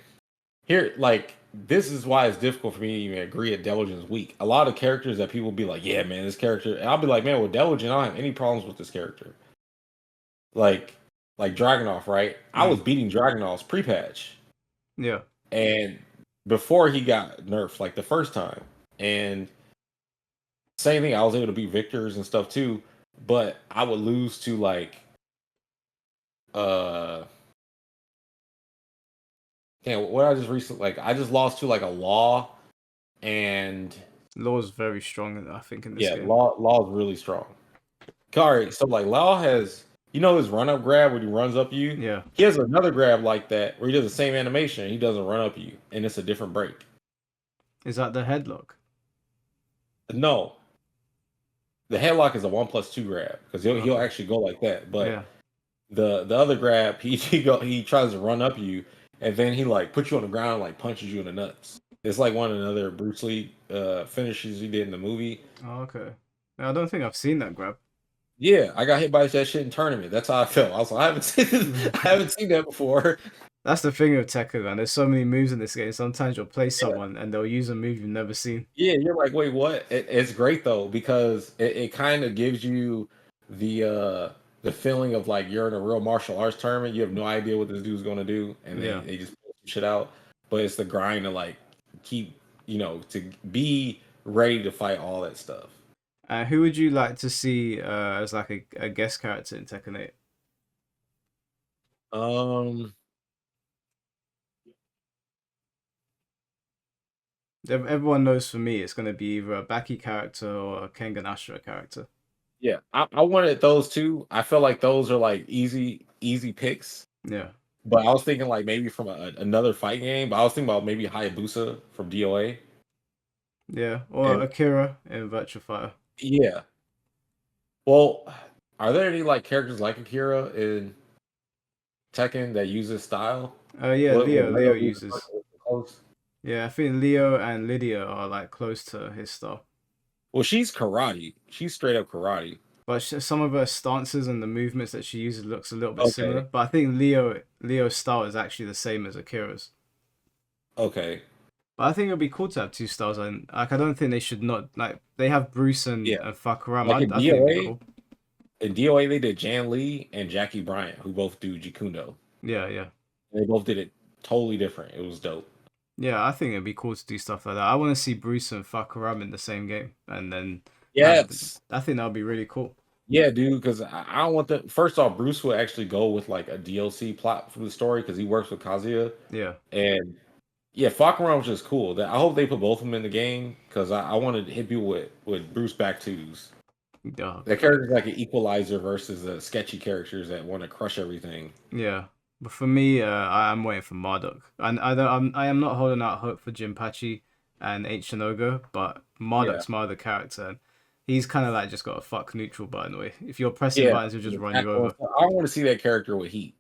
here like this is why it's difficult for me to even agree that Devilgen's weak. A lot of characters that people be like, yeah, man, this character, and I'll be like, man, with Devilgen, I don't have any problems with this character. Like like Dragonoff, right? I was mm, beating Dragonoff's pre-patch, yeah, and before he got nerfed, like the first time, and same thing, I was able to beat Victors and stuff too, but I would lose to like uh yeah, what I just recently like I just lost to like a Law and Law's very strong, I think, in this yeah, game. Law is really strong. Alright, so like Law has his run up grab when he runs up you? Yeah, He has another grab like that where he does the same animation, he doesn't run up you, and it's a different break. is that the headlock? No, the headlock is a 1+2 grab because he'll Okay, actually go like that. But yeah, the other grab, he tries to run up you, and then he like puts you on the ground, and, like punches you in the nuts. It's like one of the other Bruce Lee finishes he did in the movie. oh, okay. I don't think I've seen that grab. Yeah, I got hit by that shit in tournament. That's how I felt. I was like, I haven't seen I haven't seen that before. That's the thing with Tekken, man. There's so many moves in this game. Sometimes you'll play Yeah, someone and they'll use a move you've never seen. yeah, you're like, wait, what? It's great though because it kind of gives you the feeling of like you're in a real martial arts tournament. You have no idea what this dude's gonna do, and Yeah. they just pull some shit out. But it's the grind to like keep to be ready to fight all that stuff. Who would you like to see as like a guest character in Tekken 8? Um, Everyone knows for me it's going to be either a Baki character or a Kengan Ashura character. yeah, I wanted those two. I feel like those are like easy picks. Yeah. But I was thinking like maybe from another fight game. But I was thinking about maybe Hayabusa from DOA. Yeah. Or And Akira in Virtua Fighter. yeah, well, are there any like characters like Akira in Tekken that use this style? Yeah, What Leo Leo be the uses. close? Yeah, I think Leo and Lydia are like close to his style. Well, she's karate. She's straight up karate. But some of her stances and the movements that she uses looks a little bit similar. Okay. But I think Leo's style is actually the same as Akira's. Okay. But I think it'd be cool to have two styles, and like I don't think they should not like they have Bruce Yeah. and Fakuram. Like in I think it'd be DOA, cool. they did Jan Lee and Jackie Bryant, who both do Jikundo. Yeah, yeah. They both did it totally different. It was dope. Yeah, I think it'd be cool to do stuff like that. I want to see Bruce and Fakuram in the same game, and then have. Yes. I think that would be really cool. Yeah, dude, because I don't want the first off, Bruce would actually go with like a DLC plot for the story because he works with Kazuya. Yeah. And yeah, Fakuran was just cool. That I hope they put both of them in the game because I wanted to hit people with Bruce back twos. Yeah. That character's like an equalizer versus the sketchy characters that want to crush everything. Yeah. But for me, I am waiting for Marduk, and I am not holding out hope for Jinpachi and Ichinogo, but Yeah, Marduk's my other character. And he's kind of like just got a fuck neutral button way. If you're pressing yeah. buttons, he'll just run you over. I want to see that character with heat.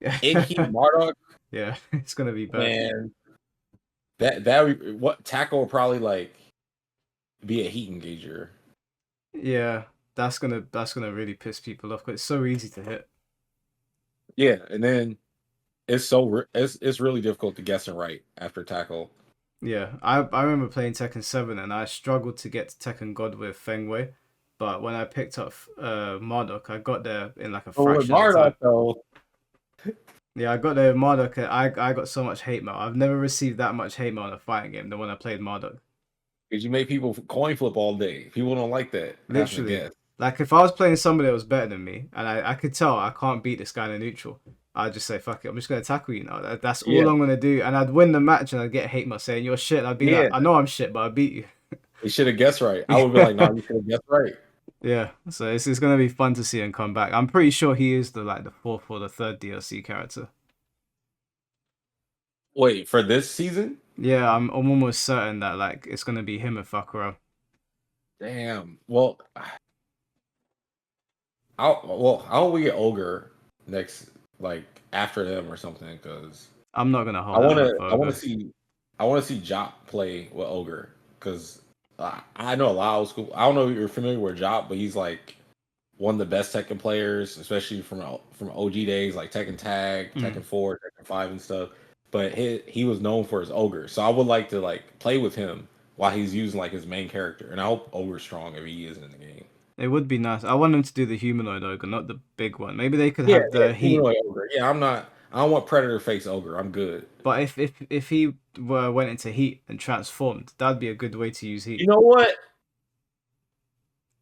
Yeah. In heat, Marduk, Yeah, it's gonna be bad. man. What tackle will probably like be a heat engager. Yeah, that's gonna really piss people off. 'Cause it's so easy to hit. Yeah, and then it's really difficult to guess and right after tackle. Yeah, I remember playing Tekken 7 and I struggled to get to Tekken God with Feng Wei, but when I picked up Marduk, I got there in like a But with fraction of the time. Marduk though, Yeah, I got there Marduk. I got so much hate mail. I've never received that much hate mail in a fighting game than when I played Marduk. because you make people coin flip all day. People don't like that. Having to Literally, guess. like if I was playing somebody that was better than me, and I could tell I can't beat this guy in a neutral, I'd just say fuck it. I'm just gonna tackle you now. That's Yeah, all I'm gonna do, and I'd win the match, and I'd get hate mail saying you're shit. And I'd be like, yeah. I know I'm shit, but I beat you. They should have guessed right. I would be like, no, you should have guessed right. Yeah, so it's gonna be fun to see him come back. I'm pretty sure he is the fourth or the third DLC character. Wait, for this season? Yeah, I'm almost certain that like it's gonna be him and Fakura. Damn. Well, I hope we get Ogre next, like after them or something, because I'm not gonna I hold want out to for I want Ogre. to see Jop play with Ogre because I know a lot of old school. I don't know if you're familiar with Jop, but he's like one of the best Tekken players, especially from OG days like Tekken Tag, Mm. Tekken 4, Tekken 5, and stuff. But he was known for his Ogre, so I would like to like play with him while he's using like his main character, and I hope Ogre's strong if he is in the game. It would be nice. I want them to do the humanoid ogre, not the big one. Maybe they could Yeah, have yeah, the heat. humanoid Ogre. Yeah, I'm not. I don't want Predator face Ogre. I'm good. But if he went into heat and transformed, that'd be a good way to use heat. You know what?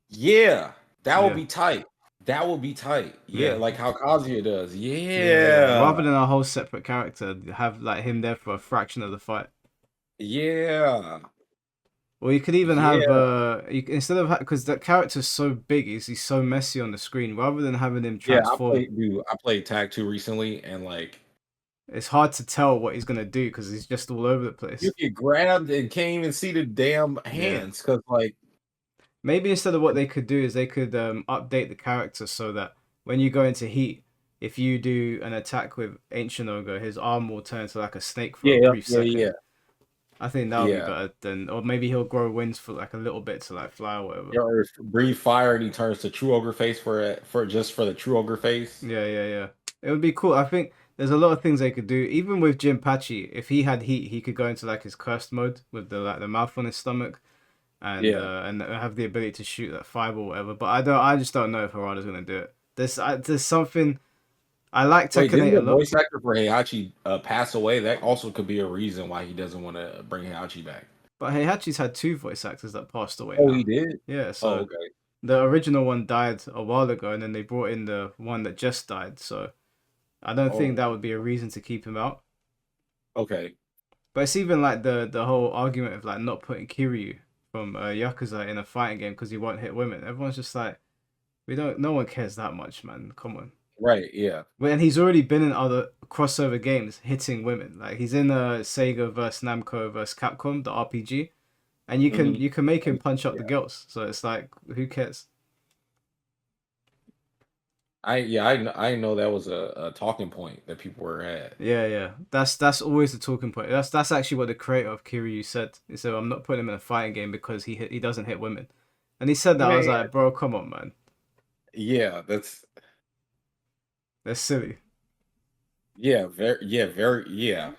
Yeah, that would Yeah. be tight. That would be tight. Yeah, Yeah. like how Kazuya does. Yeah. Rather Yeah. than a whole separate character, have like him there for a fraction of the fight. Yeah. Or you could even have Yeah. instead of because that character's so big, he's so messy on the screen. Rather than having him Yeah, transform, I played Tag 2 recently and like it's hard to tell what he's gonna do because he's just all over the place. you get grabbed and can't even see the damn Yeah. hands because like Maybe instead of what they could do is they could update the character so that when you go into heat, if you do an attack with Ancient Ogre, his arm will turn to like a snake for a yeah, brief yeah, second. yeah. I think that would be Yeah. better than, or maybe he'll grow wings for like a little bit to like fly or whatever. Or breathe fire and he turns to true ogre face for the true ogre face. Yeah. It would be cool. I think there's a lot of things they could do. Even with Jinpachi, if he had heat, he could go into like his cursed mode with the mouth on his stomach Yeah. and have the ability to shoot that fiber or whatever. But I just don't know if Harada's gonna do it. There's something I like Wait, Tekken didn't 8 a the lot. voice actor for Heihachi pass away? That also could be a reason why he doesn't want to bring Heihachi back. But Heihachi's had 2 voice actors that passed away Oh, he now. did. Yeah, Oh, so okay. the original one died a while ago, and then they brought in the one that just died. So I don't think Oh, that would be a reason to keep him out. okay. But it's even like the whole argument of like not putting Kiryu from Yakuza in a fighting game because he won't hit women. Everyone's just like, we don't. No one cares that much, man. Come on. Right. Yeah. And he's already been in other crossover games hitting women. Like he's in Sega versus Namco versus Capcom, the RPG, and you can Hmm. you can make him punch up the Yeah. girls. So it's like, who cares? I know that was a talking point that people were at. Yeah, yeah. That's always the talking point. That's actually what the creator of Kiryu said. He said, "I'm not putting him in a fighting game because he doesn't hit women." And he said I that, I was mean, like, bro, come on, man. yeah, That's silly. very, yeah.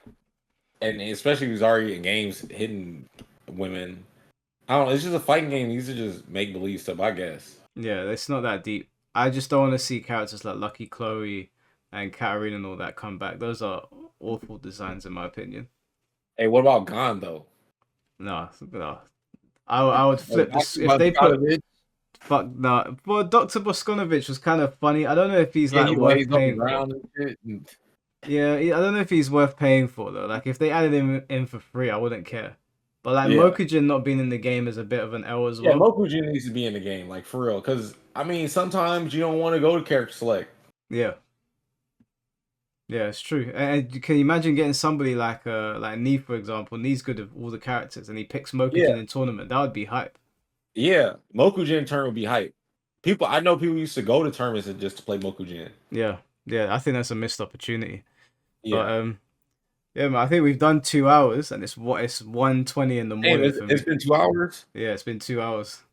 And especially if he's already in games hitting women. I don't know. It's just a fighting game. These are just make believe stuff, I guess. Yeah, it's not that deep. I just don't want to see characters like Lucky Chloe and Katarina and all that come back. Those are awful designs, in my opinion. Hey, what about Gon though? No, no. I would flip this Dr. if they put Bogdanovich, fuck no. Well, Dr. Boskonovich was kind of funny. I don't know if he's yeah, like he worth lays on the paying for. ground and shit. And, Yeah, I don't know if he's worth paying for though. Like if they added him in for free, I wouldn't care. But like yeah, Mokujin not being in the game is a bit of an L as yeah. well. Mokujin needs to be in the game, like for real. Because I mean, sometimes you don't want to go to character select. Yeah, yeah, it's true. And can you imagine getting somebody like Nee, for example? Nee's good at all the characters, and he picks Yeah, Mokujin in tournament. That would be hype. yeah. Mokujin turn would be hype. I know people used to go to tournaments and just to play Mokujin. Yeah, yeah. I think that's a missed opportunity. But Yeah. yeah, man. I think we've done 2 hours, and it's 1:20 in the Damn, morning for it's me. been 2 hours. Yeah, it's been 2 hours.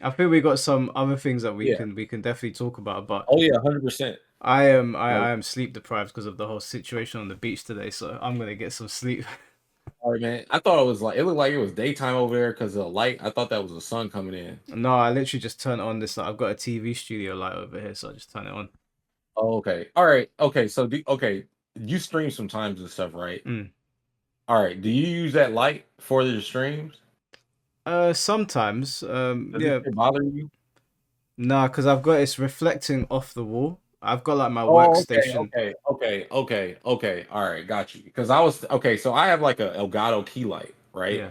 I think we got some other things that Yeah. we can definitely talk about, but Oh yeah, 100%. I Like, am sleep deprived because of the whole situation on the beach today, so I'm gonna get some sleep. all right, man. I thought it looked like it was daytime over there because of the light. I thought that was the sun coming in. No, I literally just turn on this. I've got a TV studio light over here, so I just turn it on. Oh, okay. All right. Okay. So, okay, you stream sometimes and stuff, right? Mm. All right. Do you use that light for your streams? Sometimes, Does this yeah, shit bother you? nah, because I've got it's reflecting off the wall. I've got like my Oh, okay, workstation. okay. All right, got you. Because I was okay. So I have like a Elgato key light, right? Yeah.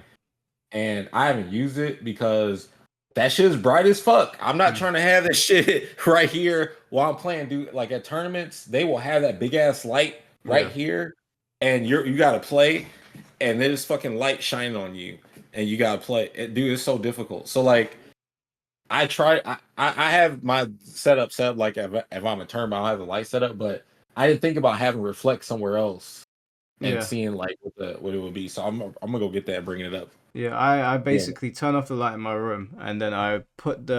And I haven't used it because that shit is bright as fuck. I'm not Mm. trying to have that shit right here while I'm playing. Dude, like at tournaments, they will have that big ass light right Yeah. here, and you gotta play, and there's fucking light shining on you, and you gotta play. Dude, it's so difficult. So like, I try. I have my setup set up like if I'm a tournament, I'll have the light set up, but I didn't think about having reflect somewhere else and Yeah. seeing like what it would be. So I'm gonna go get that and bring it up. Yeah, I Yeah, basically turn off the light in my room and then I put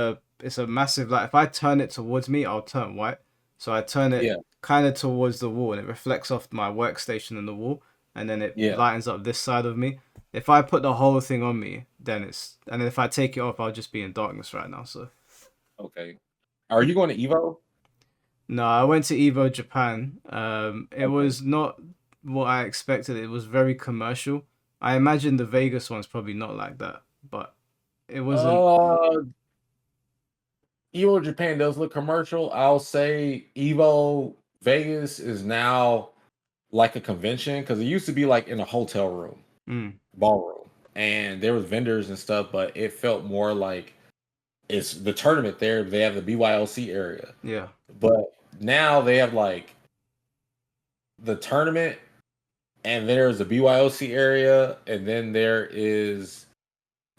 it's a massive light. If I turn it towards me, I'll turn white. So I turn it yeah, kind of towards the wall and it reflects off my workstation and the wall and then it yeah. lightens up this side of me. If I put the whole thing on me, then and then if I take it off, I'll just be in darkness right now. So Okay. Are you going to Evo? no, I went to EVO Japan. It Okay. was not what I expected. It was very commercial. I imagine the Vegas one's probably not like that, but it wasn't. Uh, Evo Japan does look commercial. I'll say Evo Vegas is now like a convention because it used to be like in a hotel room, Mm, ballroom, and there was vendors and stuff, but it felt more like it's the tournament there. They have the BYLC area, yeah, but now they have like the tournament, and there's a BYOC area, and then there is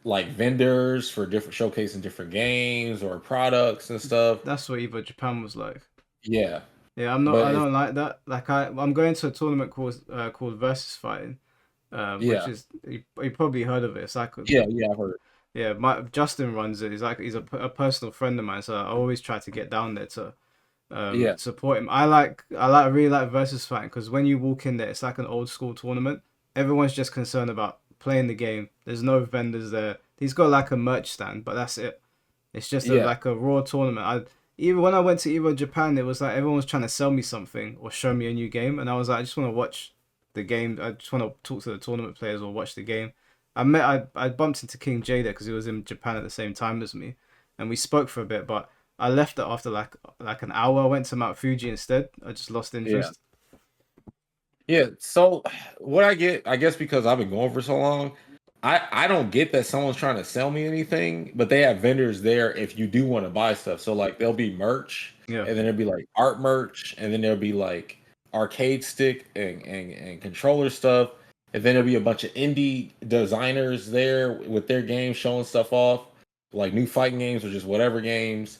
like vendors for different showcasing different games or products and stuff. that's what EVO Japan was like. Yeah, Yeah, I'm not. but I it's don't like that. Like I'm going to a tournament called Versus Fighting, which yeah, is you probably heard of it. It's like yeah, I've heard. yeah, my Justin runs it. He's a personal friend of mine, so I always try to get down there to Yeah, support him. Really like versus fighting because when you walk in there, it's like an old school tournament. Everyone's just concerned about playing the game. There's no vendors there. He's got like a merch stand, but that's it. It's just yeah, like a raw tournament. Even when I went to Evo Japan, it was like everyone was trying to sell me something or show me a new game, and I was like, I just want to watch. the game. I just want to talk to the tournament players or watch the game. I bumped into King J there because he was in Japan at the same time as me, and we spoke for a bit. But I left it after like an hour. I went to Mount Fuji instead. I just lost Yeah. interest. Yeah. So what I get, I guess because I've been going for so long, I don't get that someone's trying to sell me anything, but they have vendors there if you do want to buy stuff. So like there'll be merch, Yeah. and then there'll be like art merch, and then there'll be like arcade stick and controller stuff. And then there'll be a bunch of indie designers there with their games showing stuff off, like new fighting games or just whatever games.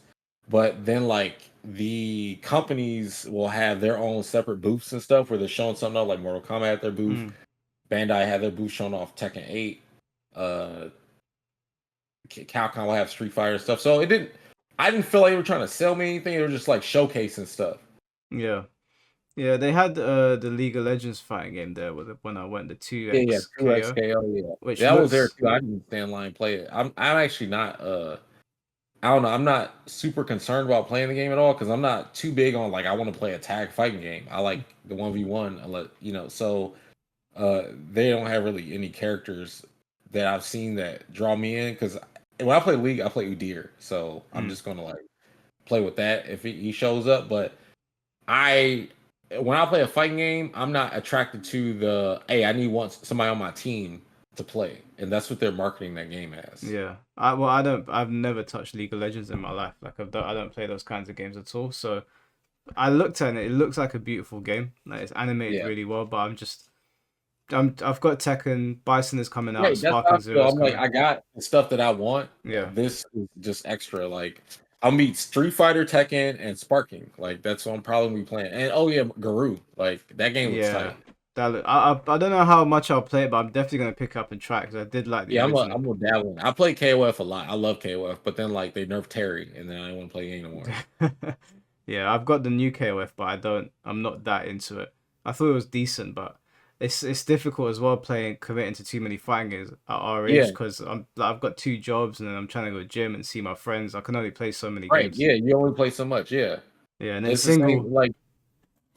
But then like the companies will have their own separate booths and stuff where they're showing something off, like Mortal Kombat had their booth. Mm. Bandai had their booth showing off Tekken 8. Uh Capcom will have Street Fighter stuff. So I didn't feel like they were trying to sell me anything. They were just like showcasing stuff. Yeah. Yeah, they had the League of Legends fighting game there when I went the Yeah, 2X 2X KO, KO, yeah. which That was there looks too. I didn't stand in line and play it. I'm actually not I don't know. I'm not super concerned about playing the game at all because I'm not too big on like I want to play a tag fighting game. I like the 1v1. I let you know. So they don't have really any characters that I've seen that draw me in because when I play League, I play Udyr. So I'm just gonna like play with that if he shows up. But I when I play a fighting game, I'm not attracted to the hey, I need somebody on my team to play, and that's what they're marketing that game as. yeah. I've never touched League of Legends in my life. Like I don't play those kinds of games at all. So I looked at it. It looks like a beautiful game. Like it's animated Yeah. really well. But I've got Tekken. Bison is coming out. Right, that's Spark how I and feel. Zero is I'm like, coming. I got the stuff that I want. Yeah. This is just extra. Like, I'll meet Street Fighter, Tekken, and Sparking. Like, that's what I'm probably be playing. And oh yeah, Garou. Like that game looks Yeah. tight. I don't know how much I'll play it, but I'm definitely gonna pick up and try because I did like the Yeah, original. I'm a dabbling. I play KOF a lot. I love KOF, but then like they nerfed Terry, and then I didn't want to play the game anymore. Yeah, I've got the new KOF, but I'm not that into it. I thought it was decent, but it's difficult as well playing committing to too many fighting games at our age Yeah, because I've got two jobs and then I'm trying to go to gym and see my friends. I can only play so many right. games. Yeah, you only play so much. Yeah, Yeah, and then it's the same. single. Like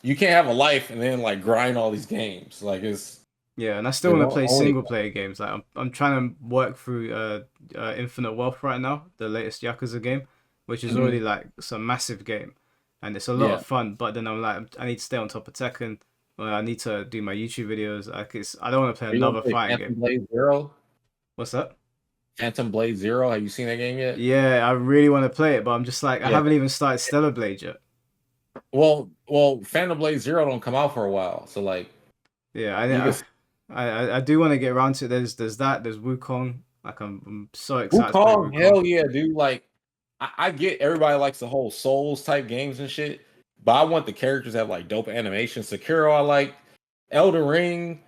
you can't have a life and then like grind all these games. Like it's Yeah, and I still there's want to play only single player games. Like I'm trying to work through Infinite Wealth right now, the latest Yakuza game, which is Mhm. already like it's a massive game, and it's a lot Yeah. of fun. But then I'm like I need to stay on top of Tekken. I need to do my YouTube videos. I don't want to play Are you gonna another play fighting Phantom game. Blade Zero? What's that? Phantom Blade Zero. Have you seen that game yet? Yeah, I really want to play it, but I'm just like I Yeah. haven't even started Stellar Blade yet. Well, Phantom Blade Zero don't come out for a while, so like Yeah, you can. I do want to get around to it. There's Wukong. Like I'm so excited to play Wukong, Wukong. hell yeah, dude! Like I get everybody likes the whole Souls type games and shit, but I want the characters that have like dope animation. Sekiro, I like. Elden Ring,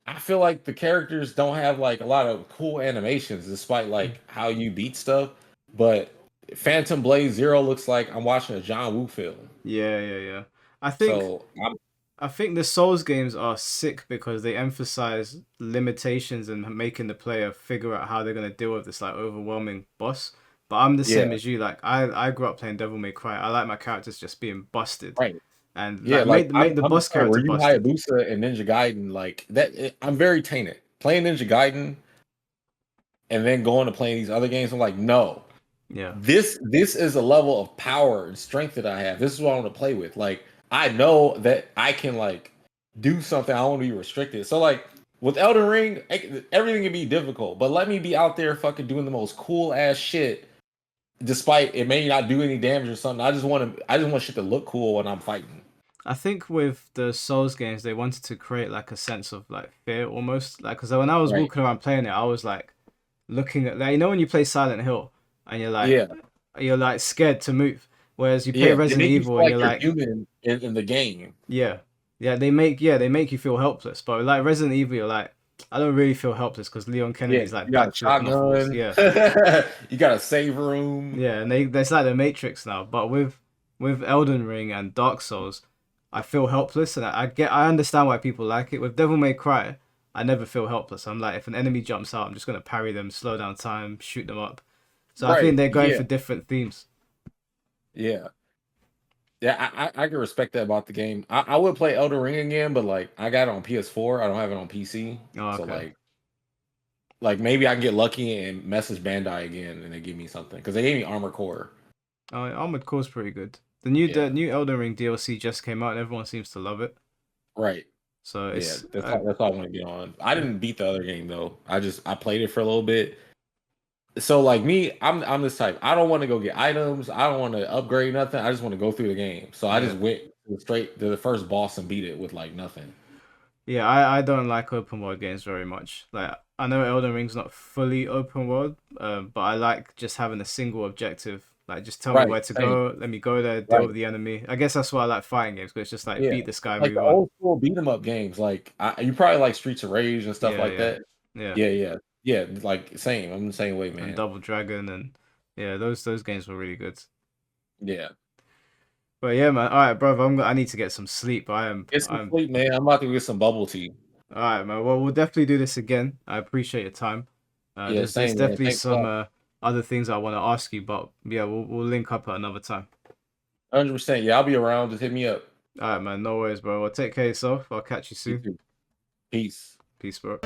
I feel like the characters don't have like a lot of cool animations, despite like how you beat stuff. But Phantom Blade Zero looks like I'm watching a John Woo film. Yeah. I think So I'm I think the Souls games are sick because they emphasize limitations and making the player figure out how they're gonna deal with this like overwhelming boss. But I'm the same yeah, as you. Like I grew up playing Devil May Cry. I like my characters just being busted right. and Yeah, like like make the I'm the boss player where character you busted. Hayabusa and Ninja Gaiden, like that. I'm very tainted. Playing Ninja Gaiden and then going to playing these other games, I'm like, no, Yeah. this is a level of power and strength that I have. This is what I want to play with. Like I know that I can like do something. I don't want to be restricted. So like with Elden Ring, everything can be difficult, but let me be out there fucking doing the most cool ass shit. Despite it may not do any damage or something, I just want shit to look cool when I'm fighting. I think with the Souls games, they wanted to create like a sense of like fear almost. Like, because when I was Right. walking around playing it, I was like looking at like you know when you play Silent Hill and Yeah. you're like scared to move, whereas you play Yeah. They Resident make you Evil feel and like you're you're like human in the game. yeah, they make you feel helpless. But like Resident Evil, you're like I don't really feel helpless because Leon Yeah. Kennedy's like You got a backflipping off walls. shotgun. Yeah, You got a save room. yeah, and that's like the Matrix now. But with Elden Ring and Dark Souls, I feel helpless, and I understand why people like it. With Devil May Cry, I never feel helpless. I'm like, if an enemy jumps out, I'm just gonna parry them, slow down time, shoot them up. So I think Right. they're going Yeah. for different themes. Yeah. Yeah, I can respect that about the game. I would play Elden Ring again, but like I got it on PS4. I don't have it on PC. Oh, So okay. like maybe I can get lucky and message Bandai again and they give me something because they gave me Armored Core. Oh, Armored Core's pretty good. The Yeah, new Elden Ring DLC just came out and everyone seems to love it. right. So Yeah, it's that's all I want to get on. I didn't beat the other game though. I played it for a little bit. So like me, I'm this type. I don't want to go get items. I don't want to upgrade nothing. I just want to go through the game. So I yeah. just went straight to the first boss and beat it with like nothing. Yeah, I don't like open world games very much. Like I know Elden Ring's not fully open world, but I like just having a single objective. Like just tell me Right. where to Same. go, let me go there, deal Right. with the enemy. I guess that's why I like fighting games, because it's just like Yeah. beat this guy, Like the move on. old school beat 'em up games. Like you probably like Streets of Rage and stuff Yeah, like yeah, that. yeah. Yeah, yeah. Yeah, like same. I'm the same way, And man. Double Dragon and yeah, those games were really good. Yeah. But yeah, man. All right, brother. I need to get some sleep. Get some sleep, man. I'm about to get some bubble tea. All right, man. Well, we'll definitely do this again. I appreciate your time. Yeah, There's same, man. definitely Thanks a some lot. other things I want to ask you, but yeah, we'll link up at another time. 100%. Yeah, I'll be around. Just hit me up. All right, man. No worries, bro. Well, take care of yourself. I'll catch you You soon. too. Peace. Peace, bro.